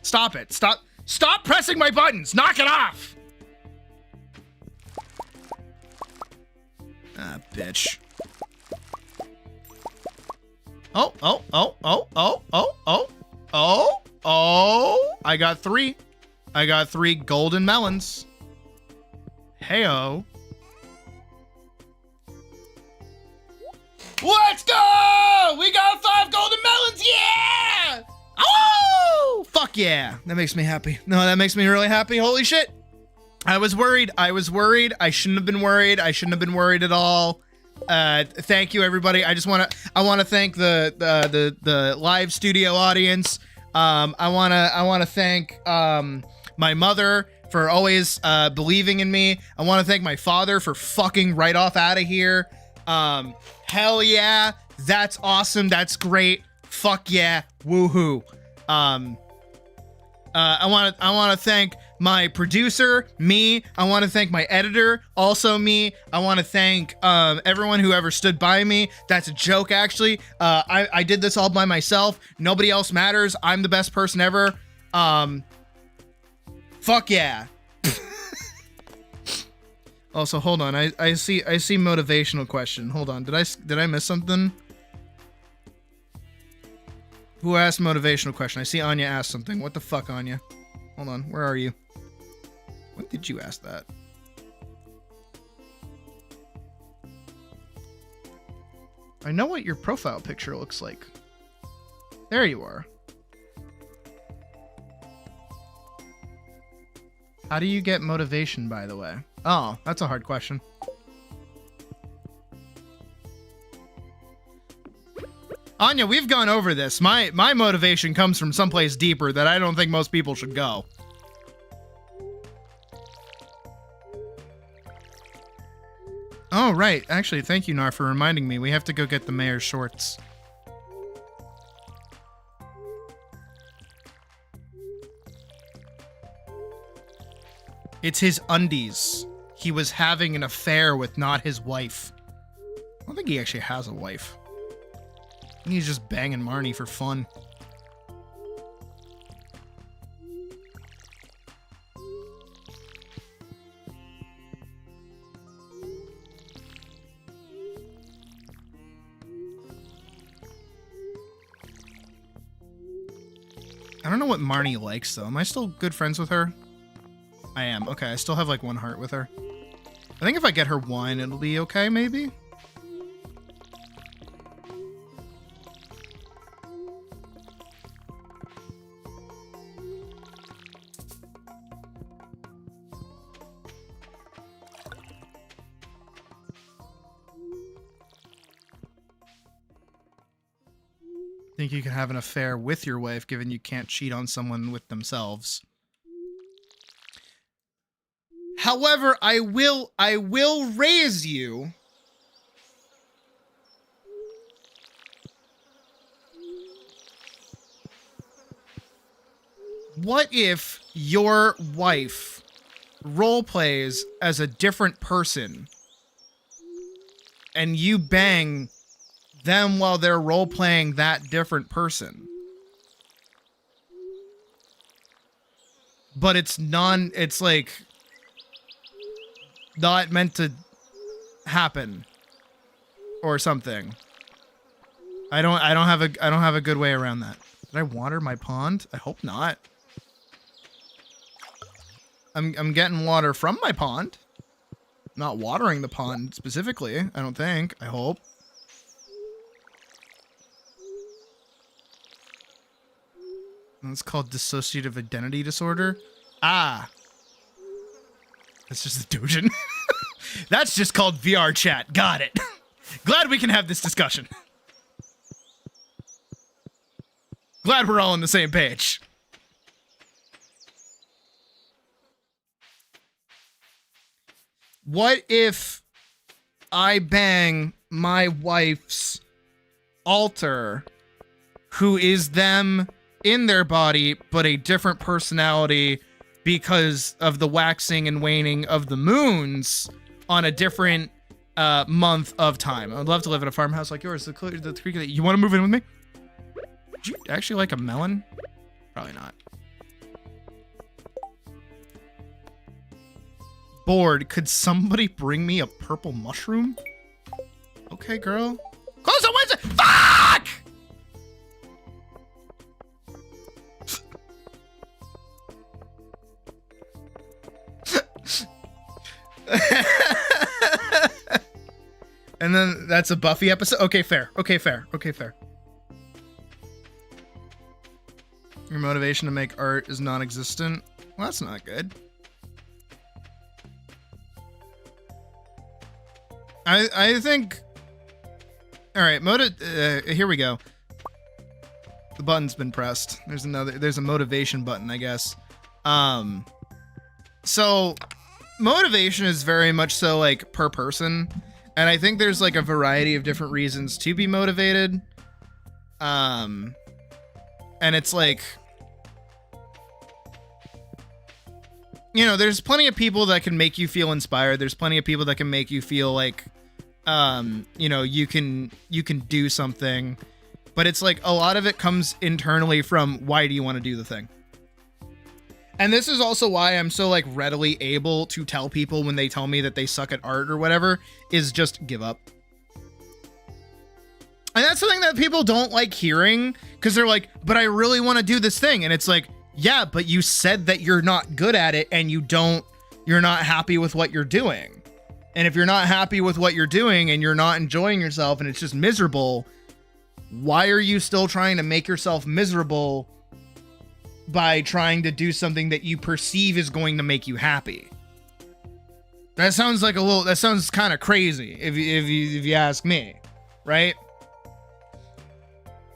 Stop it. Stop pressing my buttons! Knock it off! Ah, bitch. Oh. I got 3. I got 3 golden melons. Heyo. Let's go! We got 5 golden melons, yeah! Oh! Fuck yeah. That makes me happy. No, that makes me really happy. Holy shit. I was worried. I shouldn't have been worried. I shouldn't have been worried at all. Thank you, everybody. I want to thank the live studio audience. I want to thank my mother for always believing in me. I want to thank my father for fucking right off out of here. Hell yeah, that's awesome. That's great. Fuck yeah, woohoo. I want to thank my producer, me. I want to thank my editor, also me. I want to thank everyone who ever stood by me. That's a joke, actually. I did this all by myself. Nobody else matters. I'm the best person ever. Fuck yeah. Also, hold on. I see motivational question. Hold on. Did I miss something? Who asked motivational question? I see Anya asked something. What the fuck, Anya? Hold on. Where are you? When did you ask that? I know what your profile picture looks like. There you are. How do you get motivation, by the way? Oh, that's a hard question. Anya, we've gone over this. My motivation comes from someplace deeper that I don't think most people should go. Oh, right. Actually, thank you, Nar, for reminding me. We have to go get the mayor's shorts. It's his undies. He was having an affair with not his wife. I don't think he actually has a wife. I think he's just banging Marnie for fun. I don't know what Marnie likes, though. Am I still good friends with her? I am. Okay, I still have, like, 1 heart with her. I think if I get her 1, it'll be okay, maybe? Think you can have an affair with your wife, given you can't cheat on someone with themselves. However, I will raise you. What if your wife role plays as a different person and you bang them while they're role playing that different person? But it's like not meant to happen or something. I don't have a good way around that. Did I water my pond? I hope not. I'm getting water from my pond. Not watering the pond specifically, I don't think. I hope. It's called dissociative identity disorder. Ah. That's just a Dojin. That's just called VR chat. Got it. Glad we can have this discussion. Glad we're all on the same page. what if I bang my wife's alter, who is them in their body, but a different personality because of the waxing and waning of the moons on a different month of time. I'd love to live in a farmhouse like yours. You want to move in with me? Would you actually like a melon? Probably not. Bored. Could somebody bring me a purple mushroom? Okay, girl. Close the window. Fuck! And then that's a Buffy episode. Okay, fair. Okay, fair. Okay, fair. Your motivation to make art is non-existent. Well, that's not good. I think. All right, here we go. The button's been pressed. There's a motivation button, I guess. So motivation is very much so like per person. And I think there's like a variety of different reasons to be motivated. And it's like, you know, there's plenty of people that can make you feel inspired. There's plenty of people that can make you feel like, you know, you can do something, but it's like a lot of it comes internally from why do you want to do the thing? And this is also why I'm so like readily able to tell people when they tell me that they suck at art or whatever, is just give up. And that's something that people don't like hearing, because they're like, but I really want to do this thing. And it's like, yeah, but you said that you're not good at it and you're not happy with what you're doing. And if you're not happy with what you're doing and you're not enjoying yourself and it's just miserable, why are you still trying to make yourself miserable by trying to do something that you perceive is going to make you happy? That sounds kind of crazy if you ask me, right?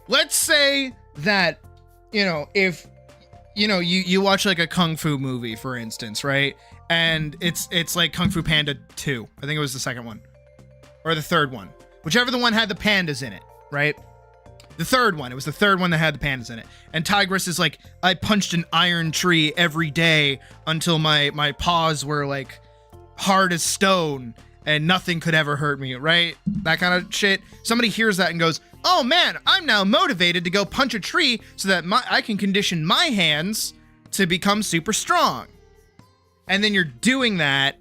Let's say that, you know, if, you know, you watch like a Kung Fu movie, for instance, right? And it's like Kung Fu Panda 2. I think it was the second one. Or the third one. Whichever the one had the pandas in it, right? The third one. It was the third one that had the pandas in it. And Tigress is like, I punched an iron tree every day until my paws were like hard as stone and nothing could ever hurt me, right? That kind of shit. Somebody hears that and goes, oh man, I'm now motivated to go punch a tree so that I can condition my hands to become super strong. And then you're doing that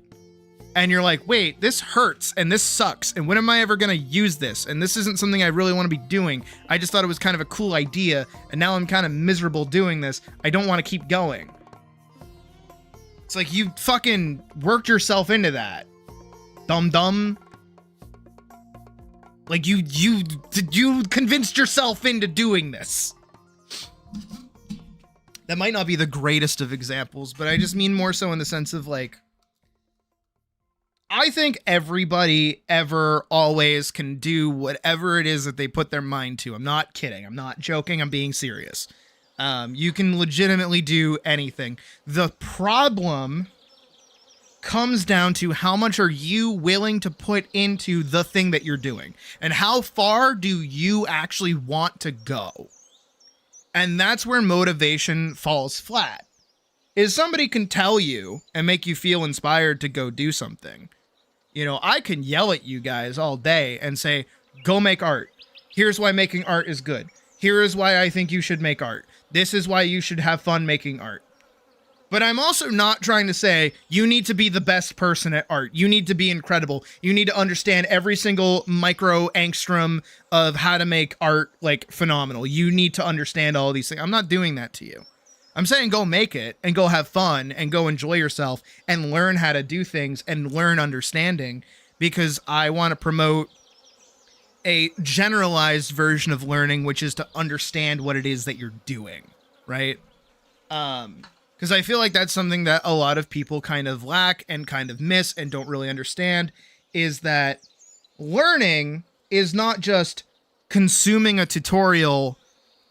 and you're like, wait, this hurts and this sucks. And when am I ever going to use this? And this isn't something I really want to be doing. I just thought it was kind of a cool idea. And now I'm kind of miserable doing this. I don't want to keep going. It's like you fucking worked yourself into that. Dumb. Like you convinced yourself into doing this. That might not be the greatest of examples, but I just mean more so in the sense of like, I think everybody ever always can do whatever it is that they put their mind to. I'm not kidding. I'm not joking. I'm being serious. You can legitimately do anything. The problem comes down to how much are you willing to put into the thing that you're doing, and how far do you actually want to go? And that's where motivation falls flat. Is somebody can tell you and make you feel inspired to go do something. You know, I can yell at you guys all day and say, go make art. Here's why making art is good. Here is why I think you should make art. This is why you should have fun making art. But I'm also not trying to say you need to be the best person at art. You need to be incredible. You need to understand every single micro angstrom of how to make art like phenomenal. You need to understand all these things. I'm not doing that to you. I'm saying go make it and go have fun and go enjoy yourself and learn how to do things and learn understanding, because I want to promote a generalized version of learning, which is to understand what it is that you're doing, right? Because I feel like that's something that a lot of people kind of lack and kind of miss and don't really understand, is that learning is not just consuming a tutorial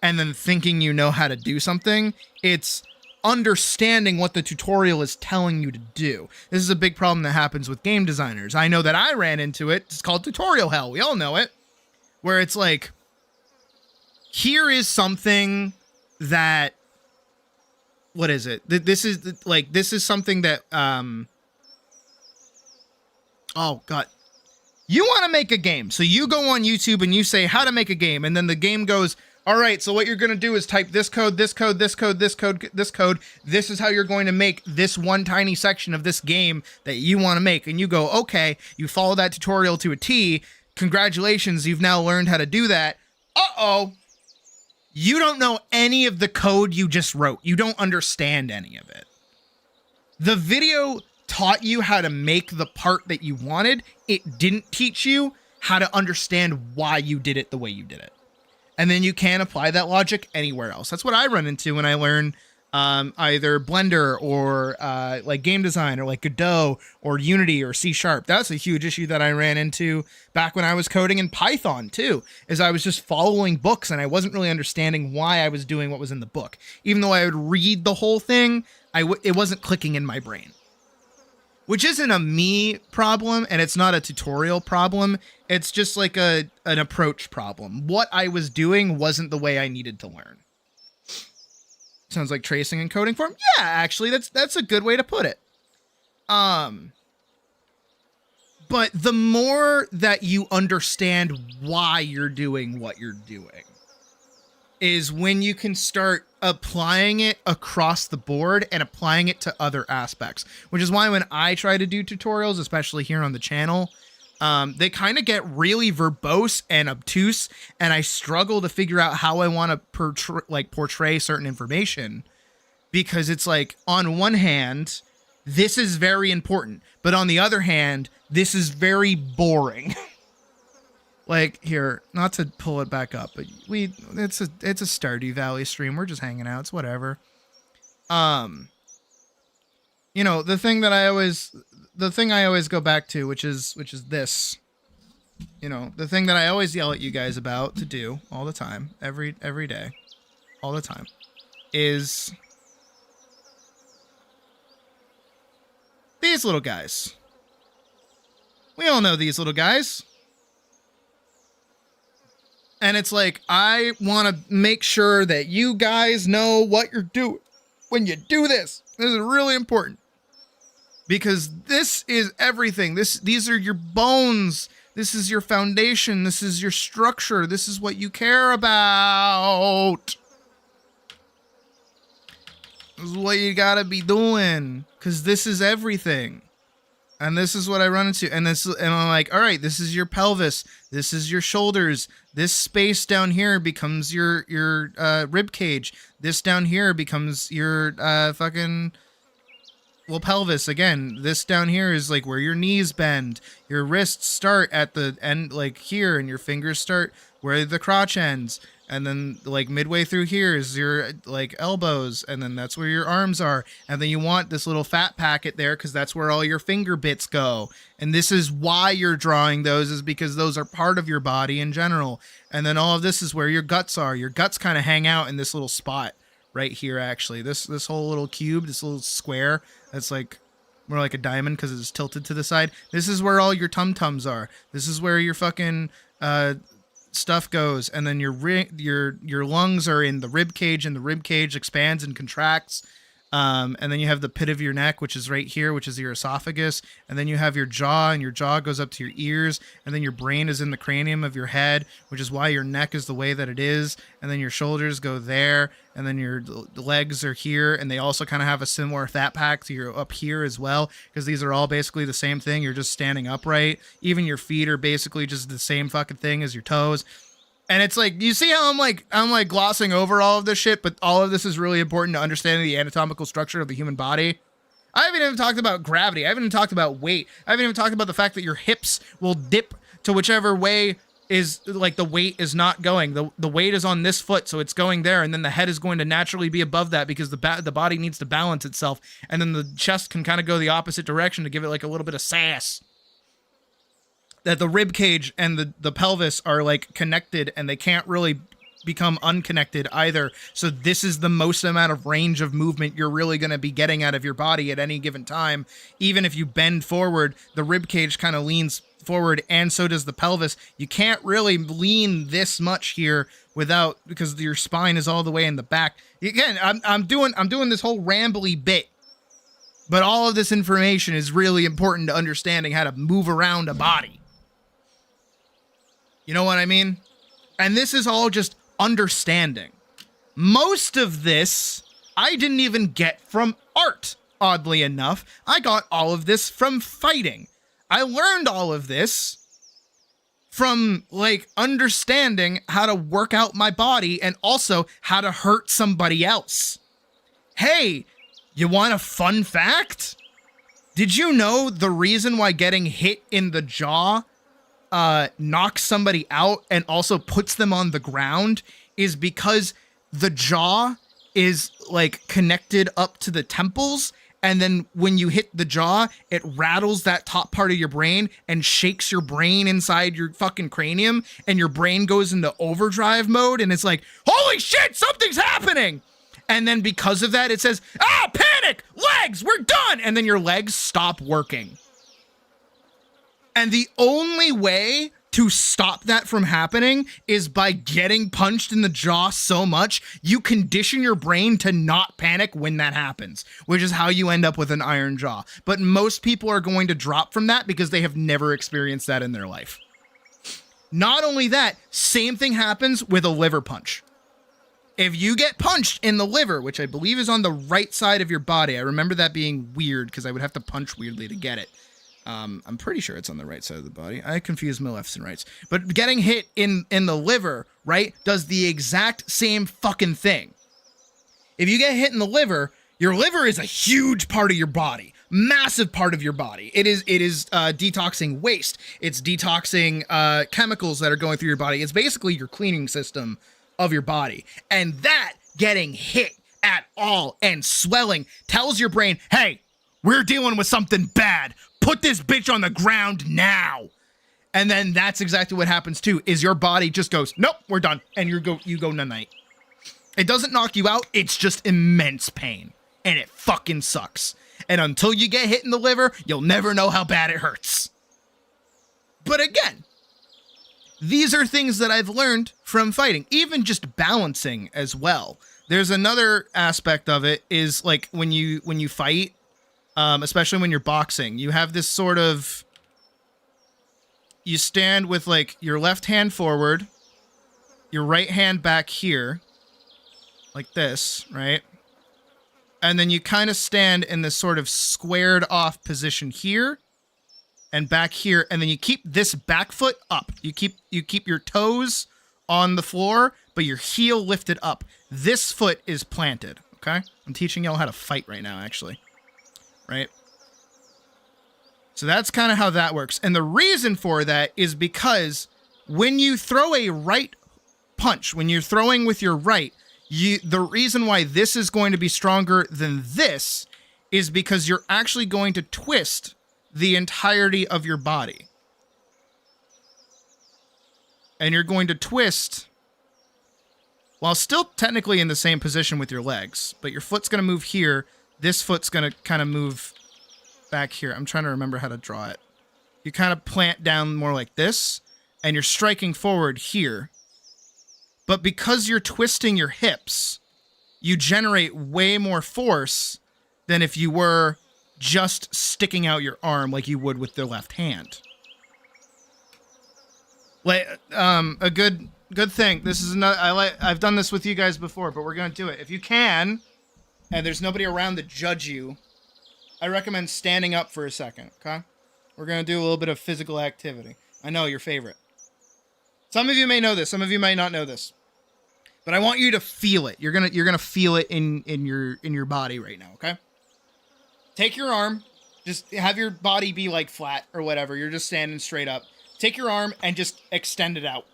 and then thinking you know how to do something. It's understanding what the tutorial is telling you to do. This is a big problem that happens with game designers. I know that I ran into it. It's called tutorial hell. We all know it. Where it's like, here is something that, what is it? This is something that, oh God. You want to make a game. So you go on YouTube and you say how to make a game. And then the game goes, all right, so what you're going to do is type this code, this code, this code, this code, this code. This is how you're going to make this one tiny section of this game that you want to make. And you go, okay, you follow that tutorial to a T. Congratulations, you've now learned how to do that. Uh-oh. You don't know any of the code you just wrote. You don't understand any of it. The video taught you how to make the part that you wanted. It didn't teach you how to understand why you did it the way you did it. And then you can't apply that logic anywhere else. That's what I run into when I learn either Blender or like game design or like Godot or Unity or C#. That's a huge issue that I ran into back when I was coding in Python too, is I was just following books and I wasn't really understanding why I was doing what was in the book. Even though I would read the whole thing, it wasn't clicking in my brain. Which isn't a me problem, and it's not a tutorial problem. It's just like an approach problem. What I was doing wasn't the way I needed to learn. Sounds like tracing and coding form. Yeah, actually, that's a good way to put it. But the more that you understand why you're doing what you're doing is when you can start applying it across the board and applying it to other aspects, which is why when I try to do tutorials, especially here on the channel, they kind of get really verbose and obtuse, and I struggle to figure out how I want to portray certain information, because it's like, on one hand, this is very important, but on the other hand, this is very boring. Like, here, not to pull it back up, but it's a Stardew Valley stream. We're just hanging out. It's whatever. You know, the thing I always go back to, which is this, you know, the thing that I always yell at you guys about to do all the time, every day, all the time, is these little guys. We all know these little guys. And it's like, I want to make sure that you guys know what you're doing when you do this. This is really important. Because this is everything. These are your bones. This is your foundation. This is your structure. This is what you care about. This is what you gotta be doing. Because this is everything. And this is what I run into. And I'm like, all right, this is your pelvis. This is your shoulders. This space down here becomes your rib cage. This down here becomes your pelvis. Again, this down here is like where your knees bend. Your wrists start at the end, like here, and your fingers start where the crotch ends. And then like midway through here is your like elbows, and then that's where your arms are. And then you want this little fat packet there because that's where all your finger bits go. And this is why you're drawing those, is because those are part of your body in general. And then all of this is where your guts are. Your guts kind of hang out in this little spot right here, actually. This whole little cube, this little square that's like more like a diamond because it's tilted to the side. This is where all your tum-tums are. This is where your fucking stuff goes, and then your lungs are in the rib cage, and the rib cage expands and contracts, and then you have the pit of your neck, which is right here, which is your esophagus, and then you have your jaw, and your jaw goes up to your ears, and then your brain is in the cranium of your head, which is why your neck is the way that it is, and then your shoulders go there, and then your legs are here, and they also kind of have a similar fat pack to your up here as well, because these are all basically the same thing. You're just standing upright. Even your feet are basically just the same fucking thing as your toes. And it's like, you see how I'm like glossing over all of this shit, but all of this is really important to understanding the anatomical structure of the human body. I haven't even talked about gravity. I haven't even talked about weight. I haven't even talked about the fact that your hips will dip to whichever way is like the weight is not going. The weight is on this foot, so it's going there, and then the head is going to naturally be above that because the body needs to balance itself, and then the chest can kind of go the opposite direction to give it like a little bit of sass. That the rib cage and the pelvis are like connected, and they can't really become unconnected either. So this is the most amount of range of movement you're really going to be getting out of your body at any given time. Even if you bend forward, the rib cage kind of leans forward, and so does the pelvis. You can't really lean this much here without, because your spine is all the way in the back. Again, I'm doing this whole rambly bit, but all of this information is really important to understanding how to move around a body. You know what I mean? And this is all just understanding. Most of this I didn't even get from art, oddly enough. I got all of this from fighting. I learned all of this from, like, understanding how to work out my body and also how to hurt somebody else. Hey, you want a fun fact? Did you know the reason why getting hit in the jaw knocks somebody out and also puts them on the ground is because the jaw is, like, connected up to the temples, and then when you hit the jaw, it rattles that top part of your brain and shakes your brain inside your fucking cranium, and your brain goes into overdrive mode, and it's like, holy shit, something's happening! And then because of that, it says, panic! Legs! We're done! And then your legs stop working. And the only way to stop that from happening is by getting punched in the jaw so much, you condition your brain to not panic when that happens, which is how you end up with an iron jaw. But most people are going to drop from that because they have never experienced that in their life. Not only that, same thing happens with a liver punch. If you get punched in the liver, which I believe is on the right side of your body, I remember that being weird because I would have to punch weirdly to get it. I'm pretty sure it's on the right side of the body. I confuse my lefts and rights. But getting hit in the liver, right, does the exact same fucking thing. If you get hit in the liver, your liver is a huge part of your body. Massive part of your body. It is detoxing waste. It's detoxing chemicals that are going through your body. It's basically your cleaning system of your body. And that getting hit at all and swelling tells your brain, hey, we're dealing with something bad. Put this bitch on the ground now. And then that's exactly what happens too, is your body just goes, nope, we're done. And you go night. It doesn't knock you out. It's just immense pain. And it fucking sucks. And until you get hit in the liver, you'll never know how bad it hurts. But again, these are things that I've learned from fighting, even just balancing as well. There's another aspect of it is like when you fight, especially when you're boxing, you have this sort of, you stand with like your left hand forward, your right hand back here, like this, right? And then you kind of stand in this sort of squared off position here and back here. And then you keep this back foot up. You keep your toes on the floor, but your heel lifted up. This foot is planted. Okay. I'm teaching y'all how to fight right now, actually. Right. So that's kind of how that works. And the reason for that is because when you throw a right punch, when you're throwing with your right, the reason why this is going to be stronger than this is because you're actually going to twist the entirety of your body. And you're going to twist while still technically in the same position with your legs, but your foot's going to move here. This foot's going to kind of move back here. I'm trying to remember how to draw it. You kind of plant down more like this, and you're striking forward here. But because you're twisting your hips, you generate way more force than if you were just sticking out your arm like you would with the left hand. Like, a good thing. This is another. I've done this with you guys before, but we're gonna do it. If you can, and there's nobody around to judge you, I recommend standing up for a second. Okay, we're gonna do a little bit of physical activity. I know your favorite. Some of you may know this. Some of you might not know this. But I want you to feel it. You're gonna feel it in your body right now, okay? Take your arm, just have your body be like flat or whatever. You're just standing straight up. Take your arm and just extend it out.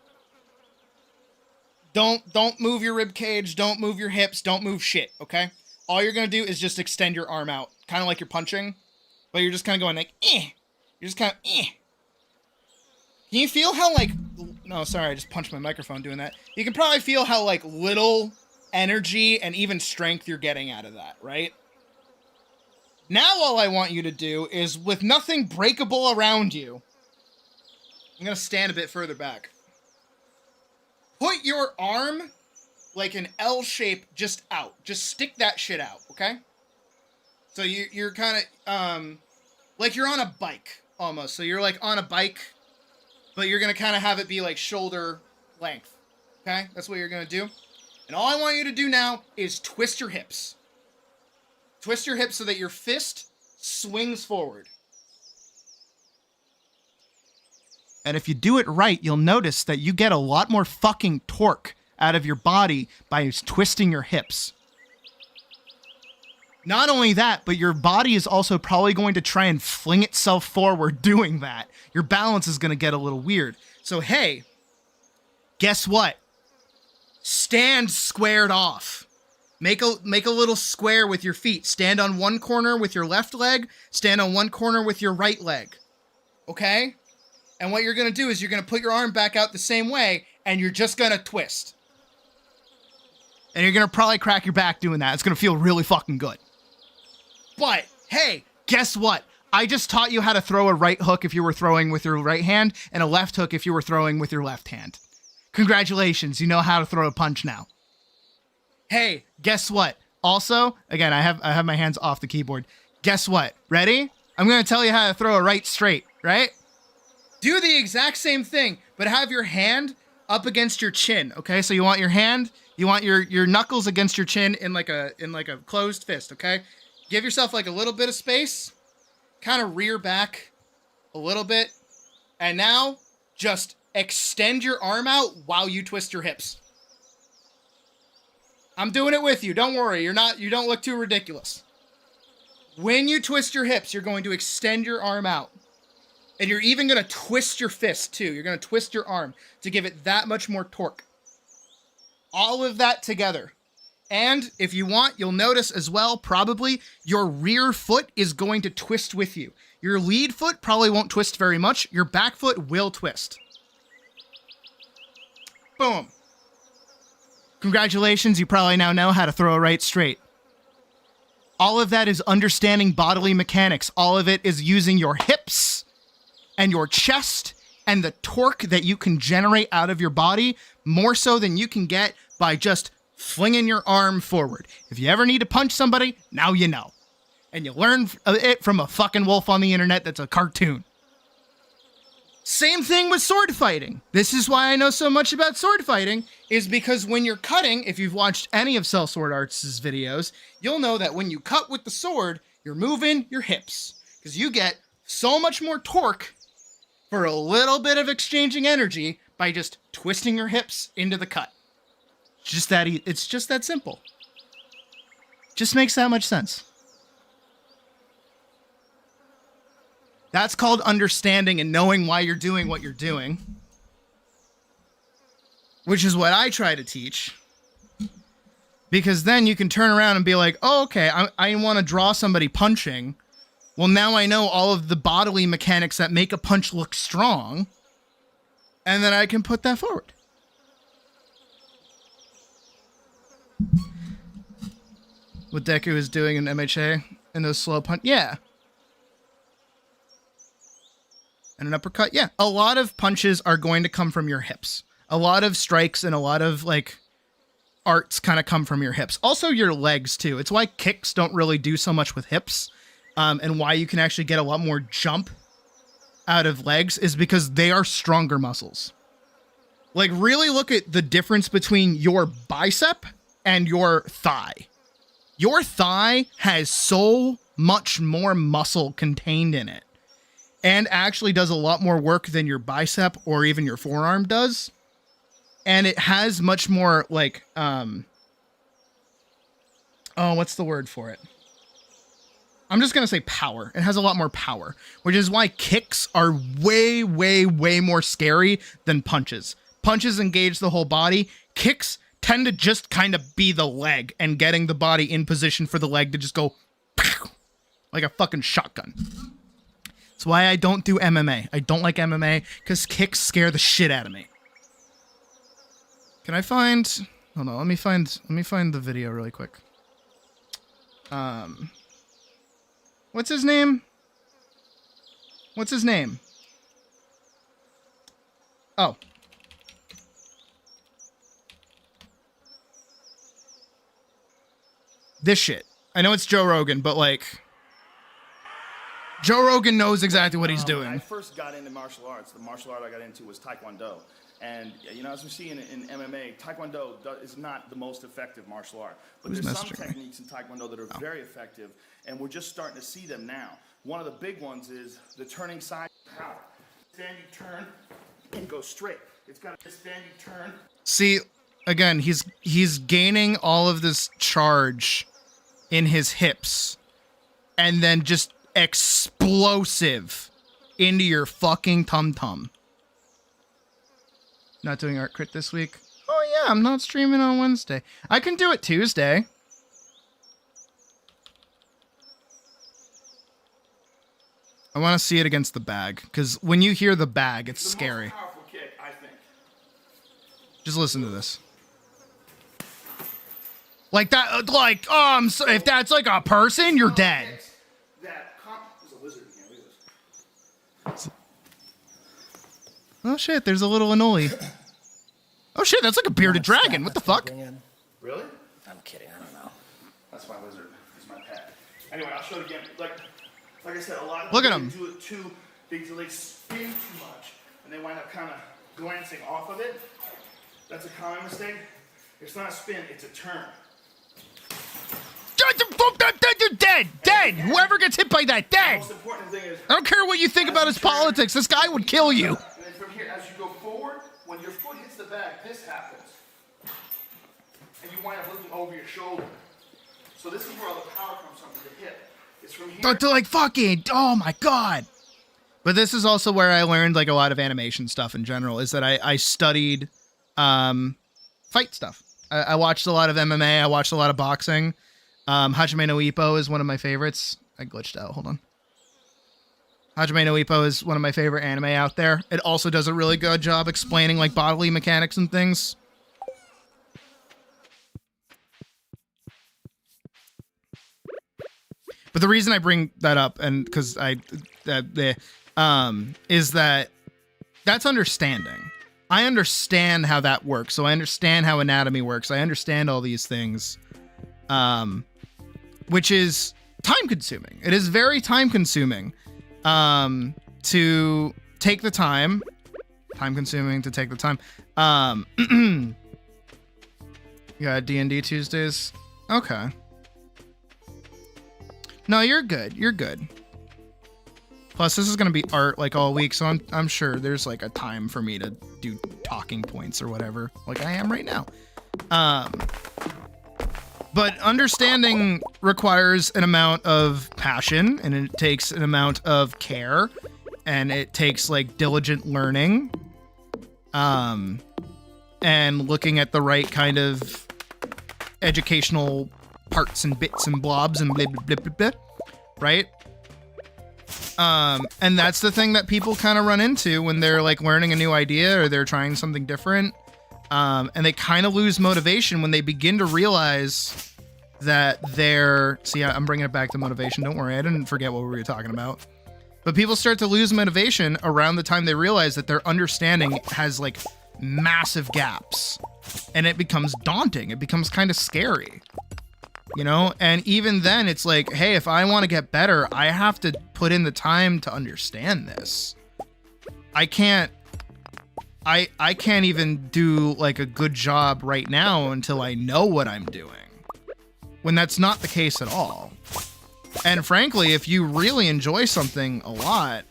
Don't move your rib cage, don't move your hips, don't move shit, okay? All you're gonna do is just extend your arm out, kind of like you're punching, but you're just kind of going like, eh. You're just kind of, eh. Can you feel how, like, No, sorry, I just punched my microphone doing that. You can probably feel how, like, little energy and even strength you're getting out of that, right? Now all I want you to do is, with nothing breakable around you, I'm going to stand a bit further back. Put your arm like an L shape just out. Just stick that shit out, okay? So you're kind of, like you're on a bike, almost. So you're like on a bike, but you're going to kind of have it be like shoulder length, okay? That's what you're going to do. And all I want you to do now is twist your hips. Twist your hips so that your fist swings forward. And if you do it right, you'll notice that you get a lot more fucking torque out of your body by twisting your hips. Not only that, but your body is also probably going to try and fling itself forward doing that. Your balance is going to get a little weird. So, hey, guess what? Stand squared off. Make a little square with your feet. Stand on one corner with your left leg. Stand on one corner with your right leg. Okay? And what you're going to do is you're going to put your arm back out the same way, and you're just going to twist. And you're going to probably crack your back doing that. It's going to feel really fucking good. But, hey, guess what? I just taught you how to throw a right hook if you were throwing with your right hand, and a left hook if you were throwing with your left hand. Congratulations, you know how to throw a punch now. Hey, guess what? Also, again, I have my hands off the keyboard. Guess what? Ready? I'm going to tell you how to throw a right straight, right? Do the exact same thing, but have your hand up against your chin, okay? So you want your hand, you want your knuckles against your chin in like a closed fist, okay? Give yourself like a little bit of space, kind of rear back a little bit, and now just extend your arm out while you twist your hips. I'm doing it with you. Don't worry. You don't look too ridiculous. When you twist your hips, you're going to extend your arm out. And you're even going to twist your fist too. You're going to twist your arm to give it that much more torque. All of that together. And if you want, you'll notice as well, probably your rear foot is going to twist with you. Your lead foot probably won't twist very much. Your back foot will twist. Boom. Congratulations, you probably now know how to throw a right straight. All of that is understanding bodily mechanics. All of it is using your hips and your chest and the torque that you can generate out of your body more so than you can get by just flinging your arm forward. If you ever need to punch somebody, now you know. And you learn it from a fucking wolf on the internet that's a cartoon. Same thing with sword fighting. This is why I know so much about sword fighting, is because when you're cutting, if you've watched any of Cell Sword Arts' videos, you'll know that when you cut with the sword, you're moving your hips. Because you get so much more torque for a little bit of exchanging energy by just twisting your hips into the cut. It's just that simple. Just makes that much sense. That's called understanding and knowing why you're doing what you're doing. Which is what I try to teach. Because then you can turn around and be like, oh, okay, I want to draw somebody punching. Well, now I know all of the bodily mechanics that make a punch look strong. And then I can put that forward. What Deku is doing in MHA in those slow punch. Yeah. And an uppercut. Yeah. A lot of punches are going to come from your hips. A lot of strikes and a lot of like arts kind of come from your hips. Also your legs too. It's why kicks don't really do so much with hips. And why you can actually get a lot more jump out of legs is because they are stronger muscles. Like really look at the difference between your bicep and your thigh. Your thigh has so much more muscle contained in it and actually does a lot more work than your bicep or even your forearm does. And it has much more like, what's the word for it? I'm just going to say power. It has a lot more power, which is why kicks are way, way, way more scary than punches. Punches engage the whole body. Kicks tend to just kind of be the leg and getting the body in position for the leg to just go pow, like a fucking shotgun. That's why I don't do MMA. I don't like MMA because kicks scare the shit out of me. Can I find... Hold on, let me find the video really quick. What's his name? What's his name? Oh. This shit. I know it's Joe Rogan, but like... Joe Rogan knows exactly what he's doing.
I first got into martial arts. The martial art I got into was Taekwondo. And, you know, as we see in MMA, Taekwondo is not the most effective martial art. But
Who's
there's some
messaging me?
techniques in Taekwondo that are very effective, and we're just starting to see them now. One of the big ones is the turning side power. Standing turn and go straight. It's got a standing turn.
See, again, he's gaining all of this charge in his hips and then just explosive into your fucking tum-tum. Not doing art crit this week? Oh yeah, I'm not streaming on Wednesday. I can do it Tuesday. I want to see it against the bag, because when you hear the bag, it's scary.
Most powerful kick, I think.
Just listen to this. Like that, like, so if that's like a person, you're dead.
There's a lizard in here. Look at this.
Oh shit, there's a little Anoli. Oh shit, that's like a bearded dragon. What the fuck?
Really?
I'm kidding. I don't know.
That's my lizard. It's my pet. Anyway, I'll show it again. Like I said, a lot of
Look at
people
him.
do it too. They spin too much, and they wind up kind of glancing off of it. That's a common mistake. It's not a spin; it's a turn.
You're dead! Dead! Whoever gets hit by that,
The
dead!
most important thing is.
I don't care what you think about his politics. This guy would kill you.
And then from here, as you go forward, when your foot hits the bag, this happens, and you wind up looking over your shoulder. So this is where all the power comes from the hip. It's from here.
To like fucking, oh my god. But this is also where I learned like a lot of animation stuff in general, is that I studied fight stuff. I watched a lot of MMA, I watched a lot of boxing. Hajime no Ippo is one of my favorites. I glitched out, hold on. Hajime no Ippo is one of my favorite anime out there. It also does a really good job explaining like bodily mechanics and things. But the reason I bring that up, and because is that that's understanding. I understand how that works. So I understand how anatomy works. I understand all these things, which is time consuming. It is very time consuming to take the time. Time consuming to take the time. Yeah, D&D Tuesdays. Okay. No, you're good. You're good. Plus, this is gonna be art like all week, so I'm sure there's like a time for me to do talking points or whatever, like I am right now. But understanding requires an amount of passion, and it takes an amount of care, and it takes like diligent learning, and looking at the right kind of educational parts and bits and blobs and blah, blah, blah, blah, blah, right? And that's the thing that people kind of run into when they're like learning a new idea or they're trying something different. And they kind of lose motivation when they begin to realize that I'm bringing it back to motivation. Don't worry. I didn't forget what we were talking about. But people start to lose motivation around the time they realize that their understanding has like massive gaps, and it becomes daunting. It becomes kind of scary. You know, and even then it's like, hey, if I want to get better, I have to put in the time to understand this. I can't even do like a good job right now until I know what I'm doing, when that's not the case at all. And frankly, if you really enjoy something a lot,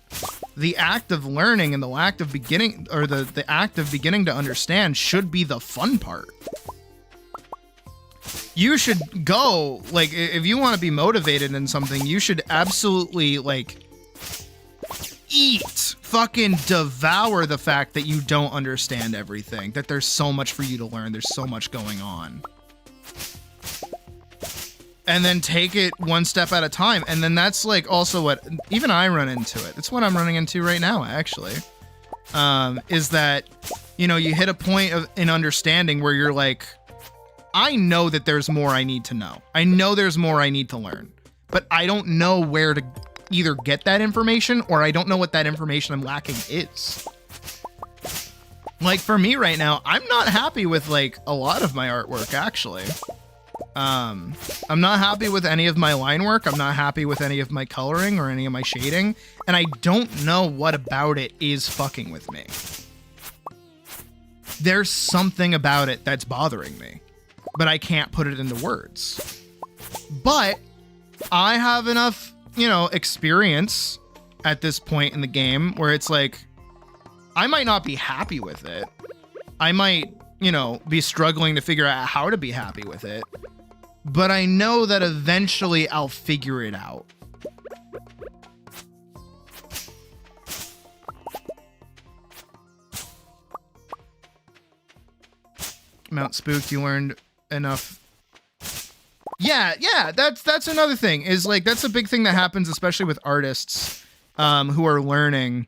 the act of learning and the act of beginning, or the act of beginning to understand should be the fun part. You should go, like, if you want to be motivated in something, you should absolutely, like, fucking devour the fact that you don't understand everything, that there's so much for you to learn, there's so much going on. And then take it one step at a time. And then that's, like, also what, even I run into it. It's what I'm running into right now, actually. Is that you know, you hit a point of in understanding where you're like, I know that there's more I need to know. I know there's more I need to learn, but I don't know where to either get that information, or I don't know what that information I'm lacking is. Like for me right now, I'm not happy with like a lot of my artwork actually. I'm not happy with any of my line work. I'm not happy with any of my coloring or any of my shading, and I don't know what about it is fucking with me. There's something about it that's bothering me, but I can't put it into words. But I have enough, you know, experience at this point in the game where it's like, I might not be happy with it. I might, you know, be struggling to figure out how to be happy with it, but I know that eventually I'll figure it out. Mount Spooked, you learned enough. Yeah, that's another thing, is like, that's a big thing that happens, especially with artists who are learning,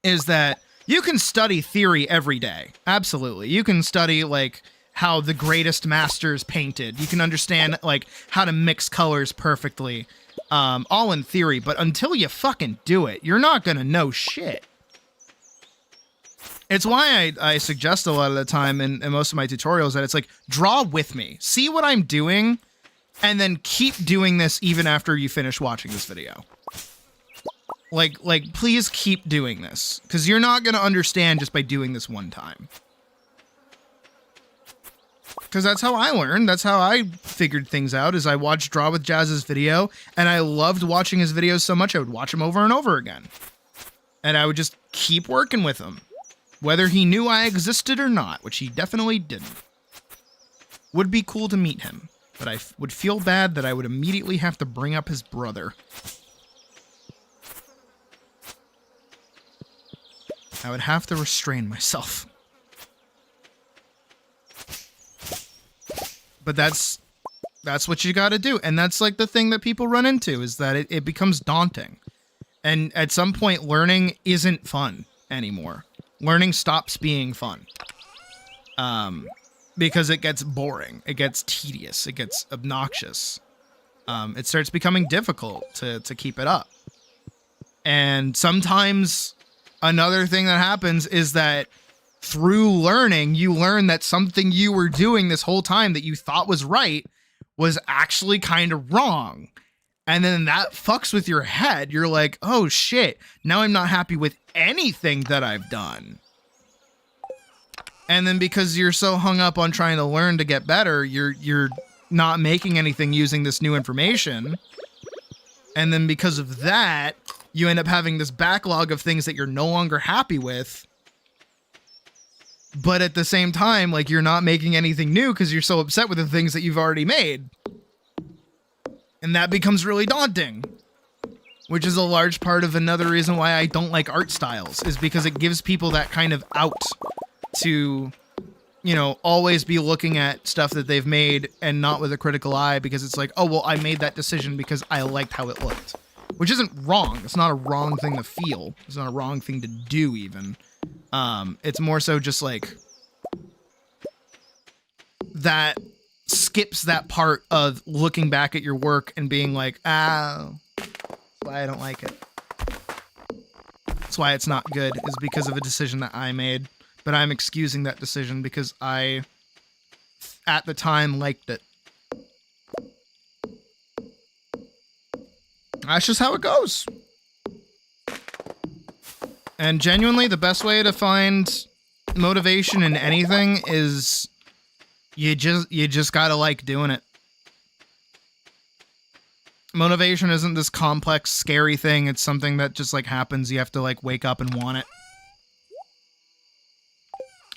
is that you can study theory every day. Absolutely. You can study like how the greatest masters painted. You can understand like how to mix colors perfectly, all in theory, but until you fucking do it, you're not gonna know shit. It's why I suggest a lot of the time in most of my tutorials that it's like, draw with me, see what I'm doing, and then keep doing this even after you finish watching this video. Like, please keep doing this, because you're not going to understand just by doing this one time. Because that's how I learned. That's how I figured things out, is I watched Draw with Jazz's video, and I loved watching his videos so much I would watch him over and over again. And I would just keep working with him, whether he knew I existed or not, which he definitely didn't. Would be cool to meet him, but I would feel bad that I would immediately have to bring up his brother. I would have to restrain myself. But that's what you gotta do. And that's like the thing that people run into, is that it becomes daunting. And at some point, learning isn't fun anymore. Learning stops being fun. Because it gets boring. It gets tedious. It gets obnoxious. It starts becoming difficult to keep it up. And sometimes another thing that happens is that through learning, you learn that something you were doing this whole time that you thought was right was actually kind of wrong. And then that fucks with your head. You're like, oh shit, now I'm not happy with anything that I've done. And then because you're so hung up on trying to learn to get better, you're not making anything using this new information. And then because of that, you end up having this backlog of things that you're no longer happy with. But at the same time, like, you're not making anything new because you're so upset with the things that you've already made. And that becomes really daunting. Which is a large part of another reason why I don't like art styles, is because it gives people that kind of out to, you know, always be looking at stuff that they've made and not with a critical eye, because it's like, oh, well, I made that decision because I liked how it looked. Which isn't wrong. It's not a wrong thing to feel. It's not a wrong thing to do, even. It's more so just like that skips that part of looking back at your work and being like, that's why I don't like it. That's why it's not good, is because of a decision that I made. But I'm excusing that decision because I, at the time, liked it. That's just how it goes. And genuinely, the best way to find motivation in anything is you just gotta like doing it. Motivation isn't this complex, scary thing. It's something that just like happens. You have to like wake up and want it.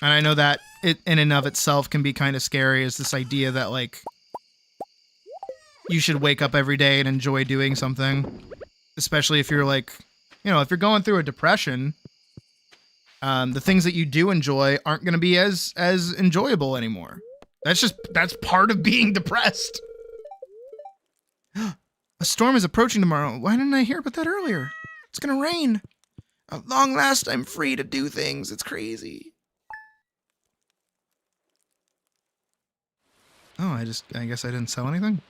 And I know that it in and of itself can be kind of scary, is this idea that like you should wake up every day and enjoy doing something, especially if you're like, you know, if you're going through a depression, the things that you do enjoy aren't going to be as enjoyable anymore. That's part of being depressed. A storm is approaching tomorrow. Why didn't I hear about that earlier? It's going to rain. At long last, I'm free to do things. It's crazy. Oh, I guess I didn't sell anything.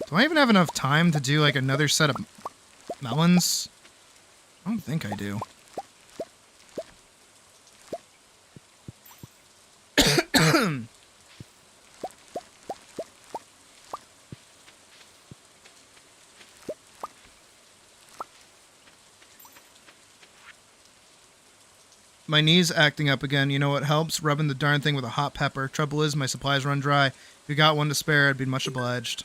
Do I even have enough time to do like another set of melons? I don't think I do. My knee's acting up again. You know what helps? Rubbing the darn thing with a hot pepper. Trouble is, my supplies run dry. If you got one to spare, I'd be much obliged.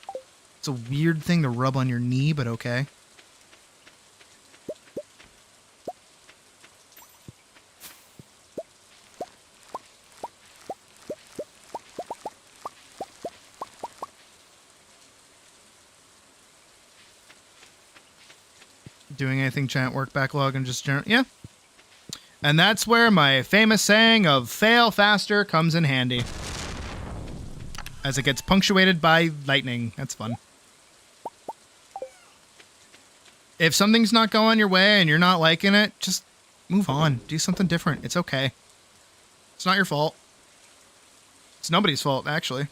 It's a weird thing to rub on your knee, but okay. Doing anything giant work backlog and just general, yeah. And that's where my famous saying of fail faster comes in handy. As it gets punctuated by lightning. That's fun. If something's not going your way and you're not liking it, just move on. Do something different. It's okay. It's not your fault. It's nobody's fault, actually.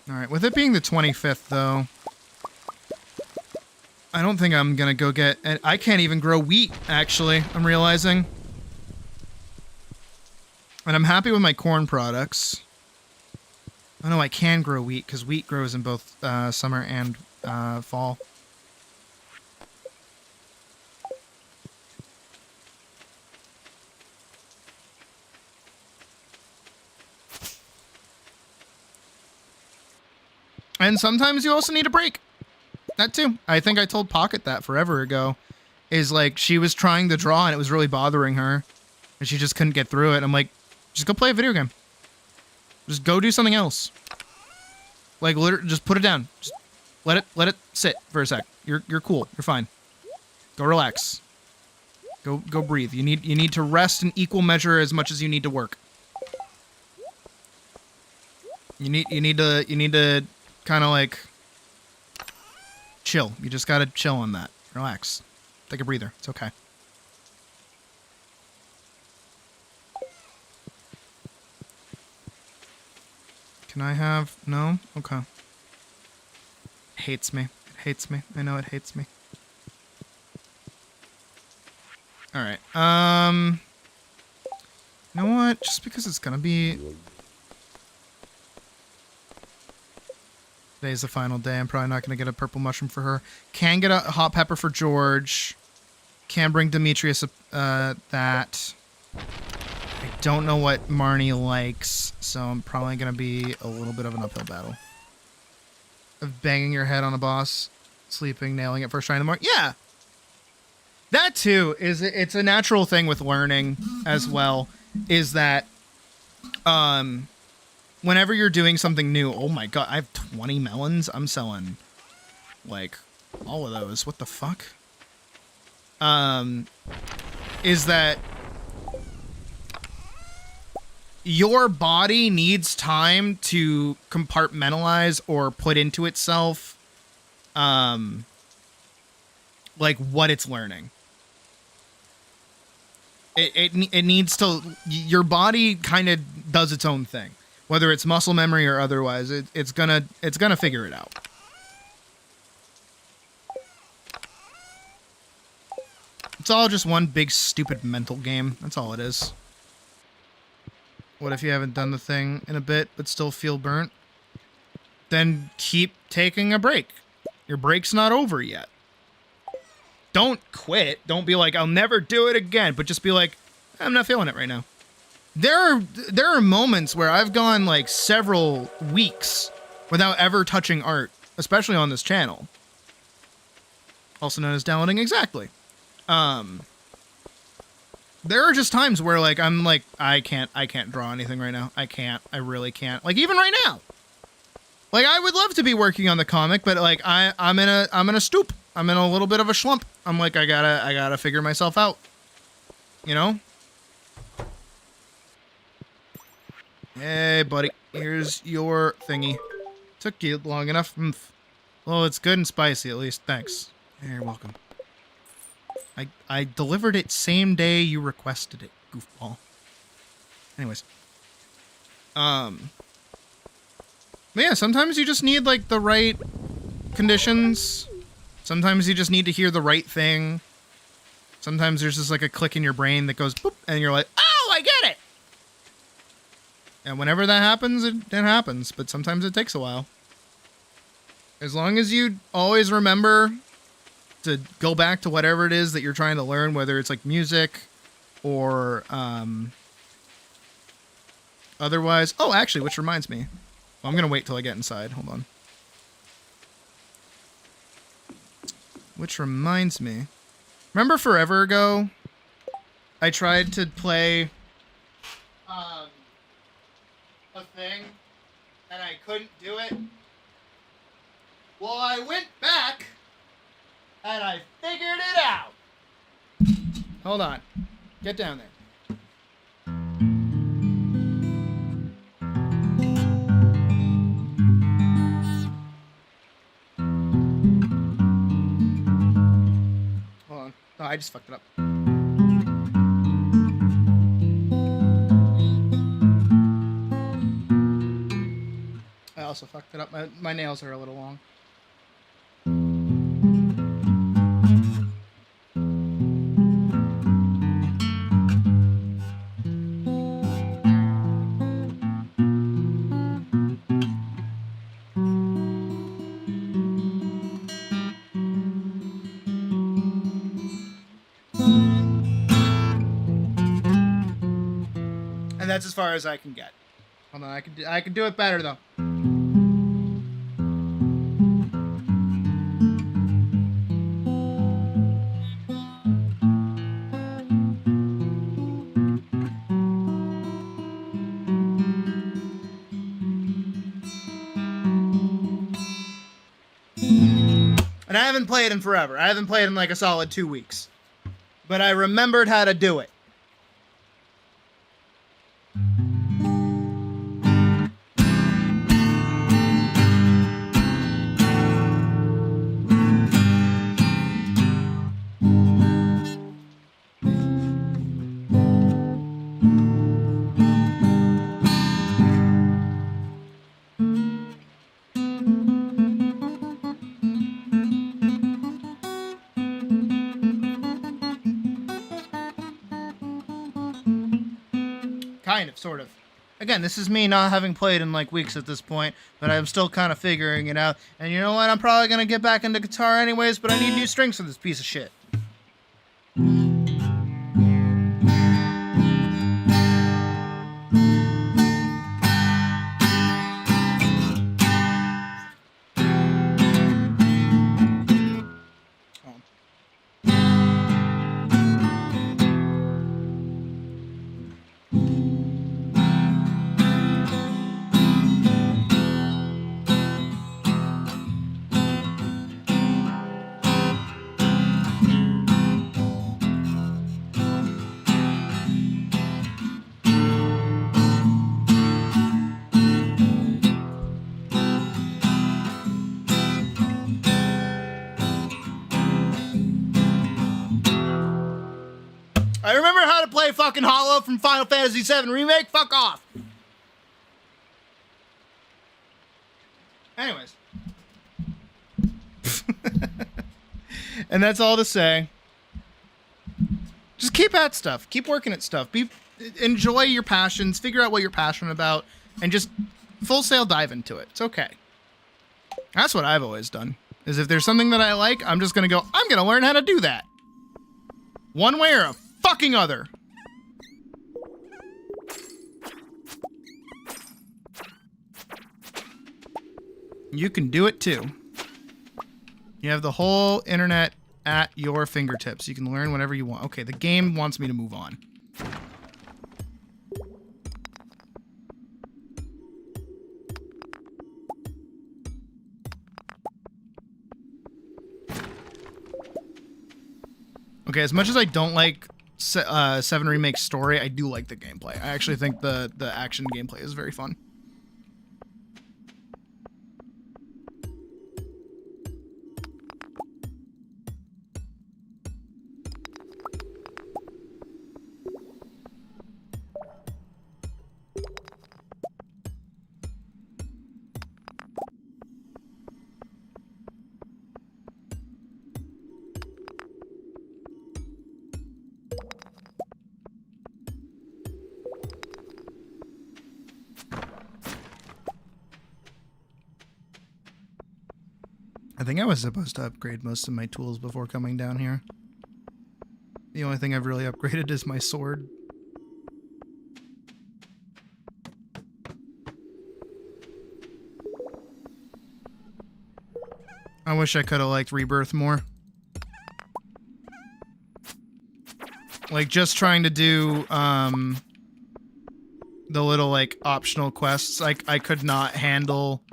Alright, with it being the 25th, though, I don't think I'm gonna go get... And I can't even grow wheat, actually, I'm realizing. And I'm happy with my corn products. Oh no, I can grow wheat, because wheat grows in both summer and fall. And sometimes you also need a break. That too. I think I told Pocket that forever ago. Is like, she was trying to draw and it was really bothering her. And she just couldn't get through it. I'm like, just go play a video game. Just go do something else. Like, literally, just put it down. Just let it sit for a sec. You're cool. You're fine. Go relax. Go breathe. You need to rest in equal measure as much as you need to work. You need to kind of like chill. You just gotta chill on that. Relax. Take a breather. It's okay. Can I have... No? Okay. It hates me. It hates me. I know it hates me. Alright. You know what? Just because it's gonna be... Today's the final day. I'm probably not going to get a purple mushroom for her. Can get a hot pepper for George. Can bring Demetrius that. I don't know what Marnie likes, so I'm probably going to be a little bit of an uphill battle. Of banging your head on a boss, sleeping, nailing it first try in the morning. Yeah! That too is... It's a natural thing with learning as well, is that... Whenever you're doing something new, oh my god, I have 20 melons. I'm selling, like, all of those. What the fuck? Is that your body needs time to compartmentalize or put into itself, like, what it's learning. It needs to... Your body kind of does its own thing. Whether it's muscle memory or otherwise, it's gonna figure it out. It's all just one big stupid mental game. That's all it is. What if you haven't done the thing in a bit but still feel burnt? Then keep taking a break. Your break's not over yet. Don't quit. Don't be like, I'll never do it again. But just be like, I'm not feeling it right now. There are moments where I've gone like several weeks without ever touching art, especially on this channel. Also known as downloading exactly. There are just times where like I'm like I can't draw anything right now. I really can't. Like even right now. Like I would love to be working on the comic, but like I'm in a stoop. I'm in a little bit of a slump. I'm like I gotta figure myself out. You know? Hey, buddy. Here's your thingy. Took you long enough. Well, it's good and spicy, at least. Thanks. You're welcome. I delivered it same day you requested it, goofball. Anyways. But yeah, sometimes you just need, like, the right conditions. Sometimes you just need to hear the right thing. Sometimes there's just, like, a click in your brain that goes boop, and you're like, oh, I get it! And whenever that happens, it happens. But sometimes it takes a while. As long as you always remember to go back to whatever it is that you're trying to learn, whether it's like music or otherwise. Oh, actually, which reminds me. Well, I'm going to wait till I get inside. Hold on. Which reminds me. Remember forever ago, I tried to play a thing and I couldn't do it? Well, I went back and I figured it out. Hold on. Get down there. Hold on. No, I just fucked it up. I also fucked it up. My nails are a little long. And that's as far as I can get. Hold on, I can do it better though. And I haven't played in forever. I haven't played in like a solid 2 weeks. But I remembered how to do it. Kind of, sort of. Again, this is me not having played in like weeks at this point, but I'm still kind of figuring it out. And you know what? I'm probably going to get back into guitar anyways, but I need new strings for this piece of shit. I remember how to play fucking Hollow from Final Fantasy VII Remake. Fuck off. Anyways. And that's all to say. Just keep at stuff. Keep working at stuff. Enjoy your passions. Figure out what you're passionate about. And just full sail dive into it. It's okay. That's what I've always done. Is if there's something that I like, I'm just going to go, I'm going to learn how to do that. One way or a fucking other. You can do it too. You have the whole internet at your fingertips. You can learn whatever you want. Okay, the game wants me to move on. Okay, as much as I don't like 7 Remake story, I do like the gameplay. I actually think the action gameplay is very fun. I think I was supposed to upgrade most of my tools before coming down here. The only thing I've really upgraded is my sword. I wish I could have liked Rebirth more. Like, just trying to do, the little, like, optional quests. I could not handle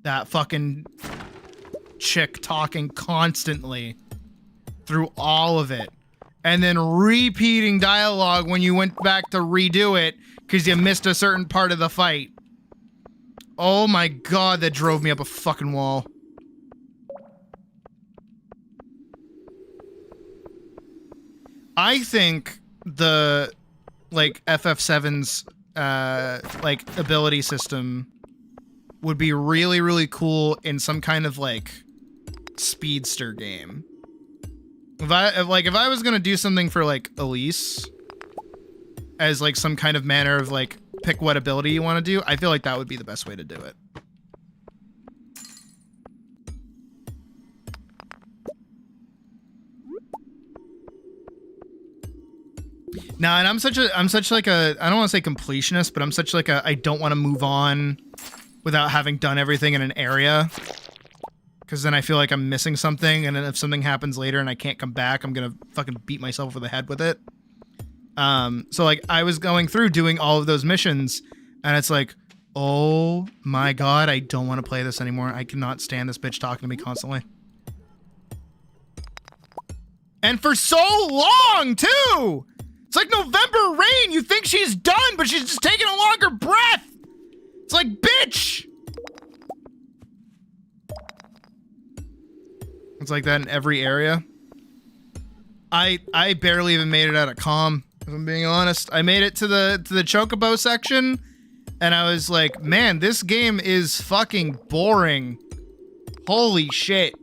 that fucking chick talking constantly through all of it. And then repeating dialogue when you went back to redo it because you missed a certain part of the fight. Oh my god, that drove me up a fucking wall. I think the, like, FF7's, like, ability system would be really, really cool in some kind of, like, speedster game. If I was gonna do something for, like, Elise, as, like, some kind of manner of, like, pick what ability you want to do, I feel like that would be the best way to do it. No, and I'm such like a, I don't want to say completionist, but I'm such like a, I don't want to move on without having done everything in an area. Because then I feel like I'm missing something, and then if something happens later and I can't come back, I'm gonna fucking beat myself over the head with it. So like, I was going through doing all of those missions, and it's like, oh my god, I don't want to play this anymore. I cannot stand this bitch talking to me constantly. And for so long, too! It's like November Rain. You think she's done, but she's just taking a longer breath. It's like, bitch. It's like that in every area. I barely even made it out of calm, if I'm being honest. I made it to the Chocobo section, and I was like, man, this game is fucking boring. Holy shit.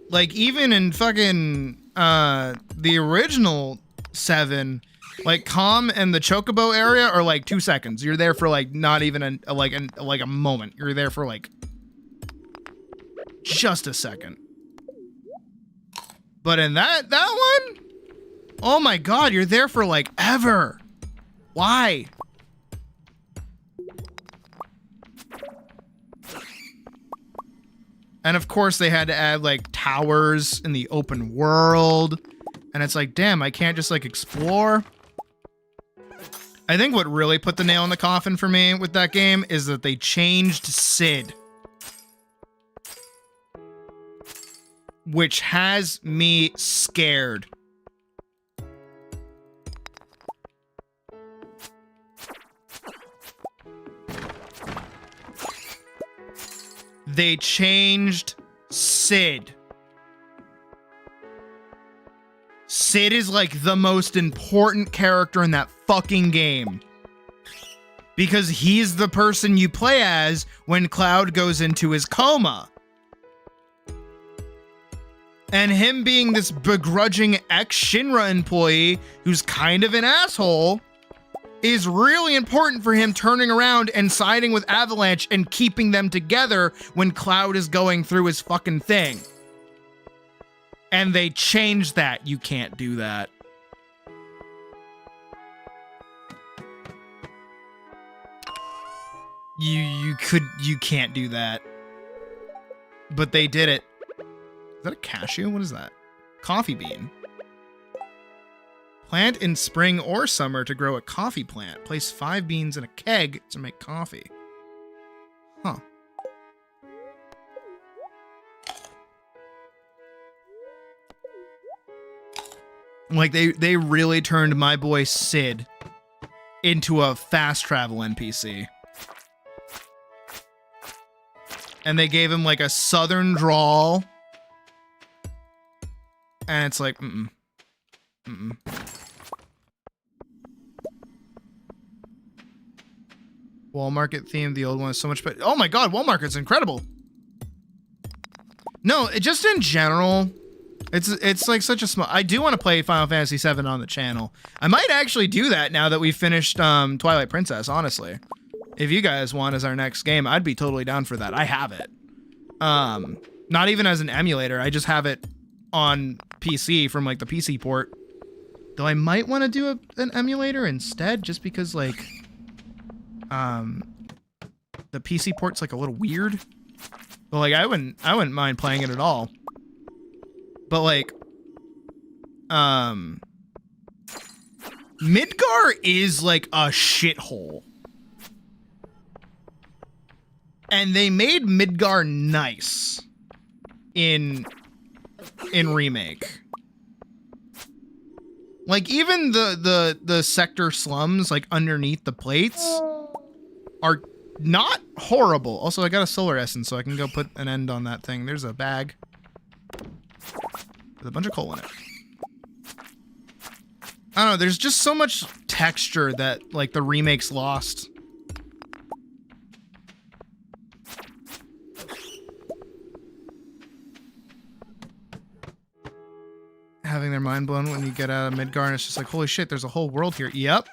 Like, even in fucking, the original 7, like, Calm and the Chocobo area are, like, 2 seconds. You're there for, like, not even a moment. You're there for, like, just a second. But in that one, oh my god, you're there for, like, ever. Why? And of course they had to add, like, towers in the open world. And it's like, damn, I can't just, like, explore. I think what really put the nail in the coffin for me with that game is that they changed Sid. Which has me scared. They changed Sid. Sid is like the most important character in that fucking game. Because he's the person you play as when Cloud goes into his coma. And him being this begrudging ex-Shinra employee who's kind of an asshole is really important for him turning around and siding with Avalanche and keeping them together when Cloud is going through his fucking thing. And they changed that. You can't do that. You can't do that. But they did it. Is that a cashew? What is that? Coffee bean. Plant in spring or summer to grow a coffee plant. Place 5 beans in a keg to make coffee. Huh. Like they really turned my boy Sid into a fast travel NPC. And they gave him like a southern drawl. And it's like, Wall Market theme, the old one is so much better. Oh my god, Wall Market's incredible. No, just in general, it's like such a small. I do want to play Final Fantasy VII on the channel. I might actually do that now that we've finished Twilight Princess, honestly. If you guys want as our next game, I'd be totally down for that. I have it. Not even as an emulator, I just have it on PC from like the PC port. Though I might want to do an emulator instead, just because like the PC port's like a little weird. But like I wouldn't mind playing it at all. But like Midgar is like a shithole. And they made Midgar nice in Remake. Like even the sector slums like underneath the plates are not horrible. Also, I got a solar essence, so I can go put an end on that thing. There's a bag with a bunch of coal in it. I don't know, there's just so much texture that like the remake's lost. Having their mind blown when you get out of Midgar and it's just like, holy shit, there's a whole world here. Yep.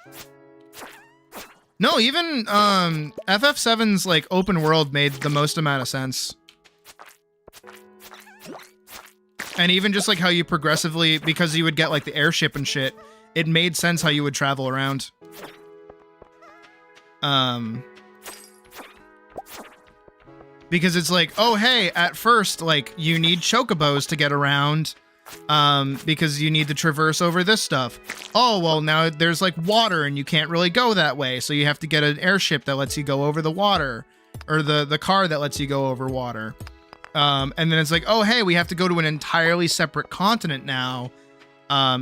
No, even FF7's like open world made the most amount of sense. And even just like how you progressively, because you would get like the airship and shit, it made sense how you would travel around. Because it's like, oh hey, at first like you need chocobos to get around. Because you need to traverse over this stuff. Oh, well, now there's like water and you can't really go that way. So you have to get an airship that lets you go over the water, or the car that lets you go over water. And then it's like, oh, hey, we have to go to an entirely separate continent now.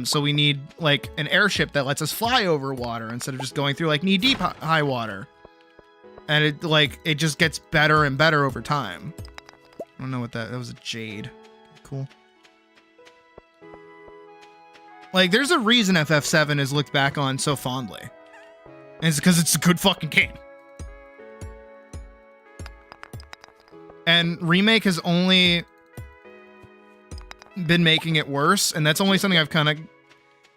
So we need like an airship that lets us fly over water instead of just going through like knee-deep high water. And it just gets better and better over time. I don't know what that was. A jade. Cool. Like, there's a reason FF7 is looked back on so fondly. And it's because it's a good fucking game. And Remake has only been making it worse, and that's only something I've kind of...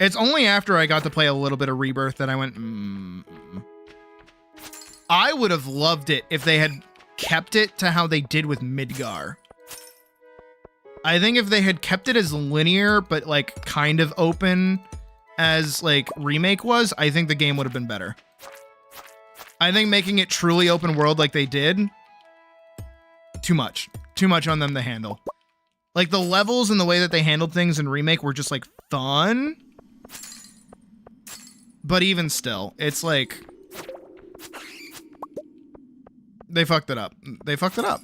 It's only after I got to play a little bit of Rebirth that I went, I would have loved it if they had kept it to how they did with Midgar. I think if they had kept it as linear, but like kind of open as like Remake was, I think the game would have been better. I think making it truly open world like they did, too much on them to handle. Like the levels and the way that they handled things in Remake were just like fun. But even still, it's like, they fucked it up. They fucked it up.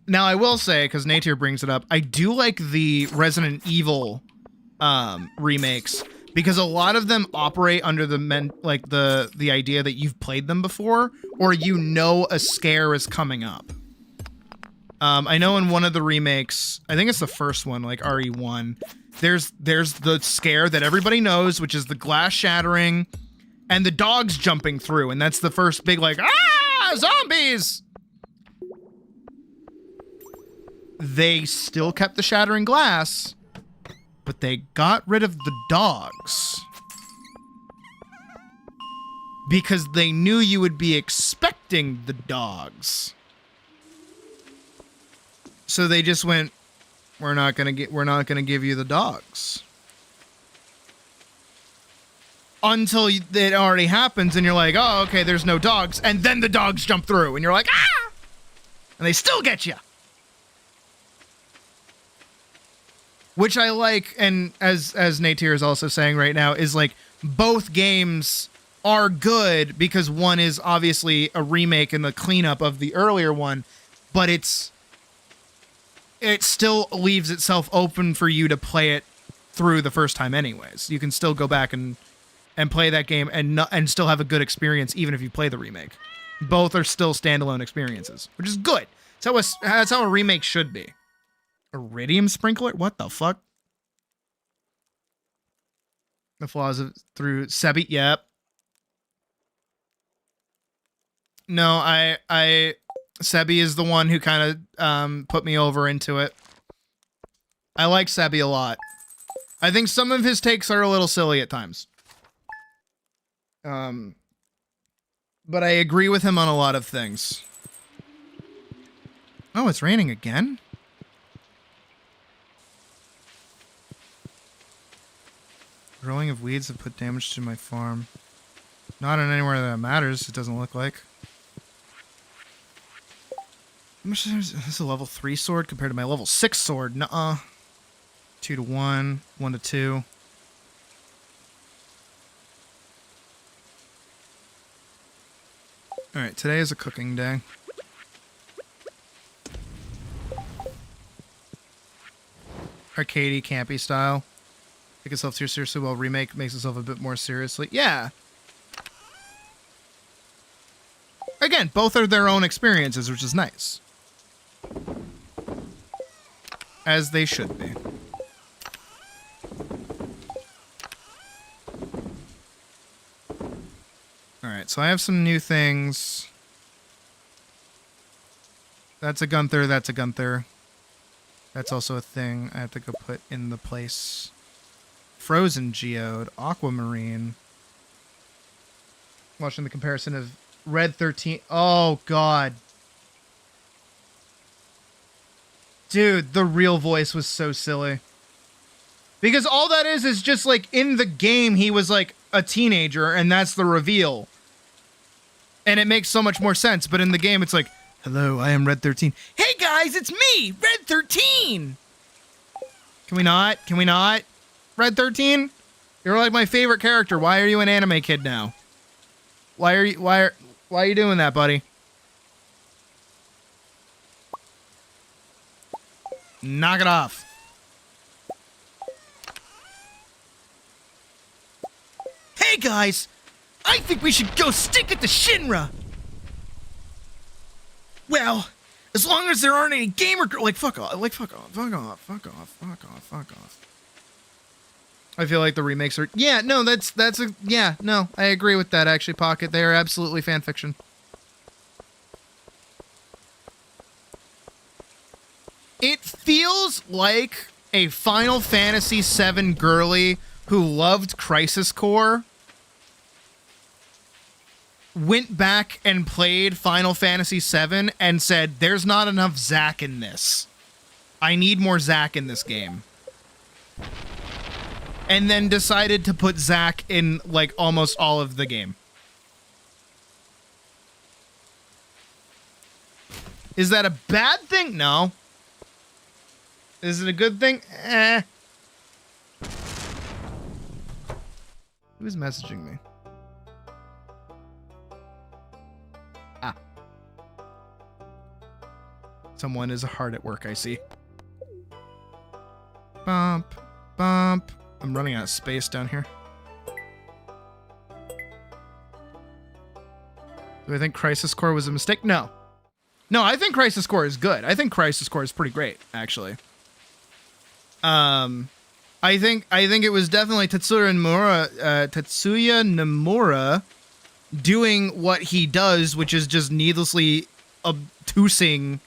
Now, I will say, because Natir brings it up, I do like the Resident Evil remakes, because a lot of them operate under the idea that you've played them before, or you know a scare is coming up. I know in one of the remakes, I think it's the first one, like RE1, there's the scare that everybody knows, which is the glass shattering and the dogs jumping through, and that's the first big like, ah, zombies! They still kept the shattering glass, but they got rid of the dogs. Because they knew you would be expecting the dogs. So they just went, we're not gonna give you the dogs. Until it already happens and you're like, oh, okay, there's no dogs. And then the dogs jump through and you're like, ah! And they still get you. Which I like, and as Natir is also saying right now, is like both games are good because one is obviously a remake and the cleanup of the earlier one, but it still leaves itself open for you to play it through the first time anyways. You can still go back and play that game and still have a good experience even if you play the remake. Both are still standalone experiences, which is good. That's how a remake should be. Iridium sprinkler? What the fuck? The flaws of through Sebi. Yep. No, Sebi is the one who kind of put me over into it. I like Sebi a lot. I think some of his takes are a little silly at times. But I agree with him on a lot of things. Oh, it's raining again? Growing of weeds have put damage to my farm. Not in anywhere that matters, it doesn't look like. How much is this? Is a level 3 sword compared to my level 6 sword? Nuh-uh. 2 to 1, 1 to 2. Alright, today is a cooking day. Arcadey, campy style. Take itself too seriously while remake makes itself a bit more seriously. Yeah. Again, both are their own experiences, which is nice. As they should be. Alright, so I have some new things. That's a Gunther, that's a Gunther. That's also a thing I have to go put in the place. Frozen Geode, Aquamarine. Watching the comparison of Red 13. Oh, God. Dude, the real voice was so silly. Because all that is just like in the game, he was like a teenager, and that's the reveal. And it makes so much more sense. But in the game, it's like, hello, I am Red 13. Hey guys, it's me, Red 13. Can we not? Can we not? Red 13? You're like my favorite character. Why are you an anime kid now? Why are you doing that, buddy? Knock it off. Hey guys, I think we should go stick it to Shinra. Well, as long as there aren't any gamer like fuck off, fuck off. I feel like the remakes are no, I agree with that actually, Pocket. They are absolutely fan fiction. It feels like a Final Fantasy VII girly who loved Crisis Core went back and played Final Fantasy VII and said, there's not enough Zack in this. I need more Zack in this game. And then decided to put Zack in, like, almost all of the game. Is that a bad thing? No. Is it a good thing? Eh. Who's messaging me? Ah. Someone is hard at work, I see. Bump. Bump. I'm running out of space down here. Do I think Crisis Core was a mistake? No. No, I think Crisis Core is good. I think Crisis Core is pretty great, actually. I think it was definitely Tetsuya Nomura doing what he does, which is just needlessly obtusing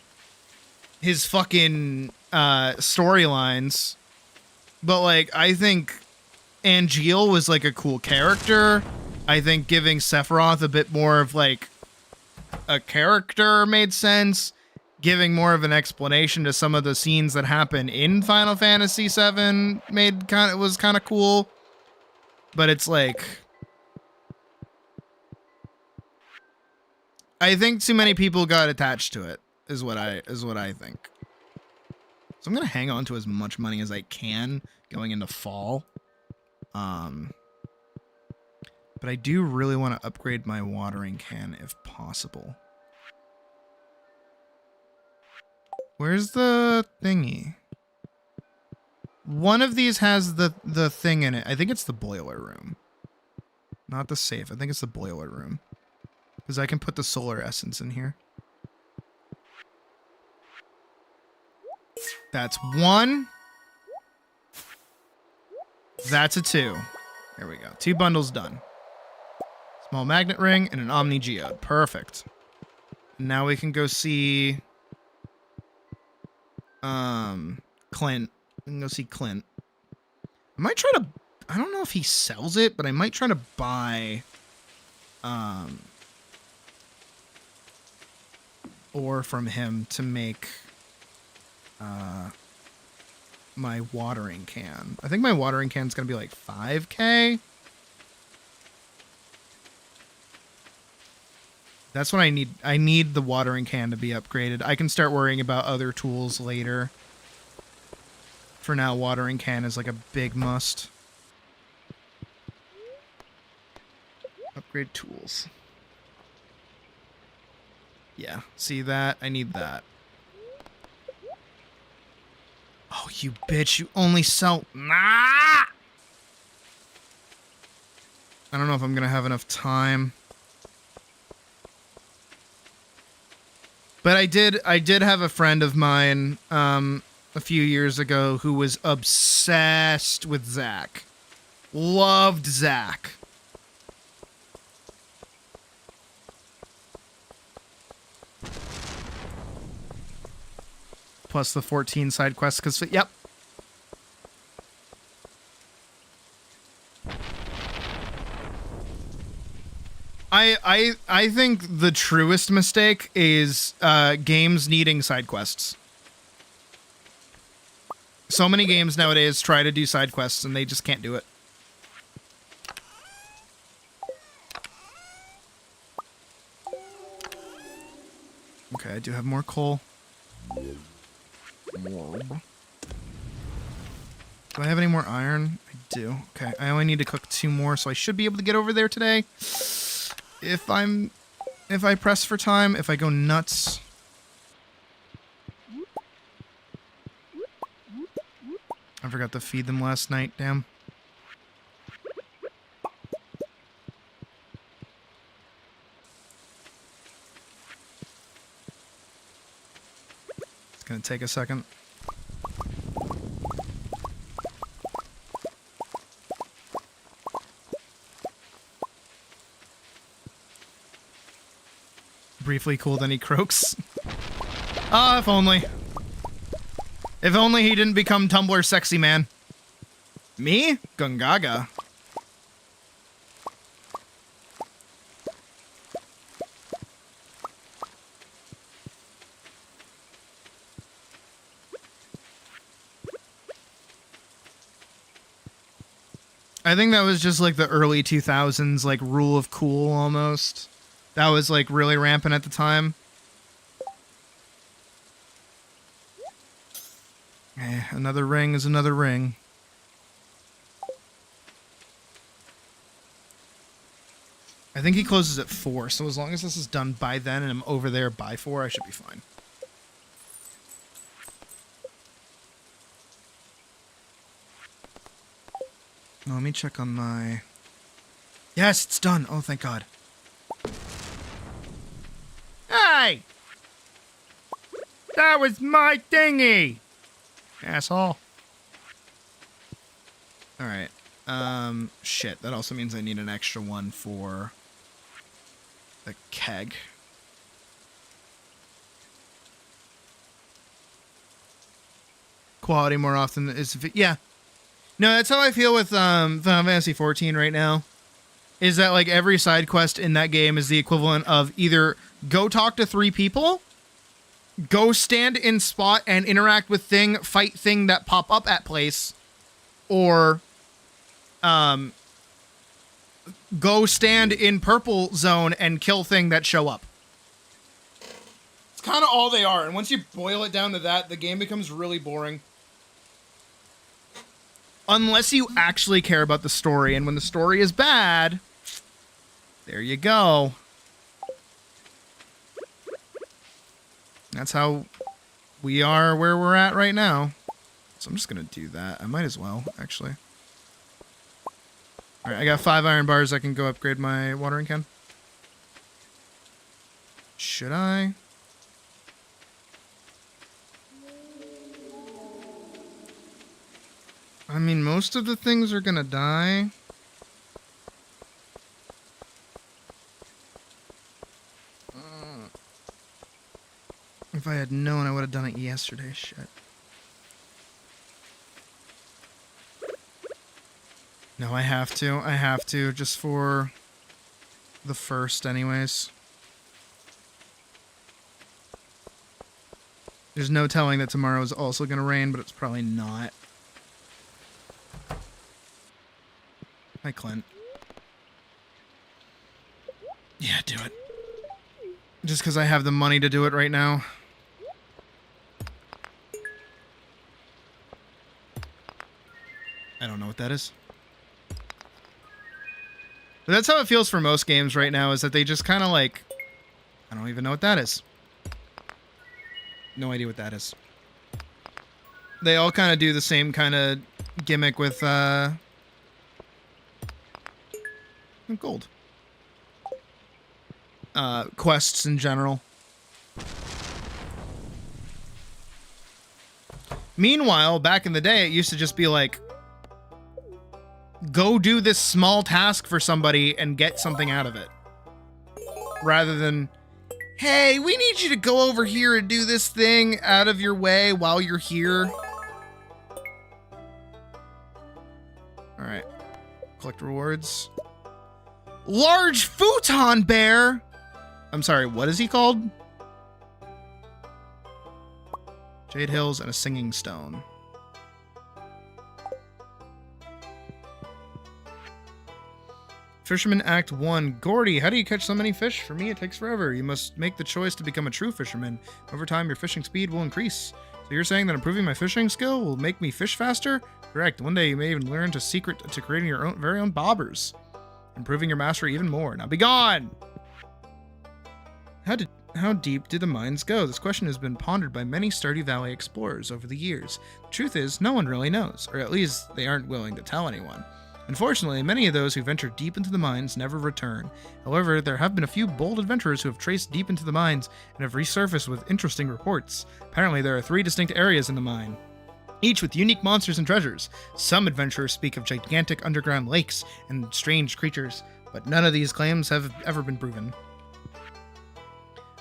his fucking storylines. But, like, I think Angeal was, like, a cool character. I think giving Sephiroth a bit more of, like, a character made sense. Giving more of an explanation to some of the scenes that happen in Final Fantasy VII was kind of cool. But it's, like... I think too many people got attached to it, is what I think. So I'm going to hang on to as much money as I can going into fall. But I do really want to upgrade my watering can if possible. Where's the thingy? One of these has the thing in it. I think it's the boiler room. Not the safe. I think it's the boiler room. Because I can put the solar essence in here. That's 1. That's a 2. There we go. 2 bundles done. Small magnet ring and an omni geode. Perfect. Now we can go see Clint. We can go see Clint. I might try to, I don't know if he sells it, but I might try to buy ore from him to make my watering can. I think my watering can is going to be like 5K. That's what I need. I need the watering can to be upgraded. I can start worrying about other tools later. For now, watering can is like a big must. Upgrade tools. Yeah, see that? I need that. Oh, you bitch. You only sell... Nah! I don't know if I'm going to have enough time. But I did have a friend of mine a few years ago who was obsessed with Zach. Loved Zach. Plus the 14 side quests, because, yep. I think the truest mistake is games needing side quests. So many games nowadays try to do side quests and they just can't do it. Okay, I do have more coal. Do I have any more iron? I do. Okay, I only need to cook 2 more, so I should be able to get over there today. If I press for time, if I go nuts. I forgot to feed them last night, damn. It's gonna take a second. Briefly cool, then he croaks. Ah, if only. If only he didn't become Tumblr sexy man. Me? Gungaga. I think that was just like the early 2000s, like rule of cool almost. That was like really rampant at the time. Another ring is another ring. I think he closes at 4, so as long as this is done by then and I'm over there by 4, I should be fine. Oh, let me check on my... Yes, it's done. Oh, thank God. Hey! That was my thingy! Asshole. Alright. Shit. That also means I need an extra one for the keg. Quality more often is... Yeah. No, that's how I feel with Final Fantasy XIV right now. Is that, like, every side quest in that game is the equivalent of either go talk to 3 people, go stand in spot and interact with thing, fight thing that pop up at place, or go stand in purple zone and kill thing that show up. It's kind of all they are, and once you boil it down to that, the game becomes really boring. Unless you actually care about the story, and when the story is bad, there you go. That's how we are where we're at right now. So I'm just gonna do that. I might as well, actually. Alright, I got 5 iron bars. I can go upgrade my watering can. Should I? I mean, most of the things are gonna die. If I had known, I would have done it yesterday. Shit. No, I have to. I have to, just for the first anyways. There's no telling that tomorrow is also going to rain, but it's probably not. Hi, Clint. Yeah, do it. Just because I have the money to do it right now. I don't know what that is. But that's how it feels for most games right now, is that they just kind of like... I don't even know what that is. No idea what that is. They all kind of do the same kind of gimmick with, gold. Quests in general. Meanwhile, back in the day, it used to just be like, go do this small task for somebody and get something out of it. Rather than, hey, we need you to go over here and do this thing out of your way while you're here. Alright. Collect rewards. Large futon bear! I'm sorry, what is he called? Jade Hills and a singing stone. Fisherman Act 1. Gordy, how do you catch so many fish? For me, it takes forever. You must make the choice to become a true fisherman. Over time, your fishing speed will increase. So you're saying that improving my fishing skill will make me fish faster? Correct. One day you may even learn to secret to creating your own very own bobbers. Improving your mastery even more. Now be gone! How deep do the mines go? This question has been pondered by many Stardew Valley explorers over the years. The truth is, no one really knows, or at least they aren't willing to tell anyone. Unfortunately, many of those who venture deep into the mines never return. However, there have been a few bold adventurers who have traced deep into the mines and have resurfaced with interesting reports. Apparently, there are 3 distinct areas in the mine, each with unique monsters and treasures. Some adventurers speak of gigantic underground lakes and strange creatures, but none of these claims have ever been proven.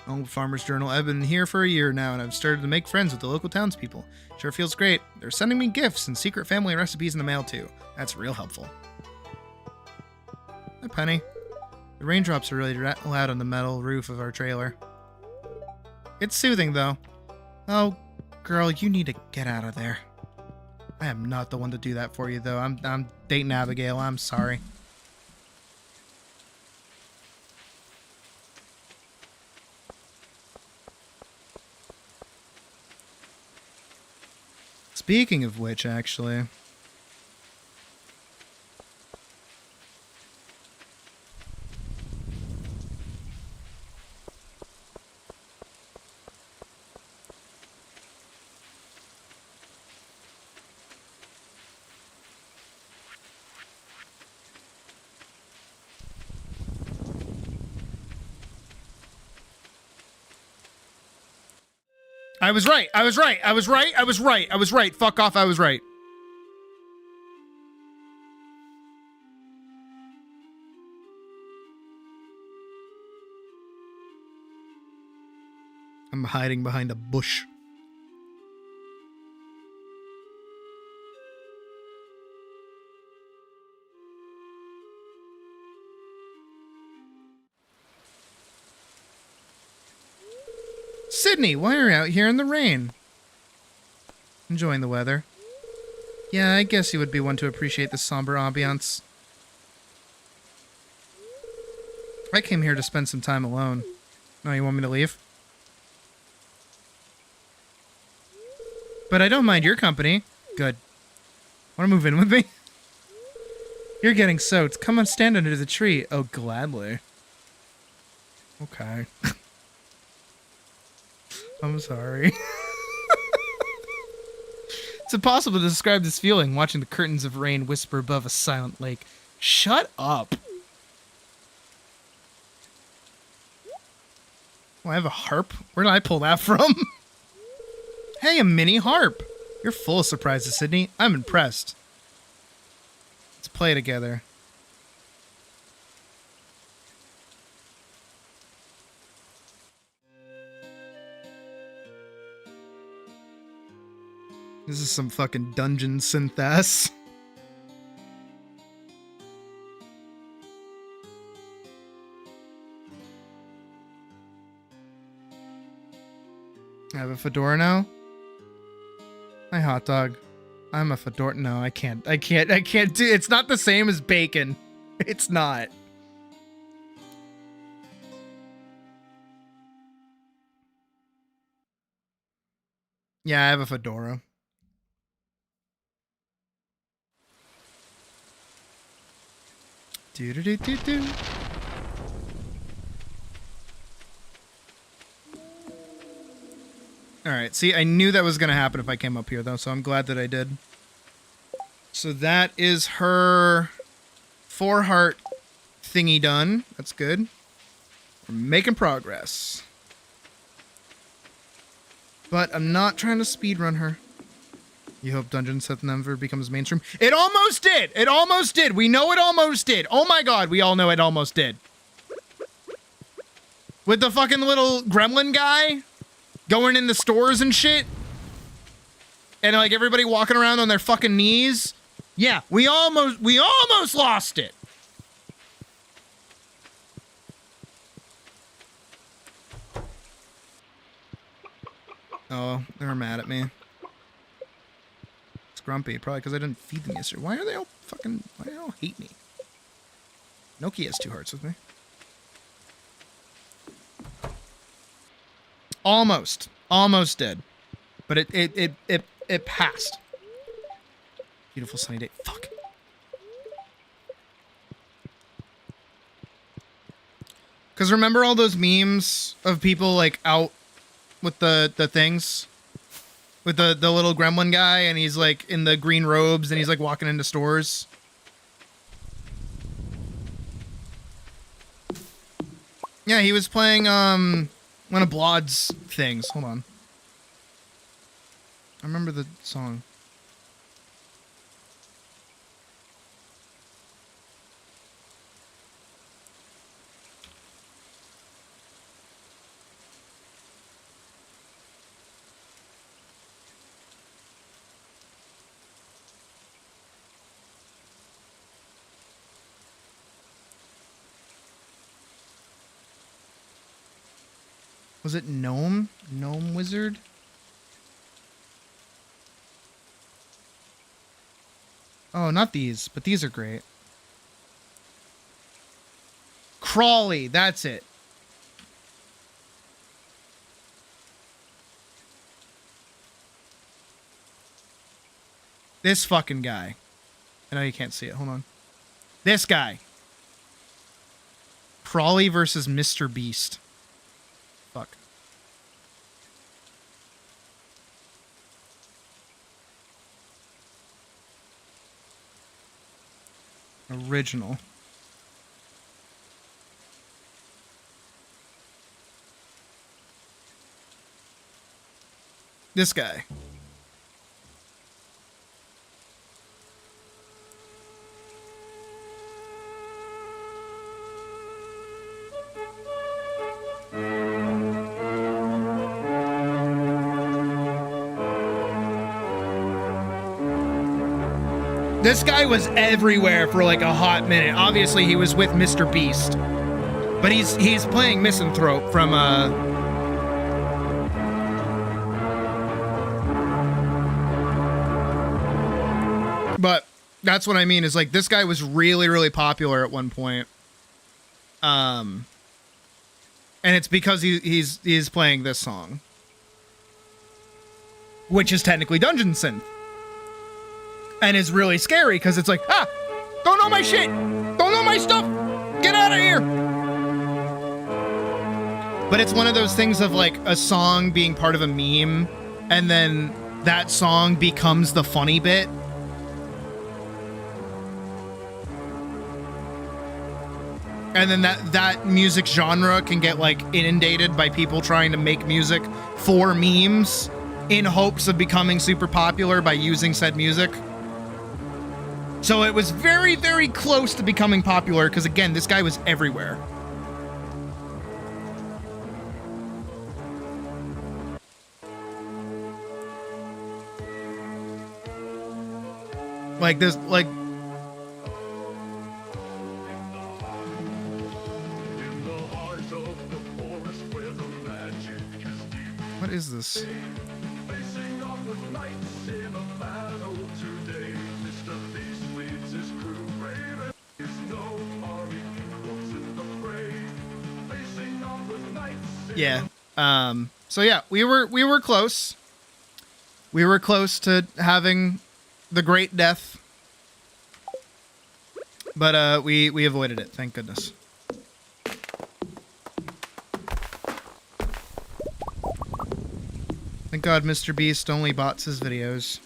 Old Farmer's Journal. I've been here for a year now, and I've started to make friends with the local townspeople. Sure feels great. They're sending me gifts and secret family recipes in the mail, too. That's real helpful. Hi, Penny. The raindrops are really loud on the metal roof of our trailer. It's soothing, though. Oh, girl, you need to get out of there. I am not the one to do that for you, though. I'm dating Abigail. I'm sorry. Speaking of which, actually... I was right. I was right. I was right. I was right. I was right. Fuck off. I was right. I'm hiding behind a bush. Sydney, why are you out here in the rain? Enjoying the weather. Yeah, I guess you would be one to appreciate the somber ambiance. I came here to spend some time alone. No, you want me to leave? But I don't mind your company. Good. Want to move in with me? You're getting soaked. Come on, stand under the tree. Oh, gladly. Okay. I'm sorry. impossible to describe this feeling, watching the curtains of rain whisper above a silent lake. Shut up. Oh, I have a harp? Where did I pull that from? Hey, a mini harp. You're full of surprises, Sydney. I'm impressed. Let's play together. This is some fucking dungeon synth ass. I have a fedora now. Hi, hot dog. I'm a fedora. No, I can't do. It's not the same as bacon. It's not. Yeah, I have a fedora. Do do do do do. Alright, see, I knew that was going to happen if I came up here, though, so I'm glad that I did. So that is her 4-heart thingy done. That's good. We're making progress. But I'm not trying to speedrun her. You hope Dungeon Synth never becomes mainstream? It almost did! It almost did! We know it almost did! Oh my god, we all know it almost did. With the fucking little gremlin guy going in the stores and shit. And like everybody walking around on their fucking knees. Yeah, we almost lost it. Oh, they were mad at me. It's grumpy, probably because I didn't feed them yesterday. Why do they all hate me? Noki has 2 hearts with me. Almost dead, but it passed. Beautiful sunny day. Fuck. Because remember all those memes of people like out with the things, with the little gremlin guy, and he's like in the green robes and he's like walking into stores. Yeah, he was playing one of Blod's things. Hold on. I remember the song. Was it Gnome? Gnome Wizard? Oh, not these, but these are great. Crawley, that's it. This fucking guy. I know you can't see it, hold on. This guy. Crawley versus Mr. Beast. Fuck. Original. This guy. This guy was everywhere for like a hot minute. Obviously, he was with Mr. Beast, but he's playing Misanthrope from But that's what I mean is like this guy was really, really popular at one point. And it's because he's playing this song, which is technically Dungeon Synth. And is really scary because it's like, don't know my shit, don't know my stuff, get out of here. But it's one of those things of like a song being part of a meme and then that song becomes the funny bit. And then that music genre can get like inundated by people trying to make music for memes in hopes of becoming super popular by using said music. So it was very, very close to becoming popular because, again, this guy was everywhere. Like this, like... What is this? Yeah. So yeah, we were close. We were close to having the great death. But we avoided it, thank goodness. Thank God Mr. Beast only bots his videos.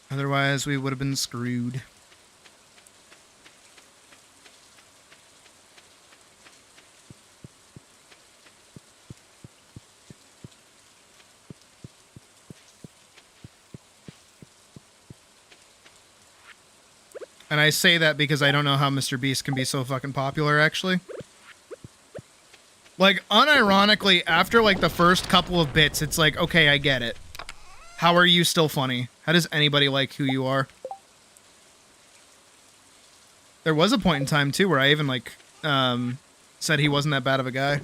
Otherwise, we would have been screwed. And I say that because I don't know how Mr. Beast can be so fucking popular, actually. Like, unironically, after, like, the first couple of bits, it's like, okay, I get it. How are you still funny? How does anybody like who you are? There was a point in time, too, where I even, like, said he wasn't that bad of a guy.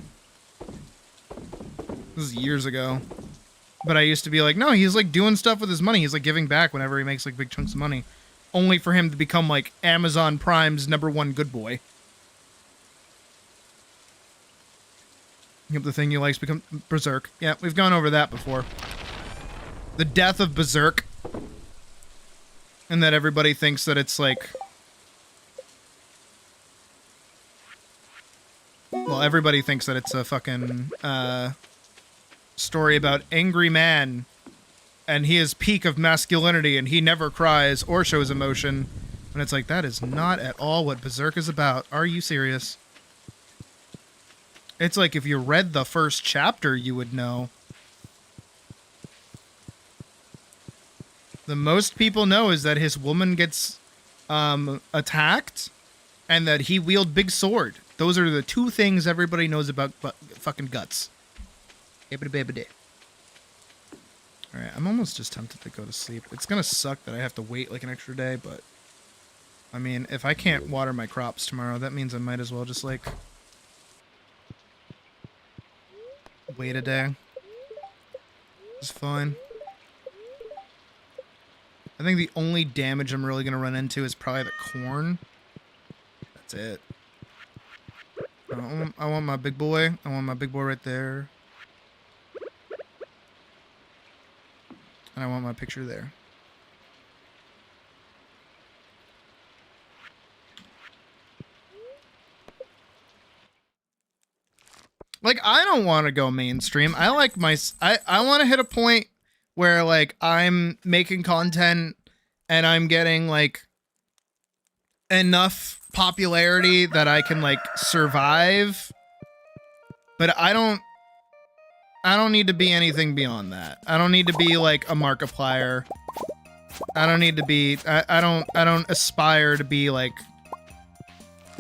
This was years ago. But I used to be like, no, he's, like, doing stuff with his money. He's, like, giving back whenever he makes, like, big chunks of money. Only for him to become, like, Amazon Prime's #1 good boy. Yep, the thing you likes become Berserk. Yeah, we've gone over that before. The death of Berserk. And that everybody thinks that it's, like... Well, everybody thinks that it's a fucking, story about angry man... And he is peak of masculinity, and he never cries or shows emotion. And it's like, that is not at all what Berserk is about. Are you serious? It's like, if you read the first chapter, you would know. The most people know is that his woman gets attacked, and that he wields big sword. Those are the two things everybody knows about fucking Guts. Alright, I'm almost just tempted to go to sleep. It's gonna suck that I have to wait like an extra day, but... I mean, if I can't water my crops tomorrow, that means I might as well just, like... wait a day. It's fine. I think the only damage I'm really gonna run into is probably the corn. That's it. I want my big boy. I want my big boy right there. And I want my picture there. Like, I don't want to go mainstream. I like my... I want to hit a point where, like, I'm making content and I'm getting, like, enough popularity that I can, like, survive. But I don't need to be anything beyond that. I don't need to be like a Markiplier. I don't need to be... I don't aspire to be like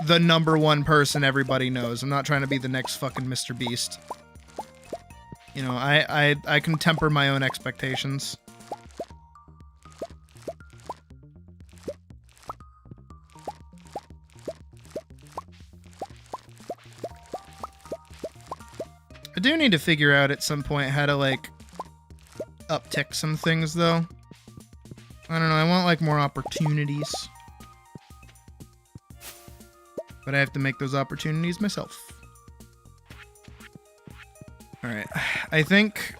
the #1 person everybody knows. I'm not trying to be the next fucking Mr. Beast. You know, I can temper my own expectations. I do need to figure out at some point how to, like, uptick some things, though. I don't know, I want, like, more opportunities. But I have to make those opportunities myself. Alright, I think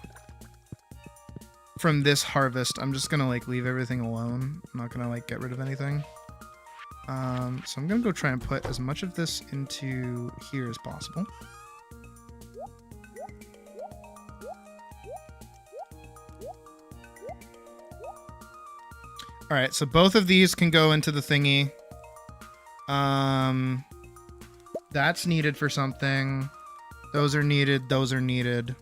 from this harvest, I'm just gonna, like, leave everything alone. I'm not gonna, like, get rid of anything. So I'm gonna go try and put as much of this into here as possible. All right, so both of these can go into the thingy. That's needed for something. Those are needed. Those are needed.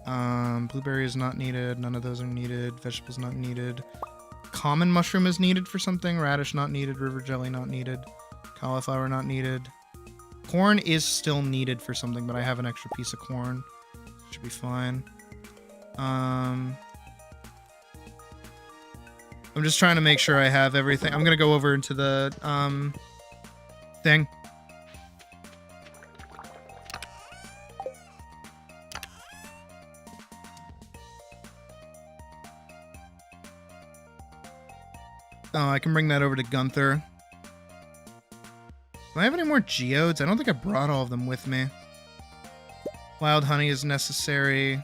Blueberry is not needed. None of those are needed. Vegetables not needed. Common mushroom is needed for something. Radish not needed. River jelly not needed. Cauliflower not needed. Corn is still needed for something, but I have an extra piece of corn. Should be fine. I'm just trying to make sure I have everything. I'm gonna go over into the thing. Oh, I can bring that over to Gunther. Do I have any more geodes? I don't think I brought all of them with me. Wild honey is necessary.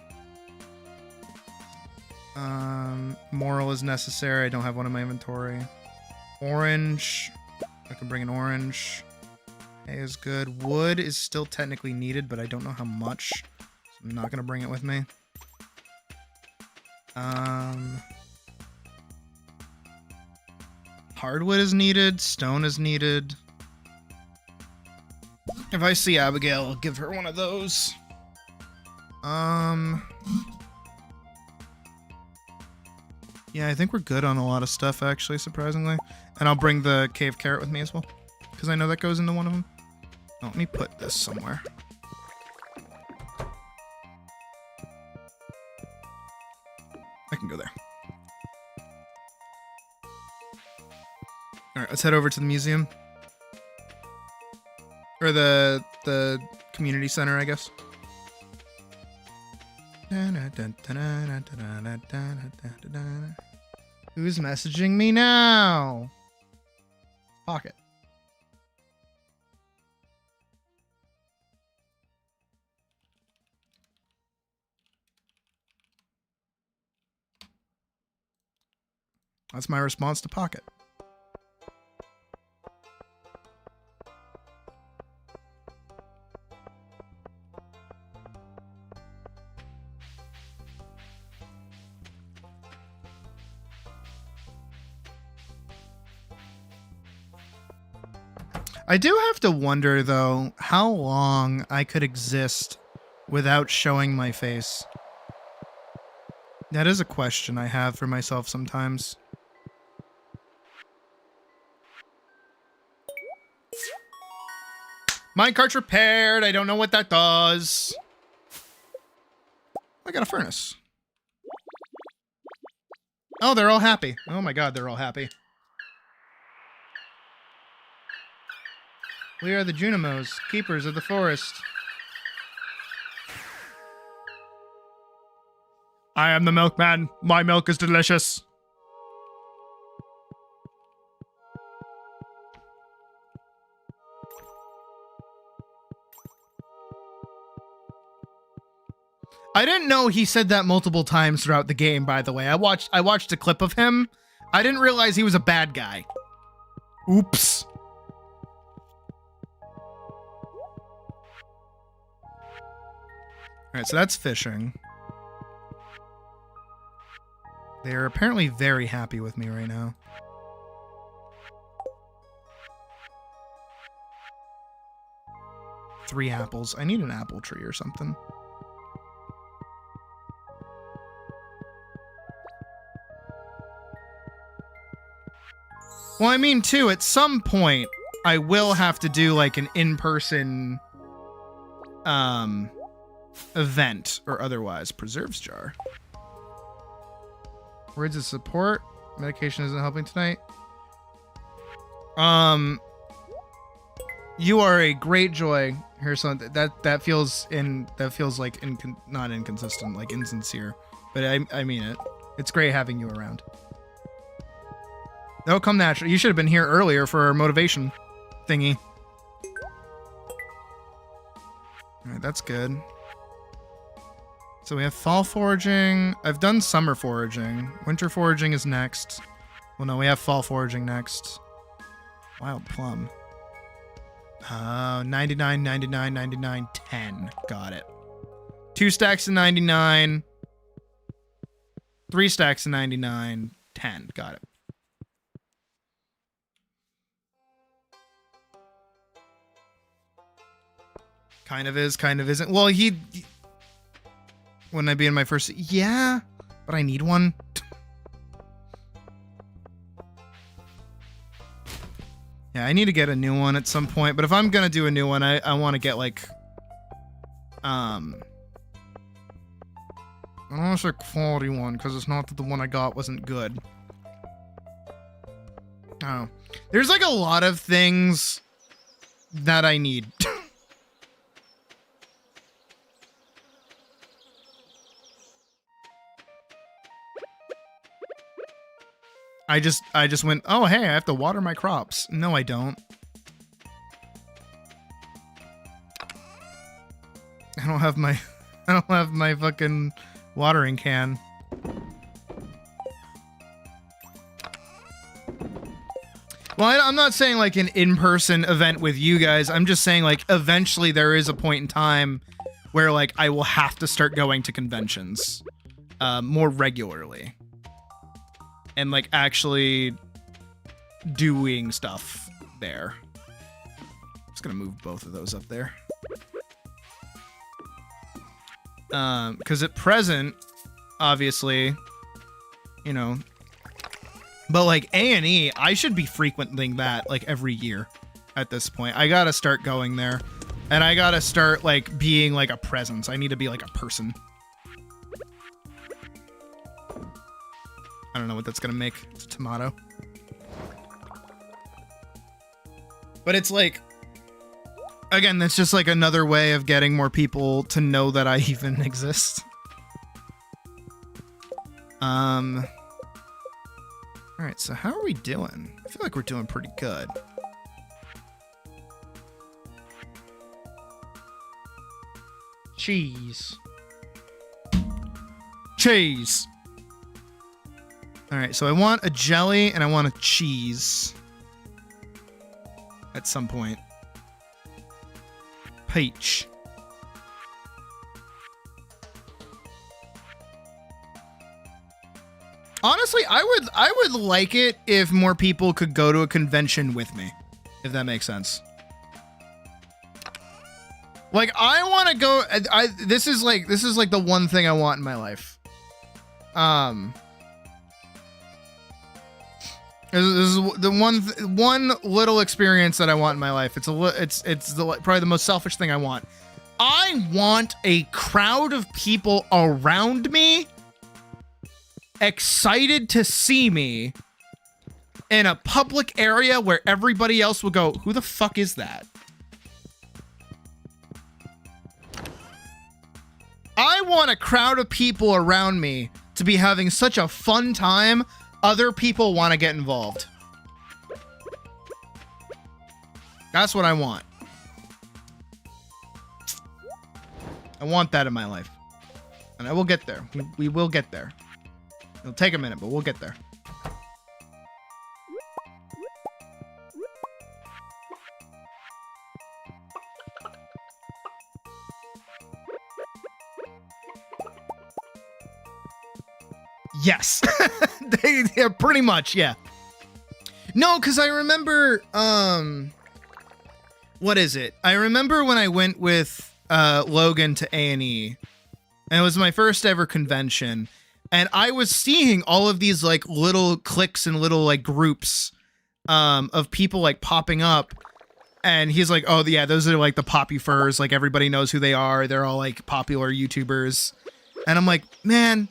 Moral is necessary. I don't have one in my inventory. Orange. I can bring an orange. Hay is good. Wood is still technically needed, but I don't know how much. So I'm not going to bring it with me. Hardwood is needed. Stone is needed. If I see Abigail, I'll give her one of those. Yeah, I think we're good on a lot of stuff, actually, surprisingly. And I'll bring the cave carrot with me as well, because I know that goes into one of them. Oh, let me put this somewhere. I can go there. All right, let's head over to the museum. Or the community center, I guess. Who's messaging me now? Pocket. That's my response to Pocket. I do have to wonder, though, how long I could exist without showing my face. That is a question I have for myself sometimes. Minecart's repaired. I don't know what that does. I got a furnace. Oh, they're all happy. Oh my god, they're all happy. We are the Junimos, keepers of the forest. I am the milkman. My milk is delicious. I didn't know he said that multiple times throughout the game, by the way. I watched a clip of him. I didn't realize he was a bad guy. Oops. Alright, so that's fishing. They're apparently very happy with me right now. Three apples. I need an apple tree or something. Well, I mean, too, at some point, I will have to do, like, an in-person, event, or otherwise. Preserves jar. Words of support. Medication isn't helping tonight. You are a great joy. Here's something that feels like not inconsistent, like insincere. But I mean it. It's great having you around. That'll come naturally. You should have been here earlier for our motivation thingy. Alright, that's good. So we have fall foraging. I've done summer foraging. Winter foraging is next. Well, no, we have fall foraging next. Wild plum. 99, 99, 99, 10. Got it. 2 stacks of 99. 3 stacks of 99. 10. Got it. Kind of is, kind of isn't. Well, he wouldn't I be in my first? Yeah, but I need one. Yeah, I need to get a new one at some point. But if I'm gonna do a new one, I want to get like, I don't want to say quality one because it's not that the one I got wasn't good. Oh, there's like a lot of things that I need. I just went, oh, hey, I have to water my crops. No, I don't. I don't have my fucking watering can. Well, I'm not saying like an in-person event with you guys. I'm just saying like eventually there is a point in time where like I will have to start going to conventions more regularly. And like actually doing stuff there. I'm just gonna move both of those up there. Because at present, obviously, you know, but like A&E, I should be frequenting that like every year at this point. I gotta start going there, and I gotta start like being like a presence. I need to be like a person. I don't know what that's gonna make. It's a tomato. But it's like, again, that's just like another way of getting more people to know that I even exist. Alright, so how are we doing? I feel like we're doing pretty good. Cheese. Cheese. Alright, so I want a jelly and I want a cheese. At some point. Peach. Honestly, I would like it if more people could go to a convention with me. If that makes sense. Like, I want to go... This is like the one thing I want in my life. This is the one little experience that I want in my life. It's probably the most selfish thing I want. I want a crowd of people around me excited to see me in a public area where everybody else will go, who the fuck is that? I want a crowd of people around me to be having such a fun time, other people want to get involved. That's what I want. I want that in my life. And I will get there. We will get there. It'll take a minute, but we'll get there. Yes. Yeah, pretty much, yeah. No, because I remember, what is it? I remember when I went with Logan to A&E, and it was my first ever convention, and I was seeing all of these like little cliques and little like groups of people like popping up, and he's like, oh yeah, those are like the Poppy Furs, like everybody knows who they are, they're all like popular YouTubers. And I'm like, man,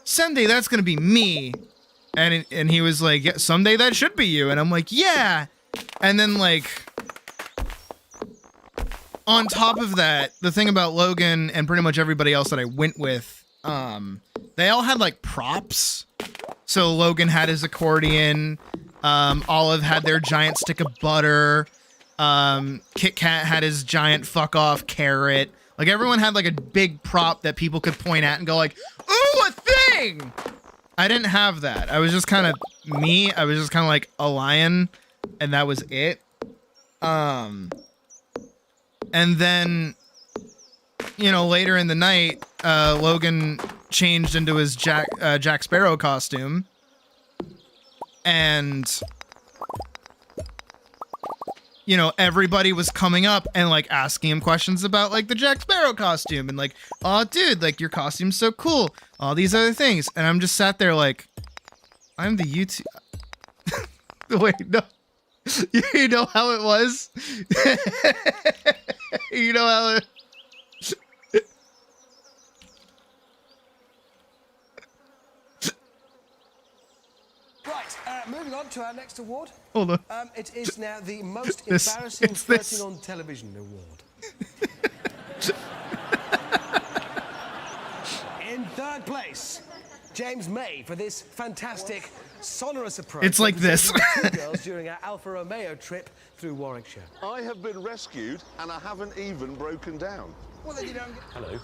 someday that's gonna be me. And he was like, yeah, someday that should be you. And I'm like, yeah. And then like, on top of that, the thing about Logan and pretty much everybody else that I went with, they all had like props. So Logan had his accordion, Olive had their giant stick of butter, Kit Kat had his giant fuck off carrot. Like everyone had like a big prop that people could point at and go like, ooh, a thing! I didn't have that. I was just kind of me. I was just kind of like a lion and that was it. And then, you know, later in the night, Logan changed into his Jack Sparrow costume, and you know, everybody was coming up and like asking him questions about like the Jack Sparrow costume and like, oh dude, like your costume's so cool, all these other things. And I'm just sat there like, I'm the YouTube. Wait, no. You know how it was? You know how it...
Right, moving on to our next award.
Hold on.
It is now the most
This-
embarrassing
it's this.
flirting on television award. In third place, James May for this fantastic, sonorous approach.
It's like this.
representing the two girls during our Alfa Romeo trip through Warwickshire.
I have been rescued and I haven't even broken down.
Well, then you don't. Hello.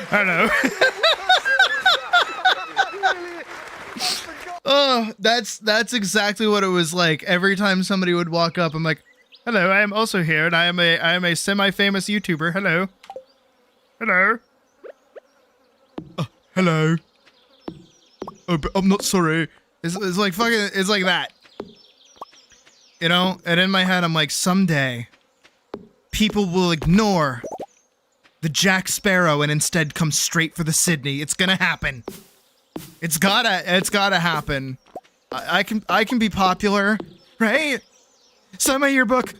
Hello. Oh, that's exactly what it was like. Every time somebody would walk up, I'm like, "Hello, I am also here, and I am a semi-famous YouTuber. Hello, hello, hello. Oh, but I'm not sorry. It's like fucking. It's like that, you know. And in my head, I'm like, someday, people will ignore the Jack Sparrow and instead come straight for the Sydney. It's gonna happen. It's gotta happen. I can be popular, right? Sign my yearbook.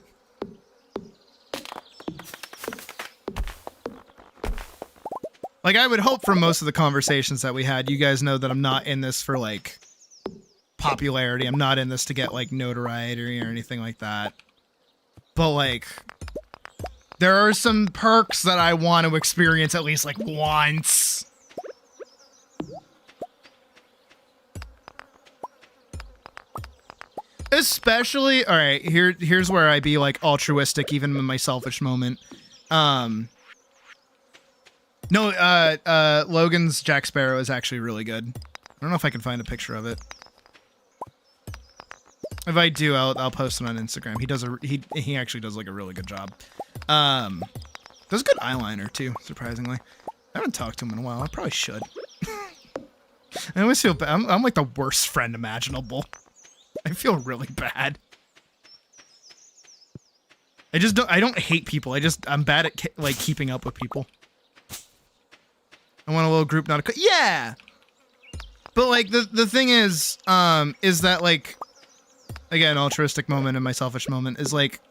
Like, I would hope from most of the conversations that we had, you guys know that I'm not in this for like popularity. I'm not in this to get like notoriety or anything like that. But like, there are some perks that I want to experience at least like once. Especially, all right, here's where I be like altruistic even in my selfish moment. Logan's Jack Sparrow is actually really good. I don't know if I can find a picture of it. If I do, I'll post it on Instagram. He actually does like a really good job. Does good eyeliner too, surprisingly. I haven't talked to him in a while. I probably should. I always feel bad. I'm like the worst friend imaginable. I feel really bad. I don't hate people. I'm bad at like keeping up with people. I want a little group, not a yeah. But like the thing is that like, again, altruistic moment and my selfish moment is like,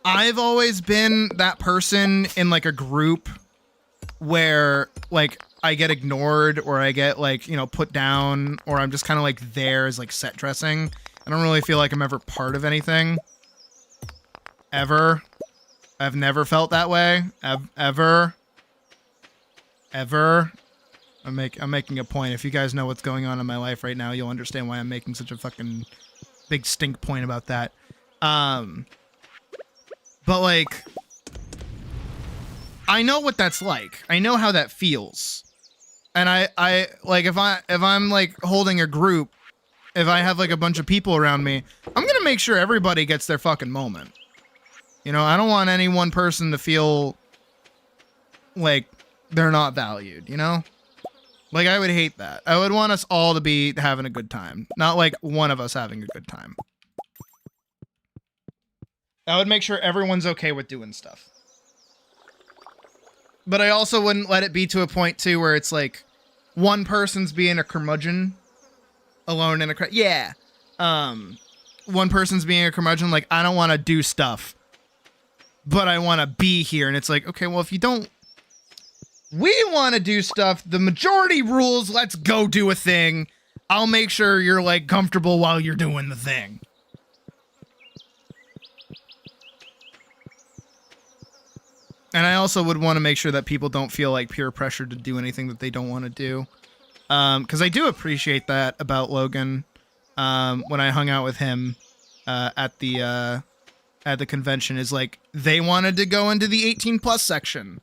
I've always been that person in like a group where like I get ignored or I get like, you know, put down, or I'm just kind of like there as like set dressing. I don't really feel like I'm ever part of anything. Ever. I've never felt that way. Ever. I'm making a point. If you guys know what's going on in my life right now, you'll understand why I'm making such a fucking big stink point about that. But like, I know what that's like. I know how that feels. And I like, if I'm like holding a group, if I have like a bunch of people around me, I'm gonna make sure everybody gets their fucking moment. You know, I don't want any one person to feel like they're not valued, you know? Like, I would hate that. I would want us all to be having a good time, not like one of us having a good time. I would make sure everyone's okay with doing stuff. But I also wouldn't let it be to a point, too, where it's like one person's being a curmudgeon alone in a crowd. Yeah. One person's being a curmudgeon, like, I don't want to do stuff, but I want to be here. And it's like, okay, well, if you don't, we want to do stuff, the majority rules, let's go do a thing. I'll make sure you're, like, comfortable while you're doing the thing. And I also would want to make sure that people don't feel like peer pressure to do anything that they don't want to do. Because I do appreciate that about Logan. When I hung out with him at the convention, is like, they wanted to go into the 18+ section.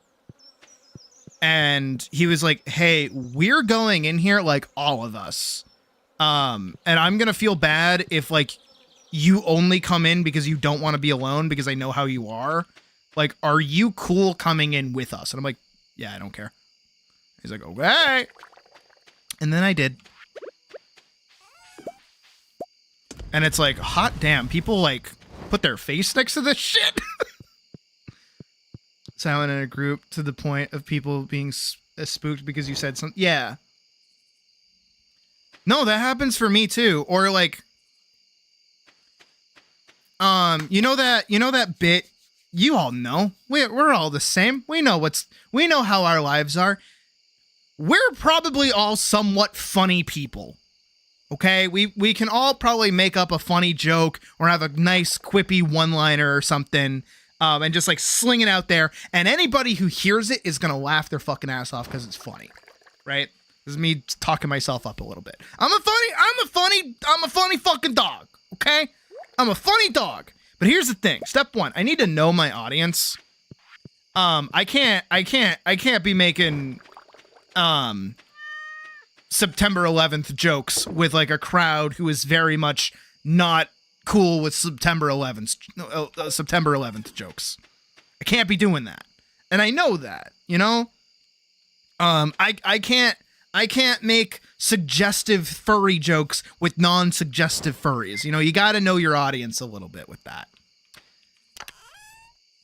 And he was like, hey, we're going in here like all of us. And I'm going to feel bad if like you only come in because you don't want to be alone because I know how you are. Like, are you cool coming in with us? And I'm like, yeah, I don't care. He's like, okay. And then I did. And it's like, hot damn, people like put their face next to this shit. Silent in a group to the point of people being spooked because you said something. Yeah. No, that happens for me too. Or like, you know that bit, you all know, we're all the same. We know how our lives are. We're probably all somewhat funny people. Okay, we can all probably make up a funny joke or have a nice quippy one-liner or something, and just like sling it out there. And anybody who hears it is gonna laugh their fucking ass off because it's funny, right? This is me talking myself up a little bit. I'm a funny fucking dog. Okay, I'm a funny dog. But here's the thing. Step one: I need to know my audience. I can't be making September 11th jokes with like a crowd who is very much not cool with September 11th jokes. I can't be doing that. And I know that, you know? I can't make suggestive furry jokes with non-suggestive furries. You know, you got to know your audience a little bit with that.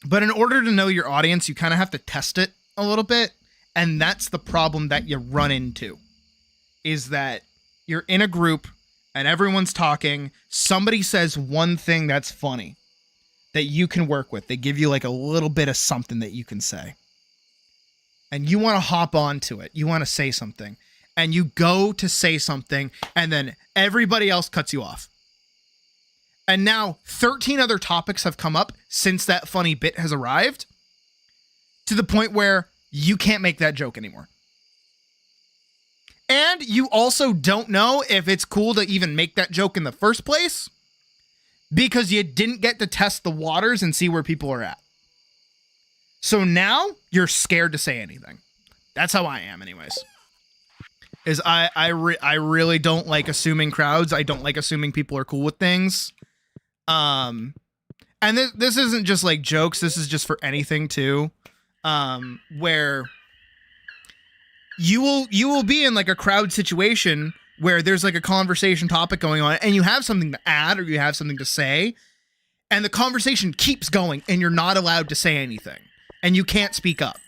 But in order to know your audience, you kind of have to test it a little bit. And that's the problem that you run into. Is that you're in a group and everyone's talking. Somebody says one thing that's funny that you can work with. They give you like a little bit of something that you can say. And you want to hop onto it. You want to say something. And you go to say something and then everybody else cuts you off. And now 13 other topics have come up since that funny bit has arrived. To the point where you can't make that joke anymore. And you also don't know if it's cool to even make that joke in the first place because you didn't get to test the waters and see where people are at. So now you're scared to say anything. That's how I am anyways. Is I really don't like assuming crowds. I don't like assuming people are cool with things. And this isn't just like jokes. This is just for anything too. Where you will be in like a crowd situation where there's like a conversation topic going on and you have something to add or you have something to say and the conversation keeps going and you're not allowed to say anything and you can't speak up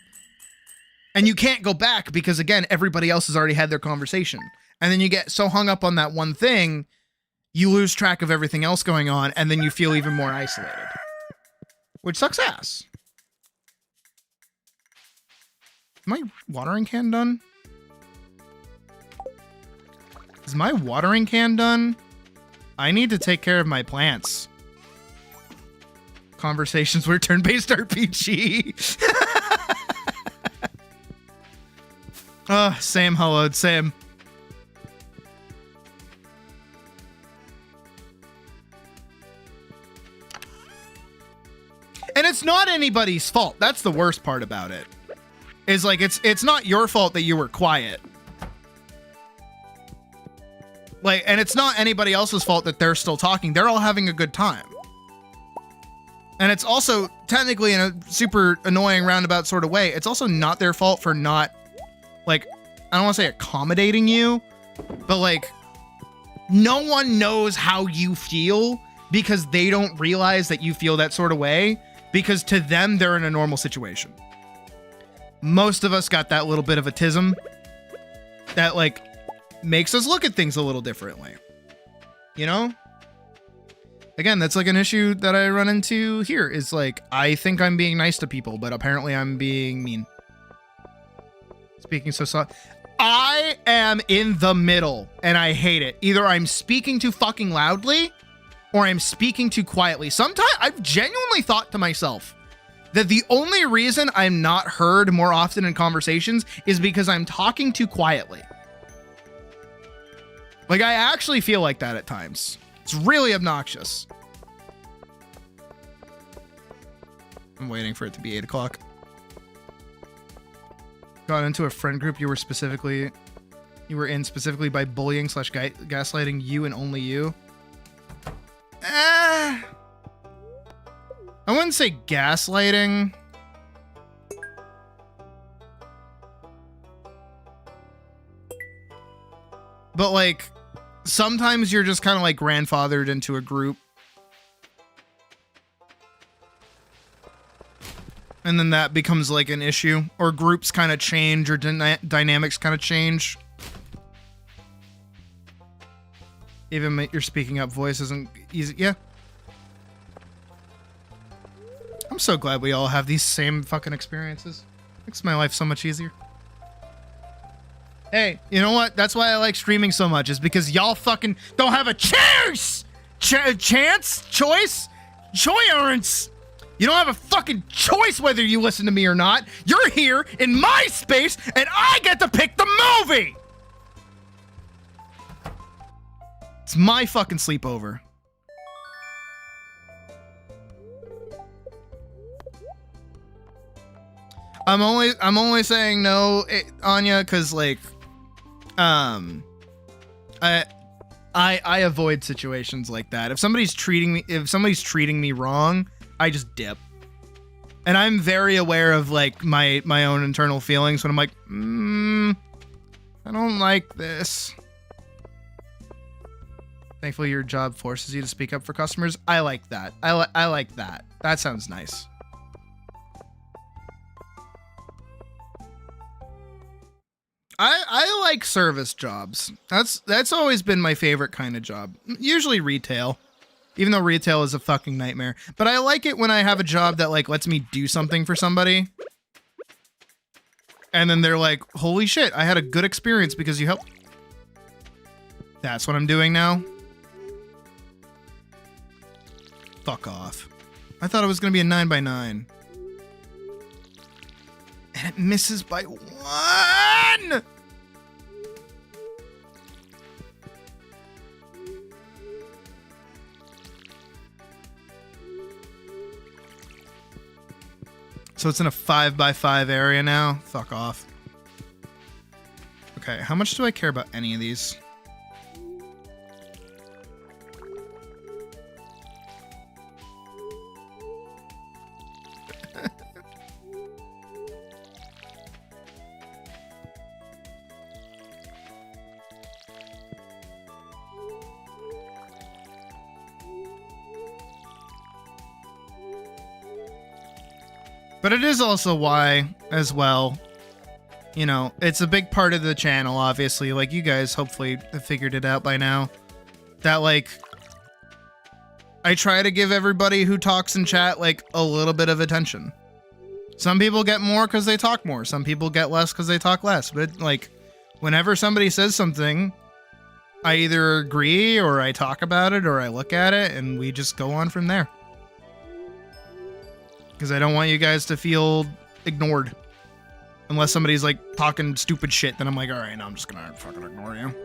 and you can't go back because again, everybody else has already had their conversation. And then you get so hung up on that one thing, you lose track of everything else going on and then you feel even more isolated, which sucks ass. Is my watering can done? Is my watering can done? I need to take care of my plants. Conversations were turn-based RPG. Same, hello, same. And it's not anybody's fault. That's the worst part about it. Is like it's not your fault that you were quiet. Like, and it's not anybody else's fault that they're still talking. They're all having a good time. And it's also technically in a super annoying roundabout sort of way. It's also not their fault for not like, I don't want to say accommodating you, but like no one knows how you feel because they don't realize that you feel that sort of way because to them, they're in a normal situation. Most of us got that little bit of autism that like makes us look at things a little differently. You know? Again, that's like an issue that I run into here is like, I think I'm being nice to people, but apparently I'm being mean. Speaking so soft. I am in the middle and I hate it. Either I'm speaking too fucking loudly or I'm speaking too quietly. Sometimes I've genuinely thought to myself, that the only reason I'm not heard more often in conversations is because I'm talking too quietly. Like, I actually feel like that at times. It's really obnoxious. I'm waiting for it to be 8 o'clock. got into a friend group you were in specifically by bullying / gaslighting you and only you. I wouldn't say gaslighting. But like sometimes you're just kind of like grandfathered into a group. And then that becomes like an issue, or groups kind of change, or dynamics kind of change. Even your speaking up voice isn't easy. Yeah. I'm so glad we all have these same fucking experiences. Makes my life so much easier. Hey, you know what? That's why I like streaming so much, is because y'all fucking don't have a choice! Choice? You don't have a fucking choice whether you listen to me or not. You're here in my space, and I get to pick the movie! It's my fucking sleepover. I'm only saying no, Anya, because like, I avoid situations like that. If somebody's treating me wrong, I just dip. And I'm very aware of like my own internal feelings when I'm like, I don't like this. Thankfully, your job forces you to speak up for customers. I like that. I like that. That sounds nice. I like service jobs. That's always been my favorite kind of job. Usually retail. Even though retail is a fucking nightmare. But I like it when I have a job that like lets me do something for somebody. And then they're like, holy shit, I had a good experience because you helped. That's what I'm doing now. Fuck off. I thought it was going to be a 9x9. And it misses by 1! So it's in a 5x5 area now? Fuck off. Okay, how much do I care about any of these? But it is also why, as well, you know, it's a big part of the channel, obviously. Like, you guys hopefully have figured it out by now. That, like, I try to give everybody who talks in chat, like, a little bit of attention. Some people get more because they talk more. Some people get less because they talk less. But, like, whenever somebody says something, I either agree or I talk about it or I look at it and we just go on from there. Because I don't want you guys to feel ignored. Unless somebody's like talking stupid shit, then I'm like, alright, no, I'm just gonna fucking ignore you.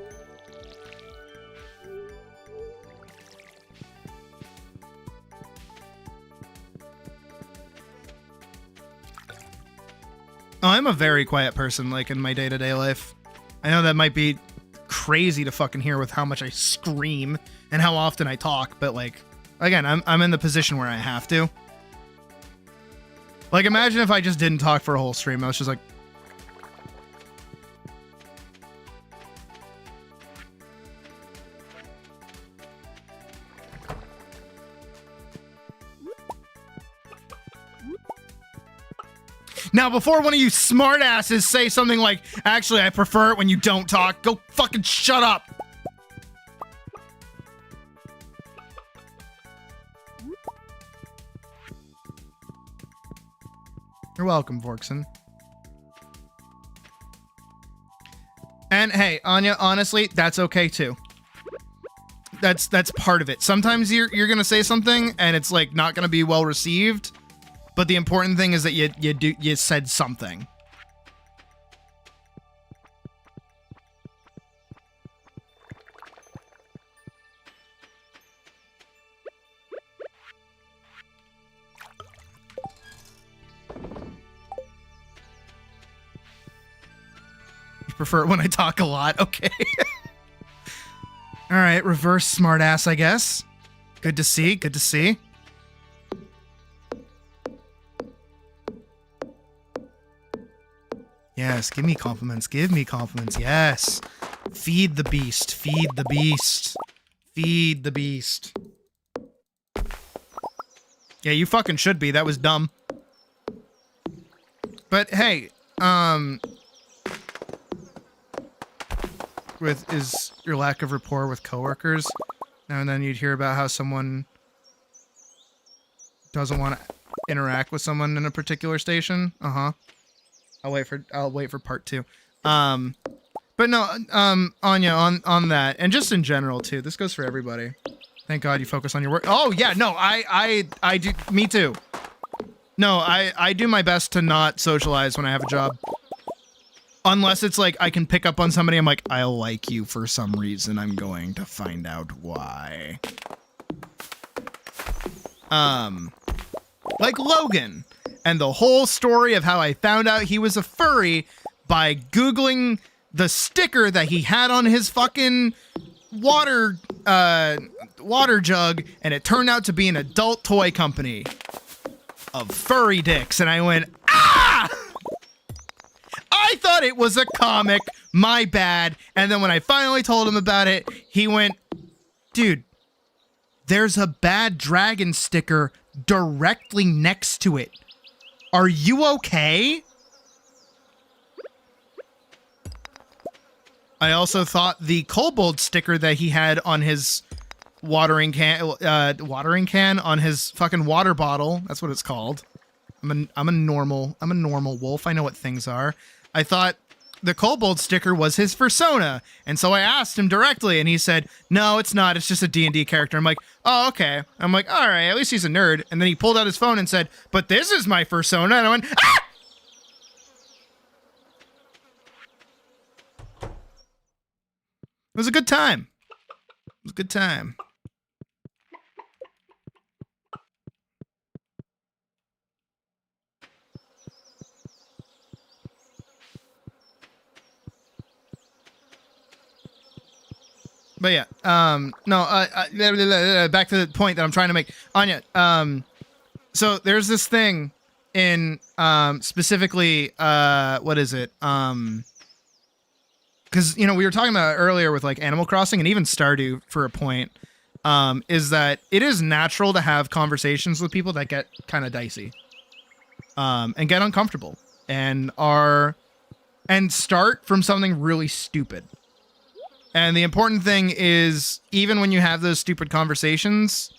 Oh, I'm a very quiet person, like, in my day-to-day life. I know that might be crazy to fucking hear with how much I scream and how often I talk, but, like, again, I'm in the position where I have to. Like, imagine if I just didn't talk for a whole stream. I was just like... Now, before one of you smartasses say something like, actually, I prefer it when you don't talk, go fucking shut up! You're welcome, Vorkson. And hey, Anya, honestly, that's okay too. That's part of it. Sometimes you're gonna say something and it's like not gonna be well received, but the important thing is that you said something. Prefer it when I talk a lot. Okay. All right, reverse smartass, I guess. Good to see. Good to see. Yes, give me compliments. Give me compliments. Yes. Feed the beast. Feed the beast. Feed the beast. Yeah, you fucking should be. That was dumb. But hey, is your lack of rapport with coworkers. Now and then you'd hear about how someone doesn't want to interact with someone in a particular station. Uh-huh. I'll wait for part 2. But no, Anya, on that, and just in general too. This goes for everybody. Thank God you focus on your work. Oh yeah, no, I do. Me too. No, I do my best to not socialize when I have a job. Unless it's like I can pick up on somebody, I'm like, I like you for some reason. I'm going to find out why. Like Logan. And the whole story of how I found out he was a furry by Googling the sticker that he had on his fucking water jug, and it turned out to be an adult toy company of furry dicks. And I went, ah! I thought it was a comic, my bad. And then when I finally told him about it, he went, dude, there's a bad dragon sticker directly next to it. Are you okay? I also thought the kobold sticker that he had on his watering can on his fucking water bottle, that's what it's called. I'm a normal wolf. I know what things are. I thought the kobold sticker was his persona, and so I asked him directly, and he said, no, it's not. It's just a D&D character. I'm like, oh, okay. I'm like, all right, at least he's a nerd. And then he pulled out his phone and said, but this is my persona. And I went, ah! It was a good time. It was a good time. But yeah, back to the point that I'm trying to make. Anya, so there's this thing in, specifically, what is it? Because, you know, we were talking about it earlier with, like, Animal Crossing and even Stardew for a point, is that it is natural to have conversations with people that get kind of dicey, and get uncomfortable, and start from something really stupid. And the important thing is, even when you have those stupid conversations,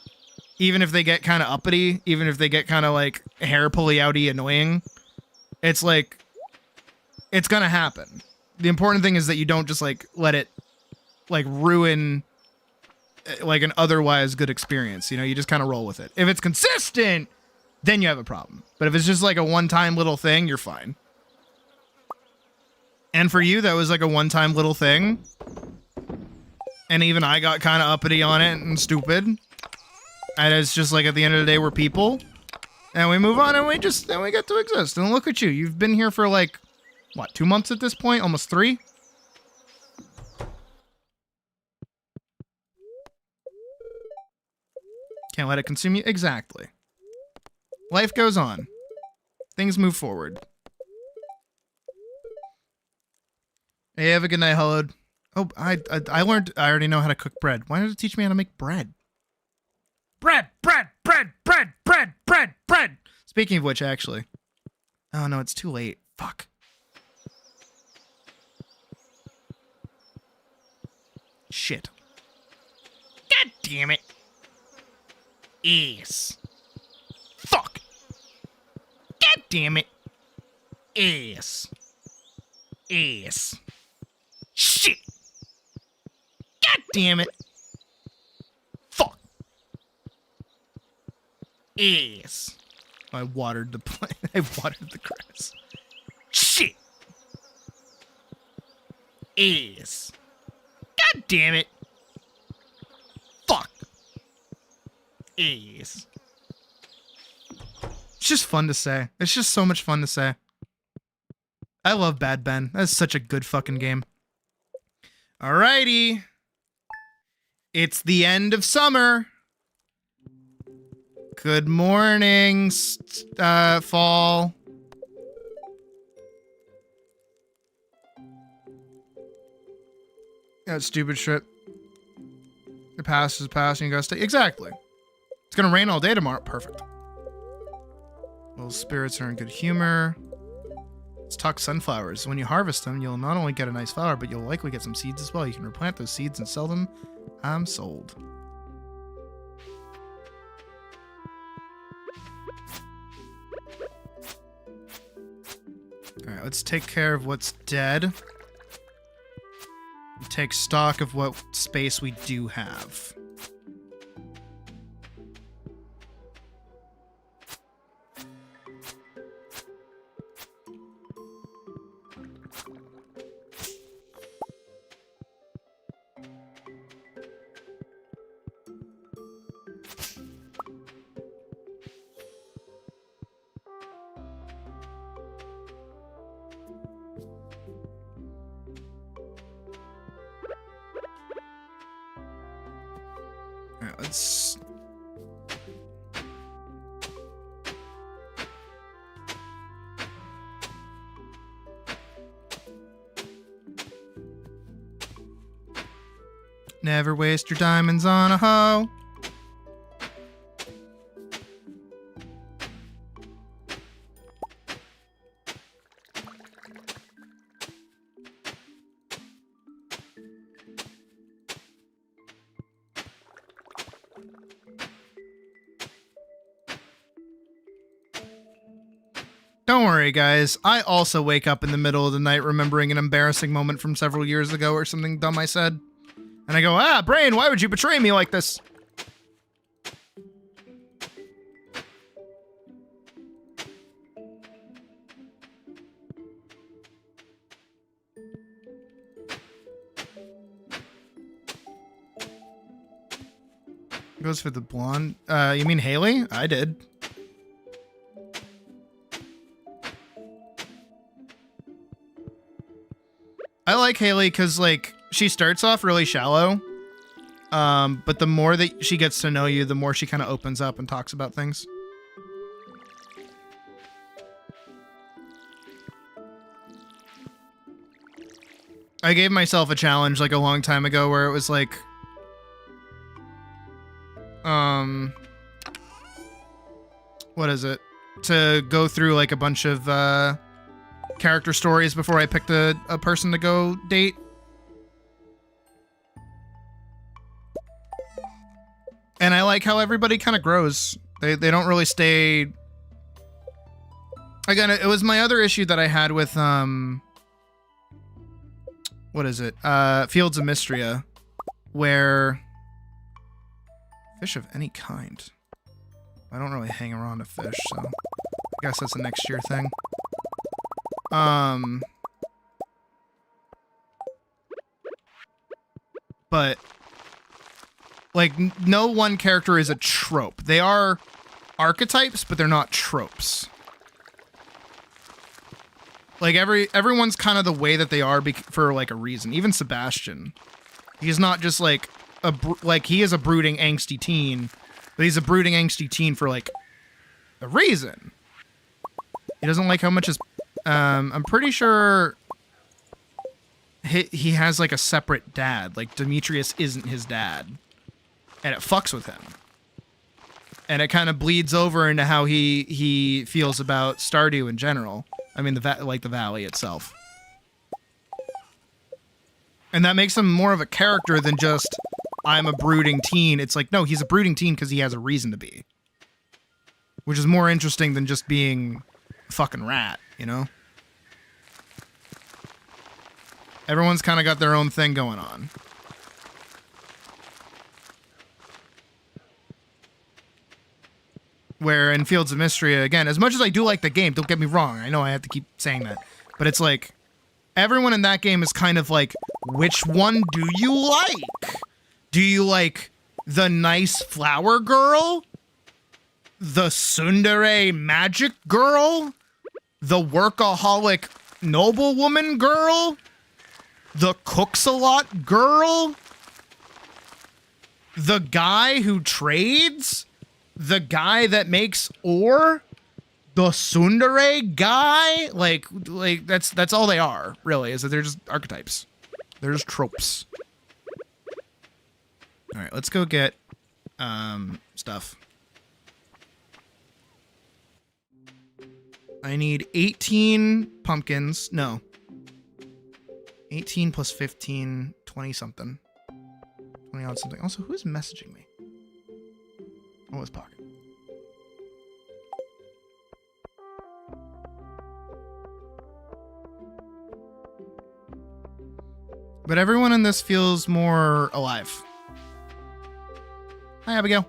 even if they get kind of uppity, even if they get kind of like hair pulley outy annoying, it's like, it's gonna happen. The important thing is that you don't just like let it like ruin like an otherwise good experience. You know, you just kind of roll with it. If it's consistent, then you have a problem. But if it's just like a one-time little thing, you're fine. And for you, that was like a one-time little thing. And even I got kind of uppity on it and stupid. And it's just like at the end of the day, we're people. And we move on and we get to exist. And look at you. You've been here for like, what, 2 months at this point? Almost 3? Can't let it consume you. Exactly. Life goes on. Things move forward. Hey, have a good night, Hollowed. Oh, I learned, I already know how to cook bread. Why did it teach me how to make bread? Bread! Speaking of which, actually. Oh, no, it's too late. Fuck. Shit. God damn it. Ass. Fuck. God damn it. Ass. Ass. Shit. God damn it. Fuck. Ass. I watered the plant. I watered the grass. Shit. Ass. God damn it. Fuck. Ass. It's just fun to say. It's just so much fun to say. I love Bad Ben. That's such a good fucking game. Alrighty. It's the end of summer. Good morning, fall. That stupid shit. The past is past and you gotta stay. Exactly. It's gonna rain all day tomorrow. Perfect. Little spirits are in good humor. Let's talk sunflowers. When you harvest them, you'll not only get a nice flower, but you'll likely get some seeds as well. You can replant those seeds and sell them. I'm sold. Alright, let's take care of what's dead. Take stock of what space we do have. Alright, let's... Never waste your diamonds on a hoe. Don't worry, guys. I also wake up in the middle of the night remembering an embarrassing moment from several years ago or something dumb I said. And I go, ah, brain, why would you betray me like this? Goes for the blonde. You mean Haley? I did. I like Haley because, like, she starts off really shallow, but the more that she gets to know you, the more she kind of opens up and talks about things. I gave myself a challenge, like, a long time ago where it was, like, what is it? To go through, like, a bunch of, character stories before I picked a person to go date. And I like how everybody kind of grows. They don't really stay... Again, it was my other issue that I had with, what is it? Fields of Mystria, where... Fish of any kind. I don't really hang around to fish, so... I guess that's a next year thing. But like no one character is a trope. They are archetypes, but they're not tropes. Like everyone's kind of the way that they are for like a reason. Even Sebastian, he's not just like he is a brooding angsty teen, but he's a brooding angsty teen for like a reason. He doesn't like how much his I'm pretty sure he has like a separate dad. Like Demetrius isn't his dad, and it fucks with him, and it kind of bleeds over into how he feels about Stardew in general. I mean, the valley itself, and that makes him more of a character than just I'm a brooding teen. It's like, no, he's a brooding teen because he has a reason to be, which is more interesting than just being a fucking rat. You know? Everyone's kind of got their own thing going on. Where in Fields of Mystria, again, as much as I do like the game, don't get me wrong, I know I have to keep saying that, but it's like, everyone in that game is kind of like, which one do you like? Do you like the nice flower girl? The tsundere magic girl? The workaholic noblewoman girl, the cooks-a-lot girl, the guy who trades, the guy that makes ore, the tsundere guy. Like that's all they are, really, is that they're just archetypes. They're just tropes. All right, let's go get stuff. I need 18 pumpkins. No. 18 plus 15, 20 something. 20 odd something. Also, who's messaging me? Oh, his pocket. But everyone in this feels more alive. Hi, Abigail.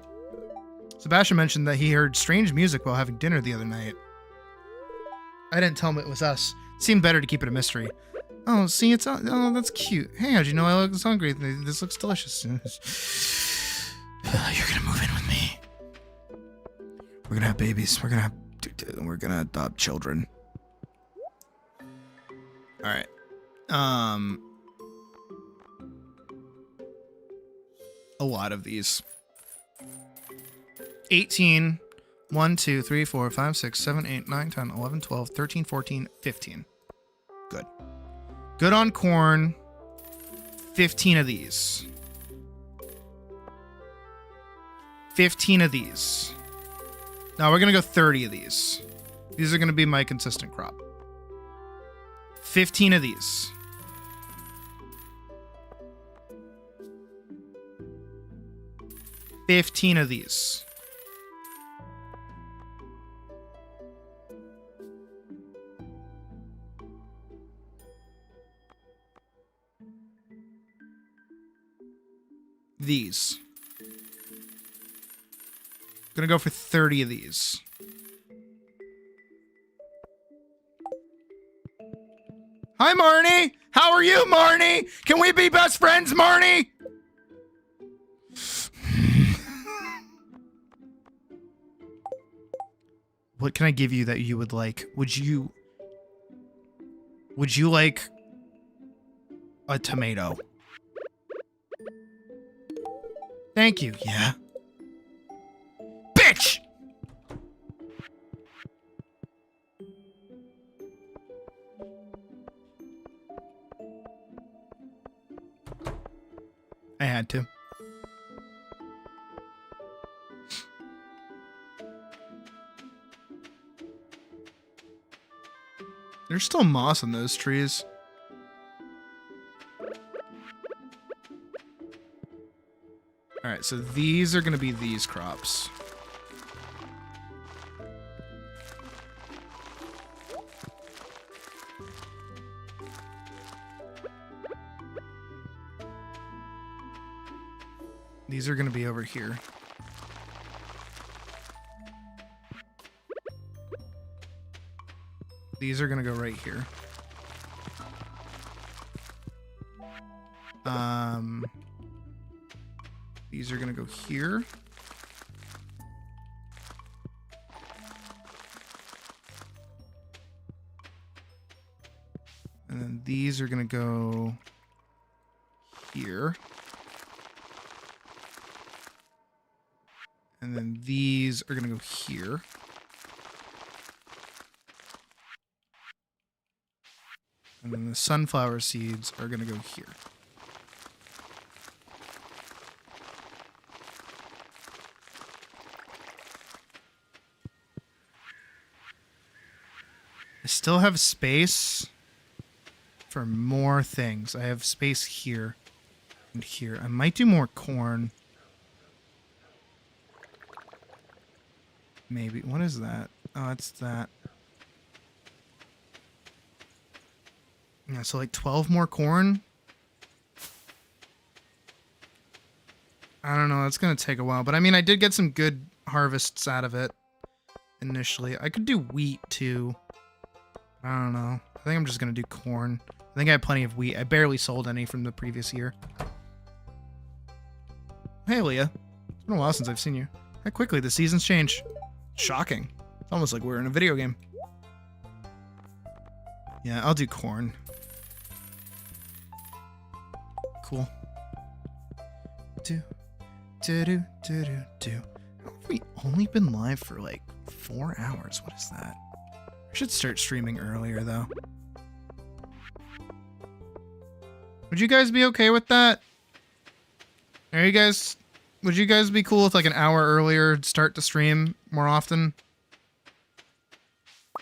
Sebastian mentioned that he heard strange music while having dinner the other night. I didn't tell him it was us. It seemed better to keep it a mystery. Oh, see, it's... Oh, that's cute. Hey, how'd you know I was hungry? This looks delicious. You're gonna move in with me. We're gonna have babies. We're gonna adopt children. Alright. A lot of these. 18... 1, 2, 3, 4, 5, 6, 7, 8, 9, 10, 11, 12, 13, 14, 15. Good. Good on corn. 15 of these. 15 of these. Now we're going to go 30 of these. These are going to be my consistent crop. 15 of these. $15 of these. These. Gonna go for 30 of these. Hi, Marnie! How are you, Marnie? Can we be best friends, Marnie? What can I give you that you would like? Would you like a tomato? Thank you. Yeah. Bitch! I had to. There's still moss on those trees. Alright, so these are going to be these crops. These are going to be over here. These are going to go right here. These are going to go here. And then these are going to go here. And then these are going to go here. And then the sunflower seeds are going to go here. I still have space for more things. I have space here and here. I might do more corn. Maybe. What is that? Oh, it's that. Yeah, so like 12 more corn. I don't know. That's going to take a while. But I mean, I did get some good harvests out of it initially. I could do wheat too. I don't know. I think I'm just going to do corn. I think I have plenty of wheat. I barely sold any from the previous year. Hey, Leah. It's been a while since I've seen you. How quickly the seasons change. Shocking. It's almost like we're in a video game. Yeah, I'll do corn. Cool. Do, do, do, do, do, do. How have we only been live for like 4 hours? What is that? I should start streaming earlier though. Would you guys be okay with that? Are you guys? Would you guys be cool with like an hour earlier start to stream more often?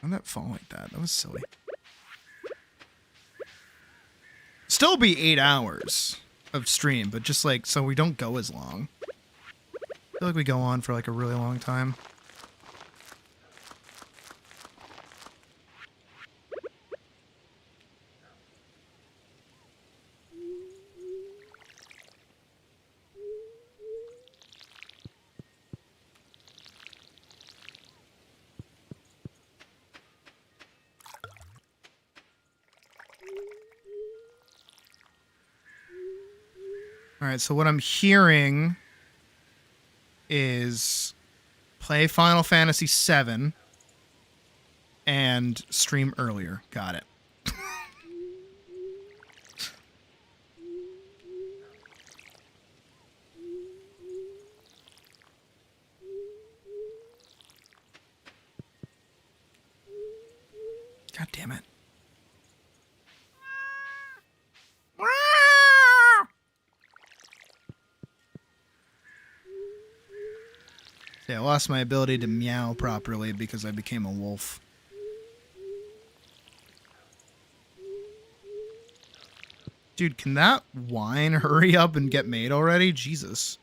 How'd that fall like that? That was silly. Still be 8 hours of stream, but just like so we don't go as long. I feel like we go on for like a really long time. Alright, so what I'm hearing is play Final Fantasy VII and stream earlier. Got it. God damn it. Yeah, I lost my ability to meow properly because I became a wolf. Dude, can that wine hurry up and get made already? Jesus.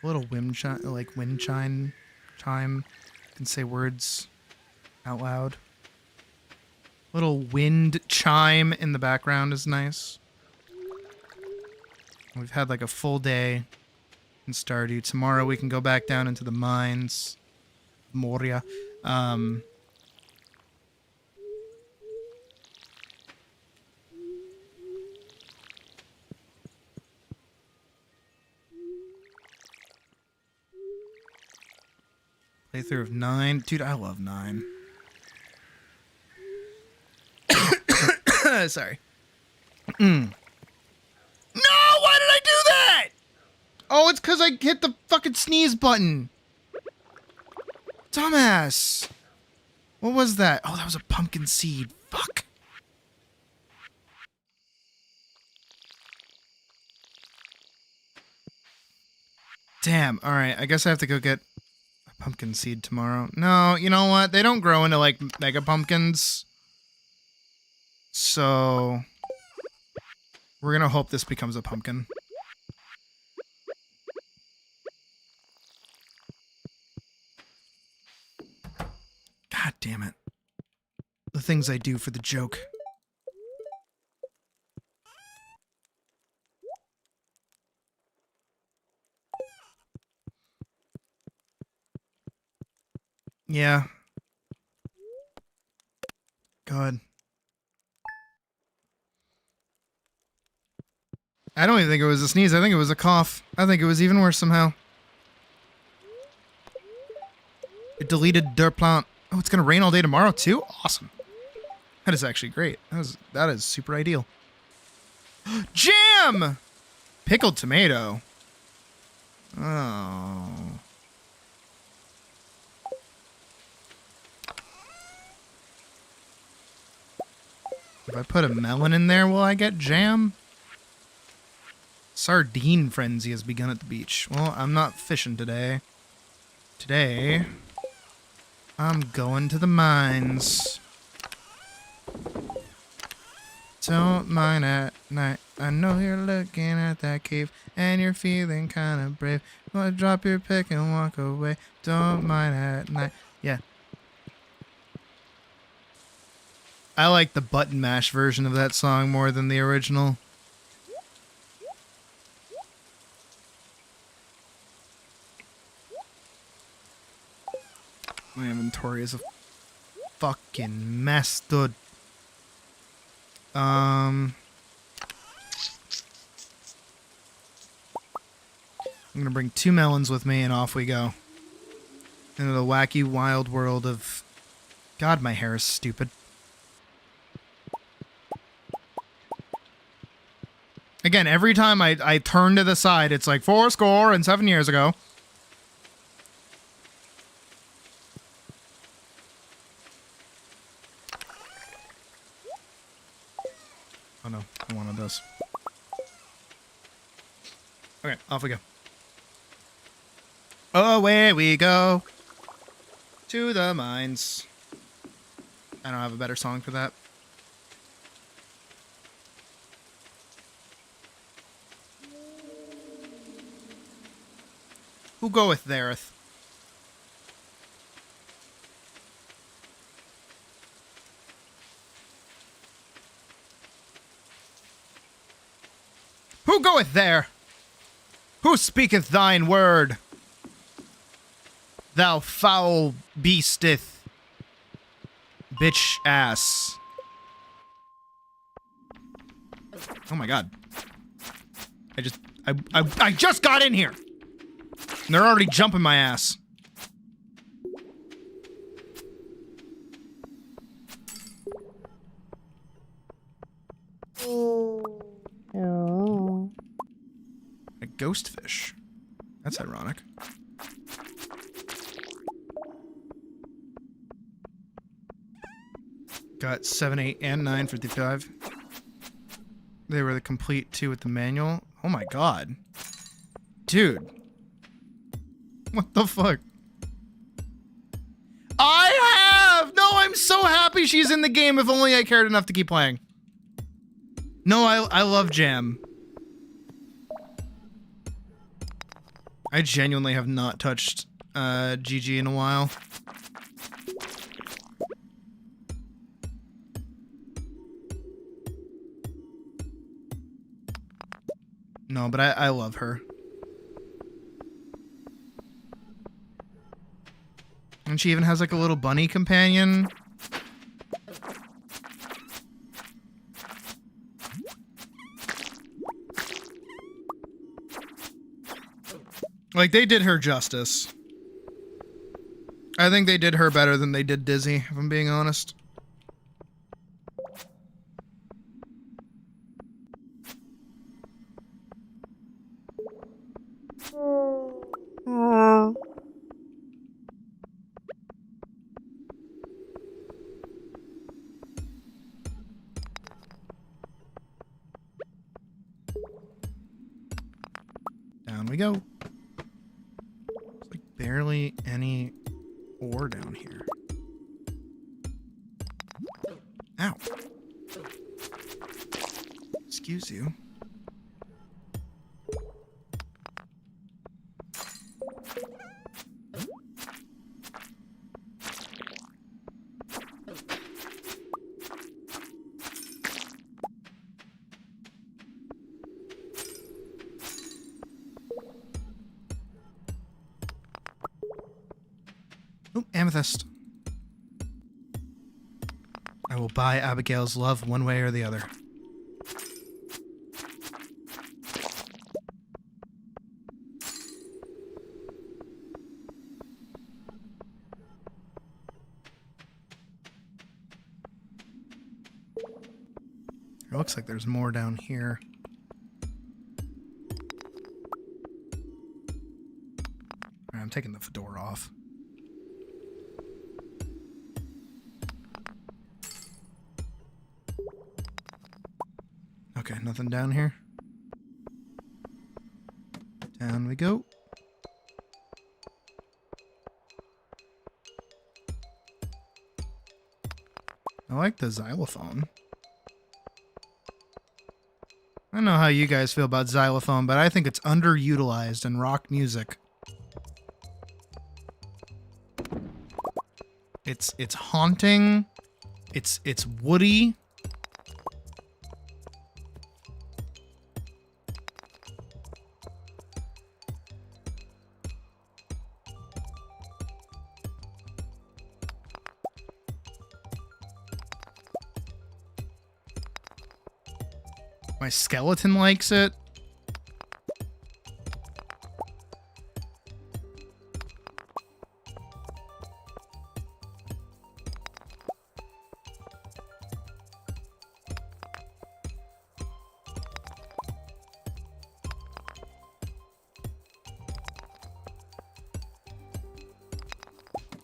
A little wind chime, like wind chime, can say words out loud. Little wind chime in the background is nice. We've had like a full day in Stardew. Tomorrow we can go back down into the mines, Moria. Playthrough of 9. Dude, I love 9. Sorry. No, why did I do that? Oh, it's because I hit the fucking sneeze button. Dumbass. What was that? Oh, that was a pumpkin seed. Fuck. Damn. All right. I guess I have to go get a pumpkin seed tomorrow. No, you know what? They don't grow into like mega pumpkins. So we're gonna hope this becomes a pumpkin. God damn it. The things I do for the joke. Yeah. God. I don't even think it was a sneeze. I think it was a cough. I think it was even worse somehow. It deleted their plant. Oh, it's gonna rain all day tomorrow too? Awesome. That is actually great. That is super ideal. Jam! Pickled tomato. Oh. If I put a melon in there, will I get jam? Sardine frenzy has begun at the beach. Well, I'm not fishing today. Today, I'm going to the mines. Don't mind at night. I know you're looking at that cave and you're feeling kind of brave. Wanna drop your pick and walk away. Don't mind at night. Yeah. I like the button mash version of that song more than the original. My inventory is a fucking mess, dude. I'm gonna bring 2 melons with me and off we go. Into the wacky wild world of... God, my hair is stupid. Again, every time I turn to the side, it's like 7 years ago. Oh no, I wanted this. Okay, off we go. Away we go to the mines. I don't have a better song for that. Who goeth thereth? Who goeth there? Who speaketh thine word? Thou foul beasteth, bitch ass. Oh my god. I just got in here! And they're already jumping my ass. A ghost fish. That's ironic. Got 7, 8, and 9 for 55. They were the complete 2 with the manual. Oh my god. Dude. What the fuck? I have! No, I'm so happy she's in the game. If only I cared enough to keep playing. No, I love Jam. I genuinely have not touched GG in a while. No, but I love her. And she even has like a little bunny companion. Like, they did her justice. I think they did her better than they did Dizzy, if I'm being honest. Down we go. There's like barely any ore down here. Ow. Excuse you. Oh, amethyst. I will buy Abigail's love one way or the other. It looks like there's more down here. Alright, I'm taking the fedora off. Okay, nothing down here. Down we go. I like the xylophone. I don't know how you guys feel about xylophone, but I think it's underutilized in rock music. It's haunting. It's woody. My skeleton likes it.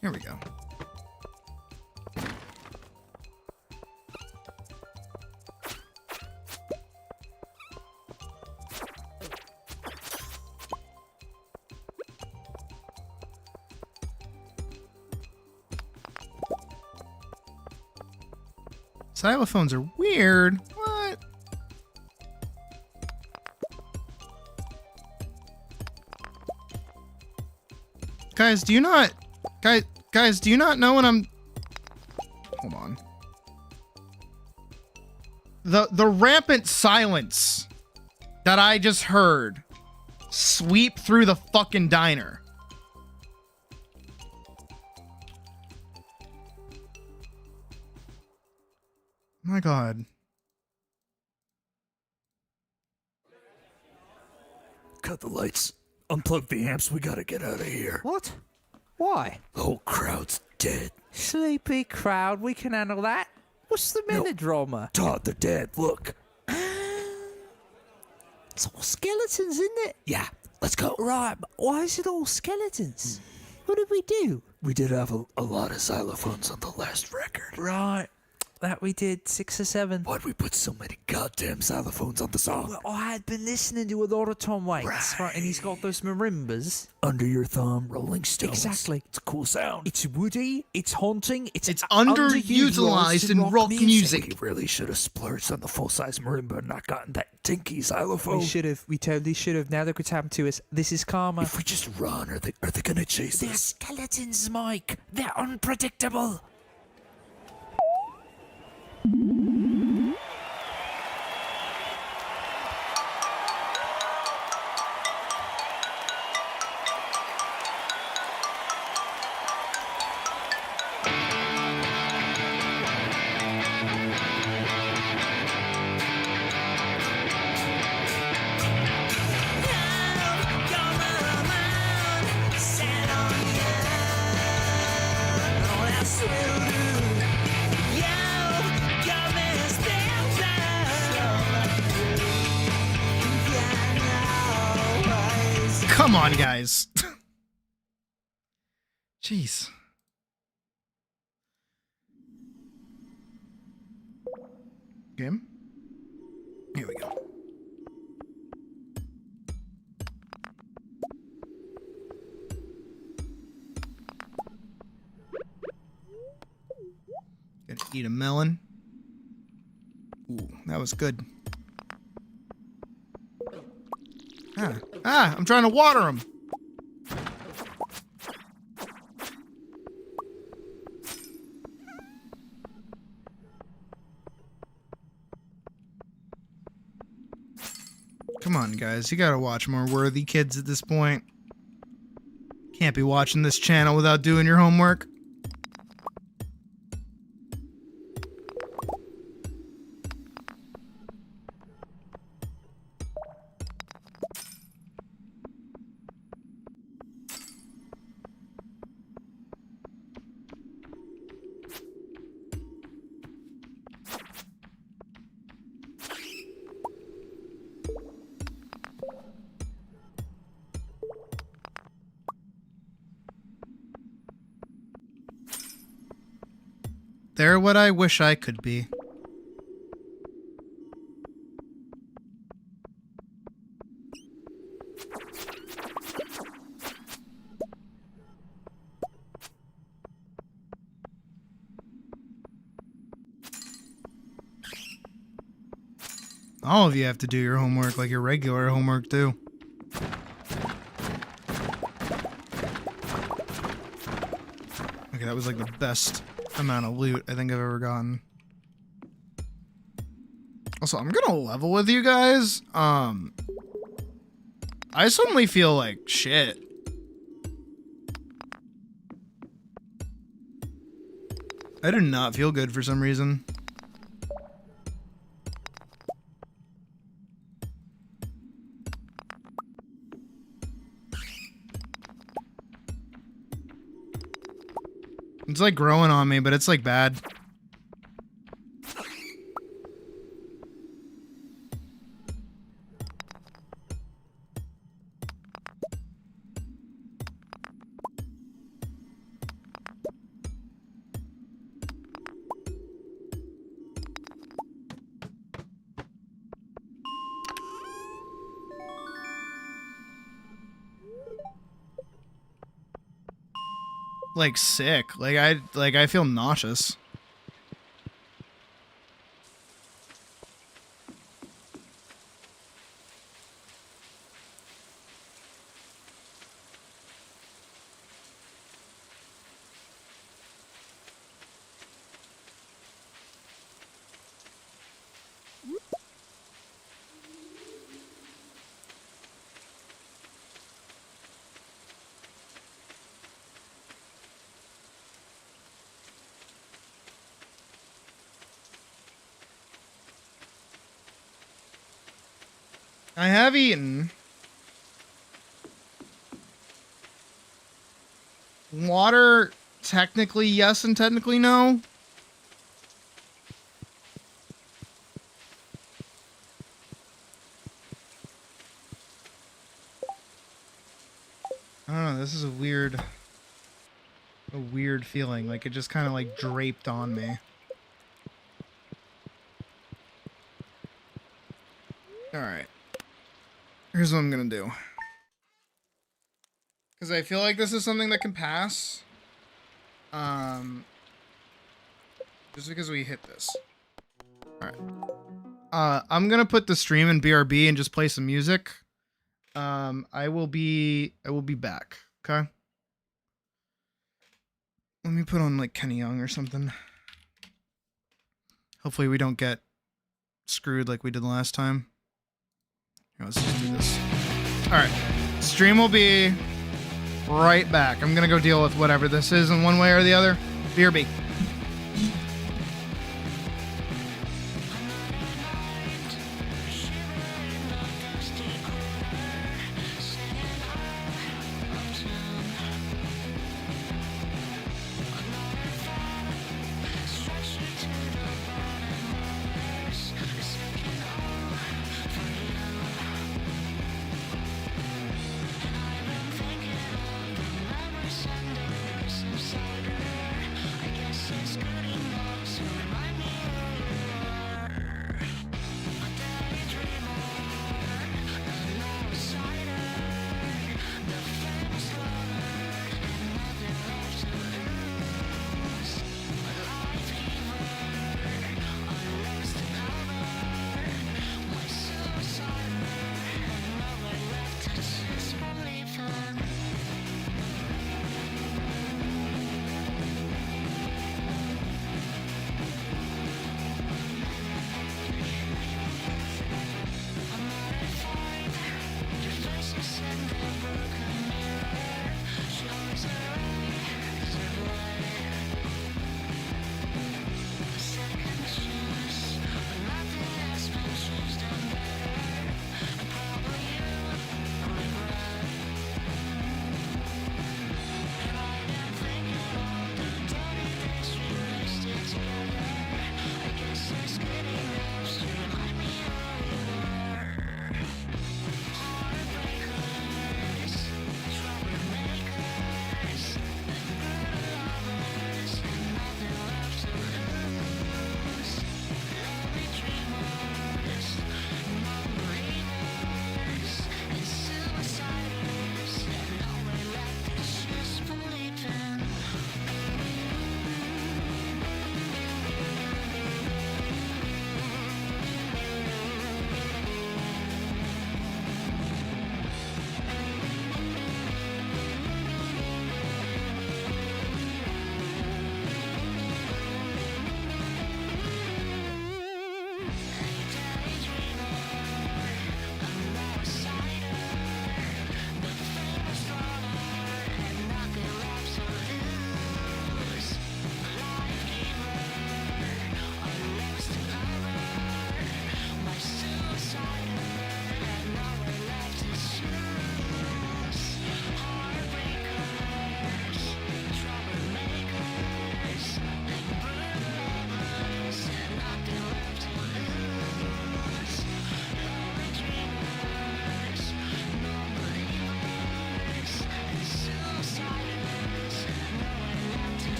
Here we go. Xylophones are weird. What? Guys, do you not... Guys, do you not know what I'm... Hold on. The rampant silence that I just heard sweep through the fucking diner. My God.
Cut the lights. Unplug the amps. We gotta get out of here.
What? Why?
The whole crowd's dead.
Sleepy crowd, we can handle that. What's the melodrama?
Todd, they're dead. Look.
It's all skeletons, isn't it?
Yeah, let's go.
Right, but why is it all skeletons? What did we do?
We did have a lot of xylophones on the last record.
Right, that we did 6 or 7.
Why'd we put so many goddamn xylophones on the song?
Well, I had been listening to a lot of Tom Waits, right, and he's got those marimbas.
Under Your Thumb, Rolling Stones.
Exactly.
It's a cool sound.
It's woody, it's haunting, it's
underutilized in rock music.
We really should have splurged on the full-size marimba and not gotten that dinky xylophone.
We totally should have. Now look what's happened to us. This is karma.
If we just run, are they gonna chase
They're
us?
skeletons, Mike. They're unpredictable.
Come on, guys. Jeez. Game? Here we go. Gonna eat a melon. Ooh, that was good. I'm trying to water them. Come on, guys. You gotta watch more Worthy Kids at this point. Can't be watching this channel without doing your homework. They're what I wish I could be. All of you have to do your homework like your regular homework too. Okay, that was like the best amount of loot I think I've ever gotten. Also, I'm gonna level with you guys. I suddenly feel like shit. I do not feel good for some reason. It's like growing on me, but it's like bad. Like sick. Like I feel nauseous. I have eaten. Water, technically yes and technically no. I don't know, this is a weird feeling. Like it just kind of like draped on me. Alright. Here's what I'm gonna do. Because I feel like this is something that can pass. Just because we hit this. Alright. I'm gonna put the stream in BRB and just play some music. I will be back. Okay? Let me put on like Kenny Young or something. Hopefully we don't get screwed like we did last time. Here, let's just do this. Alright. Stream will be right back. I'm gonna go deal with whatever this is in one way or the other. BRB.
I guess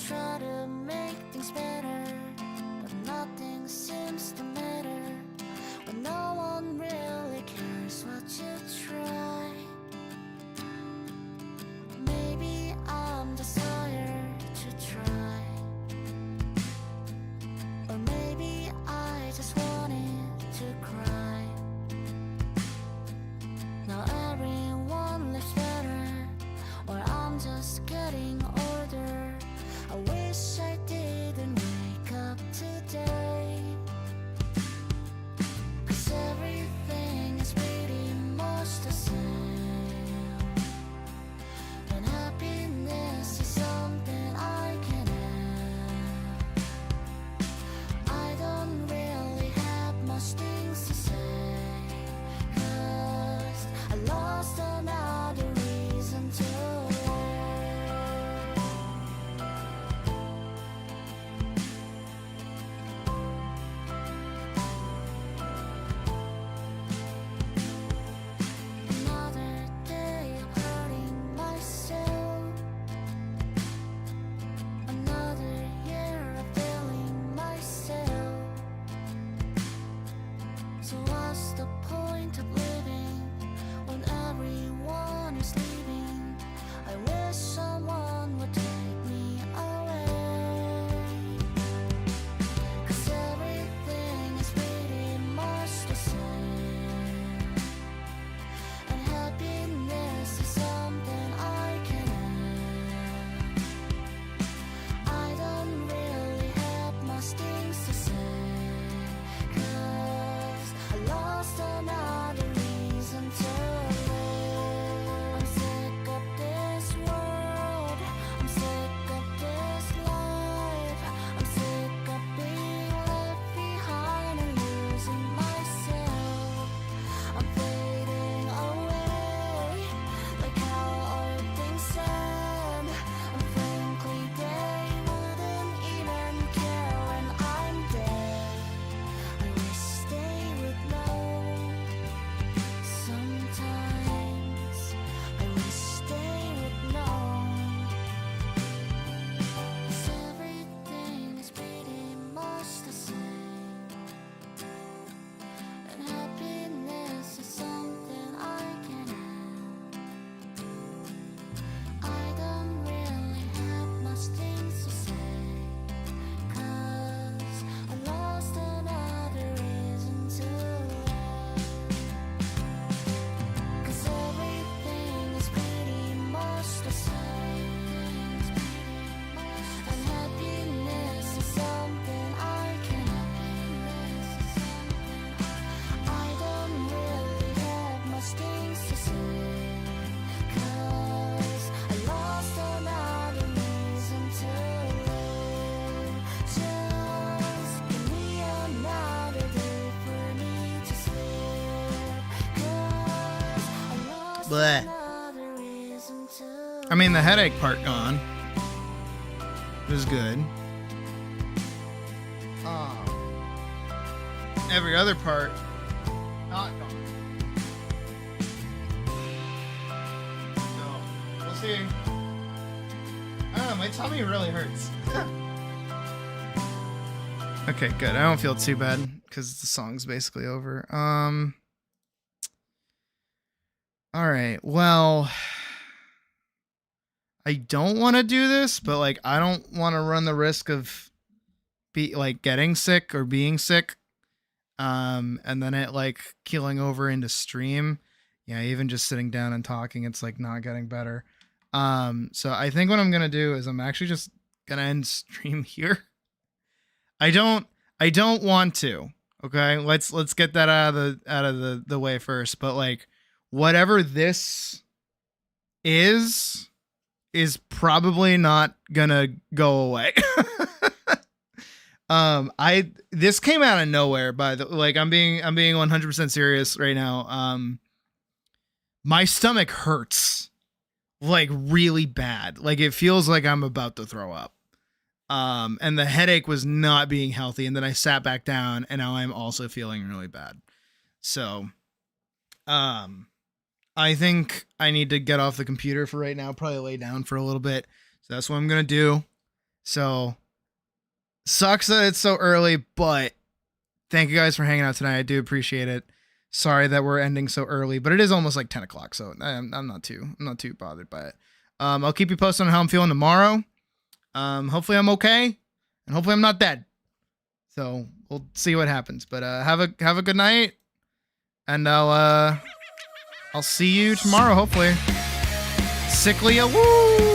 try to make things better, but nothing seems to matter when no one really cares what you try. Maybe I'm just tired to try, or maybe I just wanted to cry. Now everyone lives better, or I'm just getting older. I wish I didn't wake up today, 'cause everything is pretty much the same, and happiness is something I can have. I don't really have much things to say, 'cause I lost another reason to another day of hurting myself, another year of failing myself. So what's the point of living when everyone is leaving? I wish someone would take me away, 'cause everything is pretty much the same, and happiness is something I can have. I don't really have much things to say, 'cause I lost another reason to live. I'm sick of this world, I'm sick of this life, I'm sick of being left behind and losing myself. I'm fading away, like how all things end, and frankly they wouldn't even care when I'm dead. I wish they would know. Sometimes I wish they would know, 'cause everything is pretty much the same, and happiness is something I can have. I don't really have much things to say, 'cause I lost another reason to live. 'Cause everything is pretty much the same, and happiness is something I can have. I don't really have much things to say, 'cause I lost another reason to live. Just give me another day for me to sleep, 'cause I lost
Bleh.
another reason to
I mean, the headache part gone. It was good. Every other part, not gone. So, we'll see. I don't know, my tummy really hurts. Okay, good. I don't feel too bad because the song's basically over. Alright, well, I don't want to do this, but like I don't want to run the risk of getting sick or being sick. And then it like keeling over into stream. Yeah, even just sitting down and talking, it's like not getting better. So I think what I'm gonna do is I'm actually just gonna end stream here. I don't want to. Okay, let's get that out of the way first. But like whatever this is probably not gonna go away. This came out of nowhere, I'm being 100% serious right now. My stomach hurts like really bad. Like it feels like I'm about to throw up. And the headache was not being healthy, and then I sat back down and now I'm also feeling really bad. So I think I need to get off the computer for right now, probably lay down for a little bit. So that's what I'm gonna do. So sucks that it's so early, but thank you guys for hanging out tonight. I do appreciate it. Sorry that we're ending so early, but it is almost like 10 o'clock, so I'm not too bothered by it. I'll keep you posted on how I'm feeling tomorrow. Hopefully I'm okay, and hopefully I'm not dead. So we'll see what happens. But have a good night, and I'll see you tomorrow, hopefully. Sickly, woo!